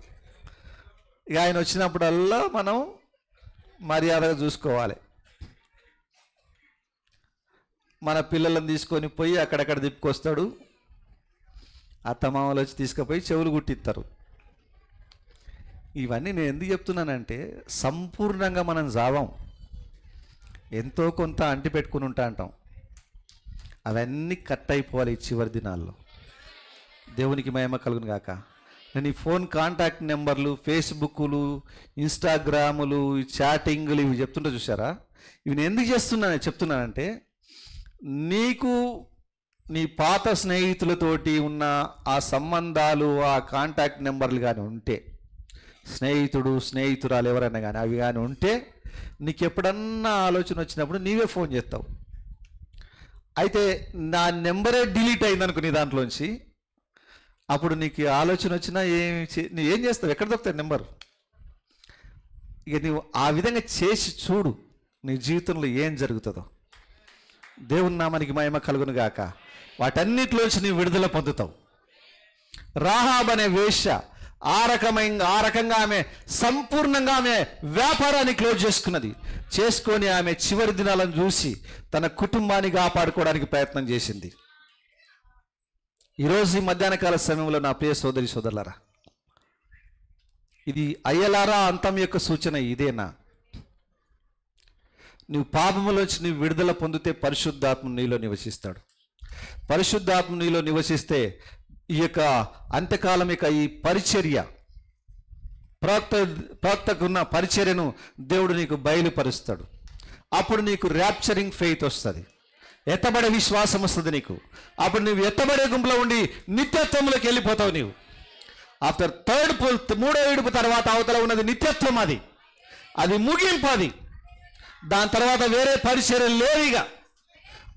ఇక ఆయన వచ్చినప్పుడల్లా మనం మర్యాదగా చూసుకోవాలి. మన పిల్లలను తీసుకొని పోయి అక్కడక్కడ తిప్పుకొస్తాడు, అత్తమామలు వచ్చి తీసుకుపోయి చెవులు కుట్టిస్తారు. ఇవన్నీ నేను ఎందుకు చెప్తున్నానంటే, సంపూర్ణంగా మనం జావం, ఎంతో కొంత అంటి పెట్టుకుని అంటాం. అవన్నీ కట్ అయిపోవాలి ఈ చివరి దినాల్లో. దేవునికి మహిమ కలుగును గాక. నేను ఈ ఫోన్ కాంటాక్ట్ నెంబర్లు, ఫేస్బుక్లు, ఇన్స్టాగ్రాములు, చాటింగ్లు ఇవి చెప్తుంటే చూసారా, ఇవి నేను ఎందుకు చెప్తున్నానంటే, నీకు నీ పాత స్నేహితులతోటి ఉన్న ఆ సంబంధాలు, ఆ కాంటాక్ట్ నెంబర్లు కానీ ఉంటే, స్నేహితురాలు ఎవరైనా కానీ అవి కానీ ఉంటే, నీకు ఎప్పుడన్నా ఆలోచన వచ్చినప్పుడు నీవే ఫోన్ చేస్తావు. అయితే నా నెంబరే డిలీట్ అయిందనుకో నీ దాంట్లోంచి, అప్పుడు నీకు ఆలోచన వచ్చినా ఏం చేస్తావు? ఎక్కడ దొరుకుతాయి నెంబర్? ఇక నీవు ఆ విధంగా చేసి చూడు, నీ జీవితంలో ఏం జరుగుతుందో. దేవుని నామానికి మహిమ కలుగును గాక. వాటన్నిటిలోంచి నీవు విడుదల పొందుతావు. రాహాబ్ అనే వేశ్య ఆ రకంగా ఆమె సంపూర్ణంగా ఆమె వ్యాపారాన్ని క్లోజ్ చేసుకొని ఆమె చివరి దినాలను చూసి తన కుటుంబాన్ని కాపాడుకోవడానికి ప్రయత్నం చేసింది. ఈరోజు ఈ మధ్యాహ్న కాల సమయంలో నా ప్రియ సోదరి సోదరులారా, ఇది అయ్యలారా అంతం యొక్క సూచన ఇదేనా? నువ్వు పాపములోంచి నువ్వు విడుదల పొందితే పరిశుద్ధాత్మ నీలో నివసిస్తాడు. పరిశుద్ధాత్మ నీలో నివసిస్తే ఈ యొక్క అంత్యకాలం యొక్క ఈ పరిచర్య, ప్రవక్తకున్న పరిచర్యను దేవుడు నీకు బయలుపరుస్తాడు. అప్పుడు నీకు ర్యాప్చరింగ్ ఫెయిత్ వస్తుంది, ఎత్తబడే విశ్వాసం వస్తుంది నీకు. అప్పుడు నువ్వు ఎత్తబడే గుంపులో ఉండి నిత్యత్వంలోకి వెళ్ళిపోతావు. నీవు ఆఫ్టర్ మూడో విడుపు తర్వాత అవతల ఉన్నది నిత్యత్వం. అది ముగింపు. దాని తర్వాత వేరే పరిచర్య లేవిగా.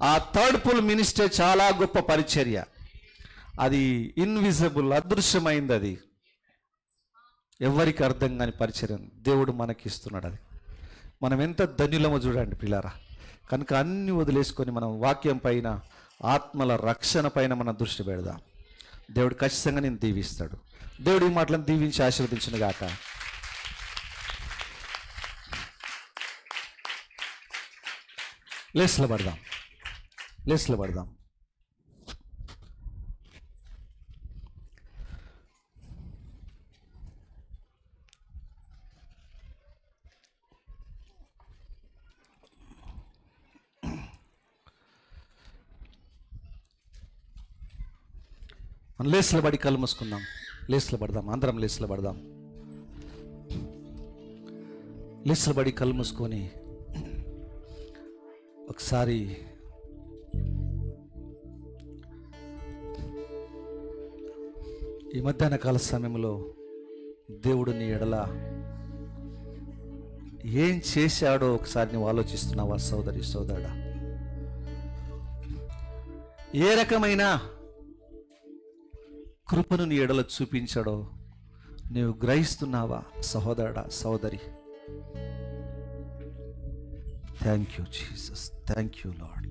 ఆ థర్డ్ పుల్ మినిస్టర్ చాలా గొప్ప పరిచర్య. అది ఇన్విజిబుల్, అదృశ్యమైంది. అది ఎవరికి అర్థం కాని పరిచర్య దేవుడు మనకి ఇస్తున్నాడు. అది మనం ఎంత ధన్యులమో చూడండి పిల్లారా. కనుక అన్ని వదిలేసుకొని మనం వాక్యం పైన ఆత్మల రక్షణ పైన మనం దృష్టి పెడదాం. దేవుడు ఖచ్చితంగా నేను దీవిస్తాడు. దేవుడు ఈ మాటలను దీవించి ఆశీర్వదించును గాక. లేస్లో పడదాం. మనం లేస్లో పడి కళ్ళు మూసుకుందాం. లేస్లో పడదాం. అందరం లేస్లో పడదాం. లేస్లో పడి కళ్ళు మూసుకొని ఒకసారి ఈ మధ్యాహ్న కాల సమయంలో దేవుడు నీ ఎడల ఏం చేశాడో ఒకసారి నువ్వు ఆలోచిస్తున్నావా సోదరి సోదరుడా? ఏ రకమైన కృపను నీ ఎడల చూపించాడో నీవు గ్రహిస్తున్నావా సహోదరుడా సహోదరి? Thank you Jesus, thank you lord.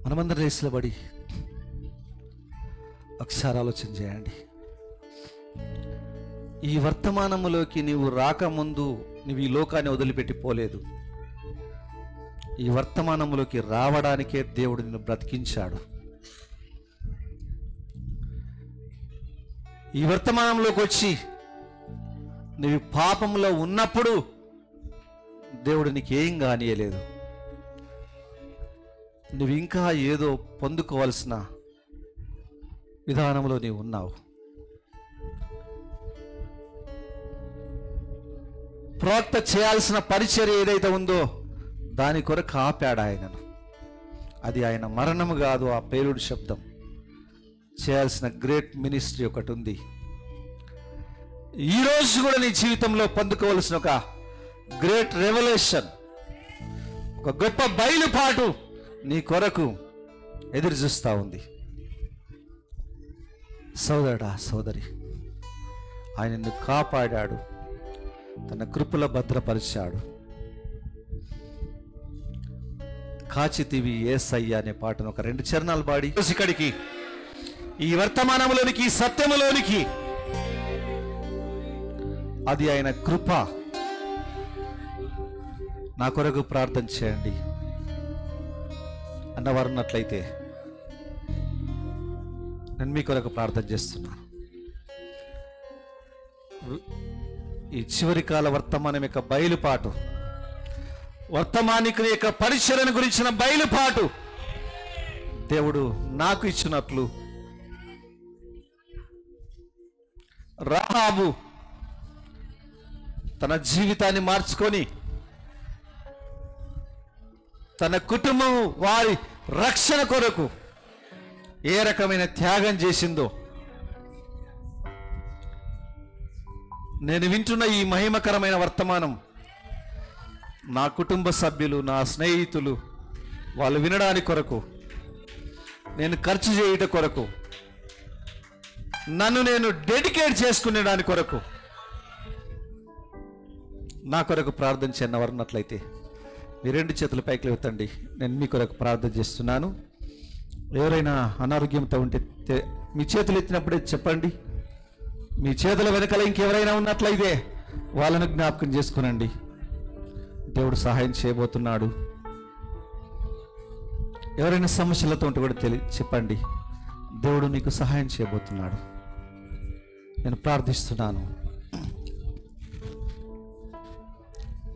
మనమందరం రేసులో పడి ఒకసారి ఆలోచన చేయండి. ఈ వర్తమానములోకి నీవు రాకముందు నువ్వు ఈ లోకాన్ని వదిలిపెట్టి పోలేదు. ఈ వర్తమానములోకి రావడానికే దేవుడు నిన్ను బ్రతికించాడు. ఈ వర్తమానంలోకి వచ్చి నువ్వు పాపంలో ఉన్నప్పుడు దేవుడు నీకేం కానీయలేదు. నువ్వు ఇంకా ఏదో పొందుకోవాల్సిన విధానంలో నీవు ఉన్నావు. ప్రవక్త చేయాల్సిన పరిచర్య ఏదైతే ఉందో దాని కొరకు ఆపాడు ఆయనను. అది ఆయన మరణము కాదు, ఆ పేలుడు శబ్దం. చేయాల్సిన గ్రేట్ మినిస్ట్రీ ఒకటి ఉంది. ఈరోజు కూడా నీ జీవితంలో పొందుకోవాల్సిన ఒక గ్రేట్ రెవల్యూషన్, ఒక గొప్ప బయలుపాటు నీ కొరకు ఎదురు చూస్తూ ఉంది. సోదరుడా సోదరి, ఆయన నిన్ను కాపాడాడు, తన కృపలో భద్రపరిచాడు. కాచితివి యేసయ్య అనే పాటను ఒక 2 చరణాలు పాడి ఇక్కడికి ఈ వర్తమానంలోనికి, ఈ సత్యములోనికి, అది ఆయన కృప. నా కొరకు ప్రార్థన చేయండి అన్నవారు ఉన్నట్లయితే నేను మీ కొరకు ప్రార్థన చేస్తున్నాను. ఈ చివరి కాల వర్తమానం యొక్క బయలుపాటు, వర్తమానికుని యొక్క పరిచర్యను గురించిన బయలుపాటు దేవుడు నాకు ఇచ్చినట్లు రాహాబు తన జీవితాన్ని మార్చుకొని తన కుటుంబం వారి రక్షణ కొరకు ఏ రకమైన త్యాగం చేసిందో, నేను వింటున్న ఈ మహిమకరమైన వర్తమానం నా కుటుంబ సభ్యులు, నా స్నేహితులు వాళ్ళు వినడానికి కొరకు, నేను ఖర్చు చేయట కొరకు, నన్ను నేను డెడికేట్ చేసుకునేదాని కొరకు, నా కొరకు ప్రార్థన చేయని వారు ఉన్నట్లయితే మీ 2 చేతుల పైకి లేవతండి. నేను మీ కొరకు ప్రార్థన చేస్తున్నాను. ఎవరైనా అనారోగ్యంతో ఉంటే మీ చేతులు ఎత్తినప్పుడే చెప్పండి. మీ చేతుల వెనకాల ఇంకెవరైనా ఉన్నట్లయితే వాళ్ళను జ్ఞాపకం చేసుకునండి. దేవుడు సహాయం చేయబోతున్నాడు. ఎవరైనా సమస్యలతో ఉంటే కూడా చెప్పండి. దేవుడు నీకు సహాయం చేయబోతున్నాడు. నేను ప్రార్థిస్తున్నాను.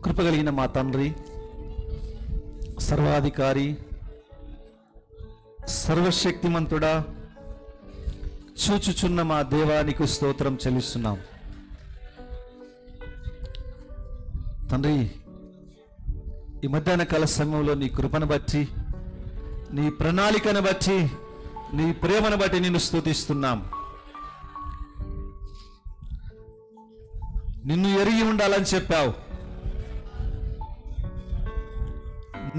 కృపగలిగిన మా తండ్రి, సర్వాధికారి, సర్వశక్తిమంతుడా, చూచుచున్న మా దేవానికి స్తోత్రం చెల్లిస్తున్నాం. తండ్రి, ఈ మధ్యాహ్న కాల సమయంలో నీ కృపను బట్టి, నీ ప్రణాళికను బట్టి, నీ ప్రేమను బట్టి నిన్ను స్తుతిస్తున్నాం. నిన్ను ఎరిగి ఉండాలని చెప్పావు.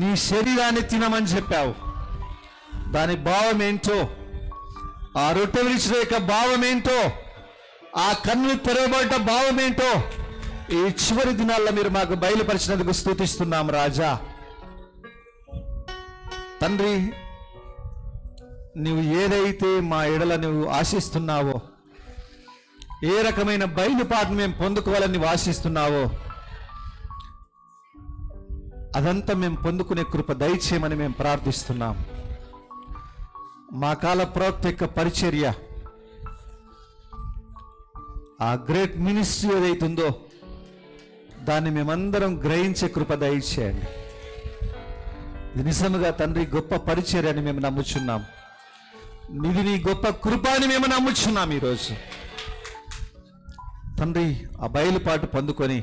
నీ శరీరాన్ని తినమని చెప్పావు. దాని భావం ఏంటో, ఆ రొట్టె విరిచిన యొక్క భావం ఏంటో, ఆ కన్నులు తెరవబడ్డ భావం ఏంటో ఈ చివరి దినాల్లో మీరు మాకు బయలుపరిచినందుకు స్తుతిస్తున్నాం రాజా. తండ్రి, నువ్వు ఏదైతే మా ఎడల నువ్వు ఆశిస్తున్నావో, ఏ రకమైన బయలుపాటును మేము పొందుకోవాలని నువ్వు ఆశిస్తున్నావో అదంతా మేము పొందుకునే కృప దయచేయమని మేము ప్రార్థిస్తున్నాం. మా కాల ప్రవక్త యొక్క పరిచర్య, ఆ గ్రేట్ మినిస్ట్రీ ఏదైతుందో దాన్ని మేమందరం గ్రహించే కృప దయచేయండి. ఇది నిజముగా తండ్రి గొప్ప పరిచర్య అని మేము నమ్ముచున్నాం. ఇది నీ గొప్ప కృప అని మేము నమ్ముచున్నాం. ఈరోజు తండ్రి, ఆ బయలుపాటు పొందుకొని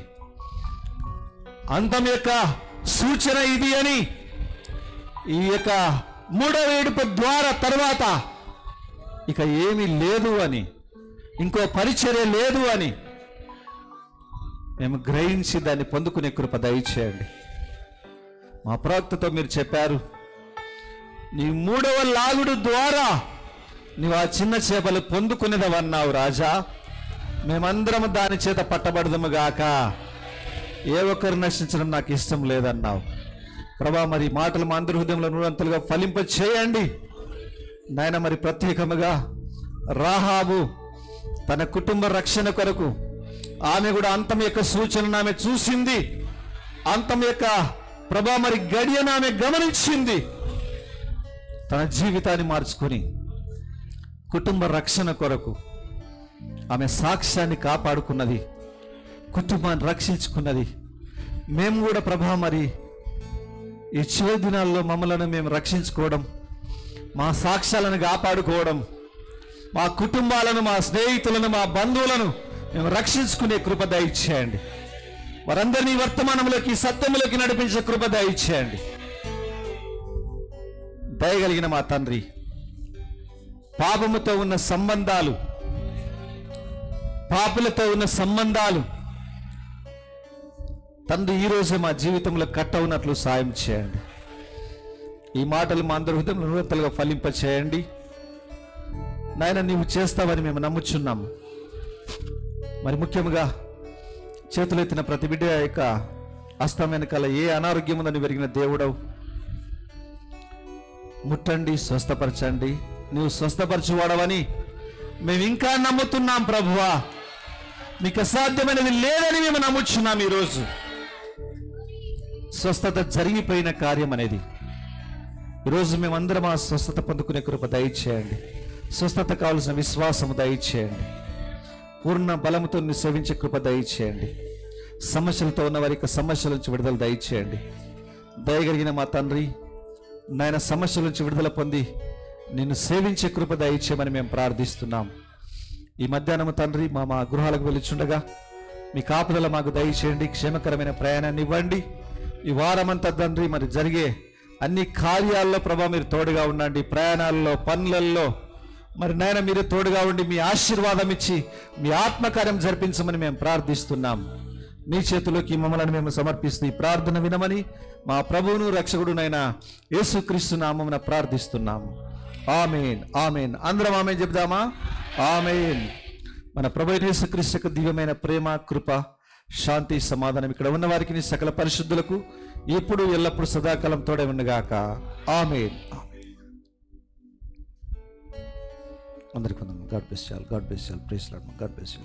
అంతం యొక్క సూచన ఇది అని, ఈ యొక్క మూడవ ఏడుపు ద్వారా తర్వాత ఇక ఏమీ లేదు అని, ఇంకో పరిచర్య లేదు అని మేము గ్రహించి దాన్ని పొందుకునే కృప దయచేయండి. మా ప్రవక్తతో మీరు చెప్పారు, నీ మూడవ లాగుడు ద్వారా నీవు ఆ చిన్న చేపలు పొందుకునేదవన్నావు రాజా. మేమందరం దాని చేత పట్టబడదము గాక, ఏ ఒక్కరు నశించడం నాకు ఇష్టం లేదన్నావు ప్రభా. మరి మాటలు మా అందరి హృదయంలో నూరంతలుగా ఫలింప చేయండి నాయన. మరి ప్రత్యేకముగా రాహాబు తన కుటుంబ రక్షణ కొరకు ఆమె కూడా అంతం యొక్క సూచనను ఆమె చూసింది. అంతం యొక్క ప్రభా మరి గడియను ఆమె గమనించింది. తన జీవితాన్ని మార్చుకొని కుటుంబ రక్షణ కొరకు ఆమె సాక్ష్యాన్ని కాపాడుకున్నది, కుటుంబాన్ని రక్షించుకున్నది. మేము కూడా ప్రభా మరి ఈ చివరి దినాల్లో మమ్మలను మేము రక్షించుకోవడం, మా సాక్ష్యాలను కాపాడుకోవడం, మా కుటుంబాలను, మా స్నేహితులను, మా బంధువులను మేము రక్షించుకునే కృప దయచేయండి. వారందరినీ వర్తమానంలోకి, సత్యములోకి నడిపించే కృప దయచేయండి. దయగలిగిన మా తండ్రి, పాపముతో ఉన్న సంబంధాలు, పాపులతో ఉన్న సంబంధాలు తండ్రి ఈరోజు మా జీవితంలో కట్ అవునట్లు సాయం చేయండి. ఈ మాటలు మా అందరి హృదయంలో నూరంతలుగా ఫలింప చేయండి నాయన. నీవు చేస్తావని మేము నమ్ముచున్నాము. మరి ముఖ్యంగా చేతులెత్తిన ప్రతి బిడ్డ యొక్క హస్తం వెనకాల ఏ అనారోగ్యం ఉందని పెరిగిన దేవుడవు ముట్టండి, స్వస్థపరచండి. నీవు స్వస్థపరచువాడవని మేము ఇంకా నమ్ముతున్నాం ప్రభువా. మీకు అసాధ్యమైనది లేదని మేము నమ్ముచున్నాం. ఈరోజు స్వస్థత జరిగిపోయిన కార్యం అనేది ఈరోజు మేమందరం ఆ స్వస్థత పొందుకునే కృప దయచేయండి. స్వస్థత కావాల్సిన విశ్వాసము దయచేయండి. పూర్ణ బలముతో సేవించే కృప దయచేయండి. సమస్యలతో ఉన్న వారి యొక్క సమస్యల నుంచి విడుదల దయచేయండి. దయగలిగిన మా తండ్రి నాయన, సమస్యల నుంచి విడుదల పొంది నిన్ను సేవించే కృప దయచేయమని మేము ప్రార్థిస్తున్నాం. ఈ మధ్యాహ్నం తండ్రి మా గృహాలకు వెళ్ళిచుండగా మీ కాపుదల మాకు దయచేయండి. క్షేమకరమైన ప్రయాణాన్ని ఇవ్వండి. ఈ వారమంతా తండ్రి మరి జరిగే అన్ని కార్యాల్లో ప్రభా మీరు తోడుగా ఉండండి. ప్రయాణాల్లో, పనులలో మరి నాయన మీరు తోడుగా ఉండి మీ ఆశీర్వాదం ఇచ్చి మీ ఆత్మకార్యం జరిపించమని మేము ప్రార్థిస్తున్నాం. మీ చేతిలోకి మమ్మల్ని మేము సమర్పిస్తూ ఈ ప్రార్థన వినమని మా ప్రభువును రక్షకుడునైన యేసుక్రీస్తు నామమున ప్రార్థిస్తున్నాము. ఆమేన్, ఆమేన్. అందరం ఆమేన్ చెప్దామా? ఆమేన్. మన ప్రభు యేసుక్రీస్తు యొక్క దివ్యమైన ప్రేమ, కృప, శాంతి, సమాధానం ఇక్కడ ఉన్న వారికి సకల పరిశుద్ధులకు ఇప్పుడు ఎల్లప్పుడు సదాకాలం తోడే ఉండగాక. ఆమేన్. అందరికీ వందనాలు. God bless you all. God bless you all. Praise Lord. God bless you.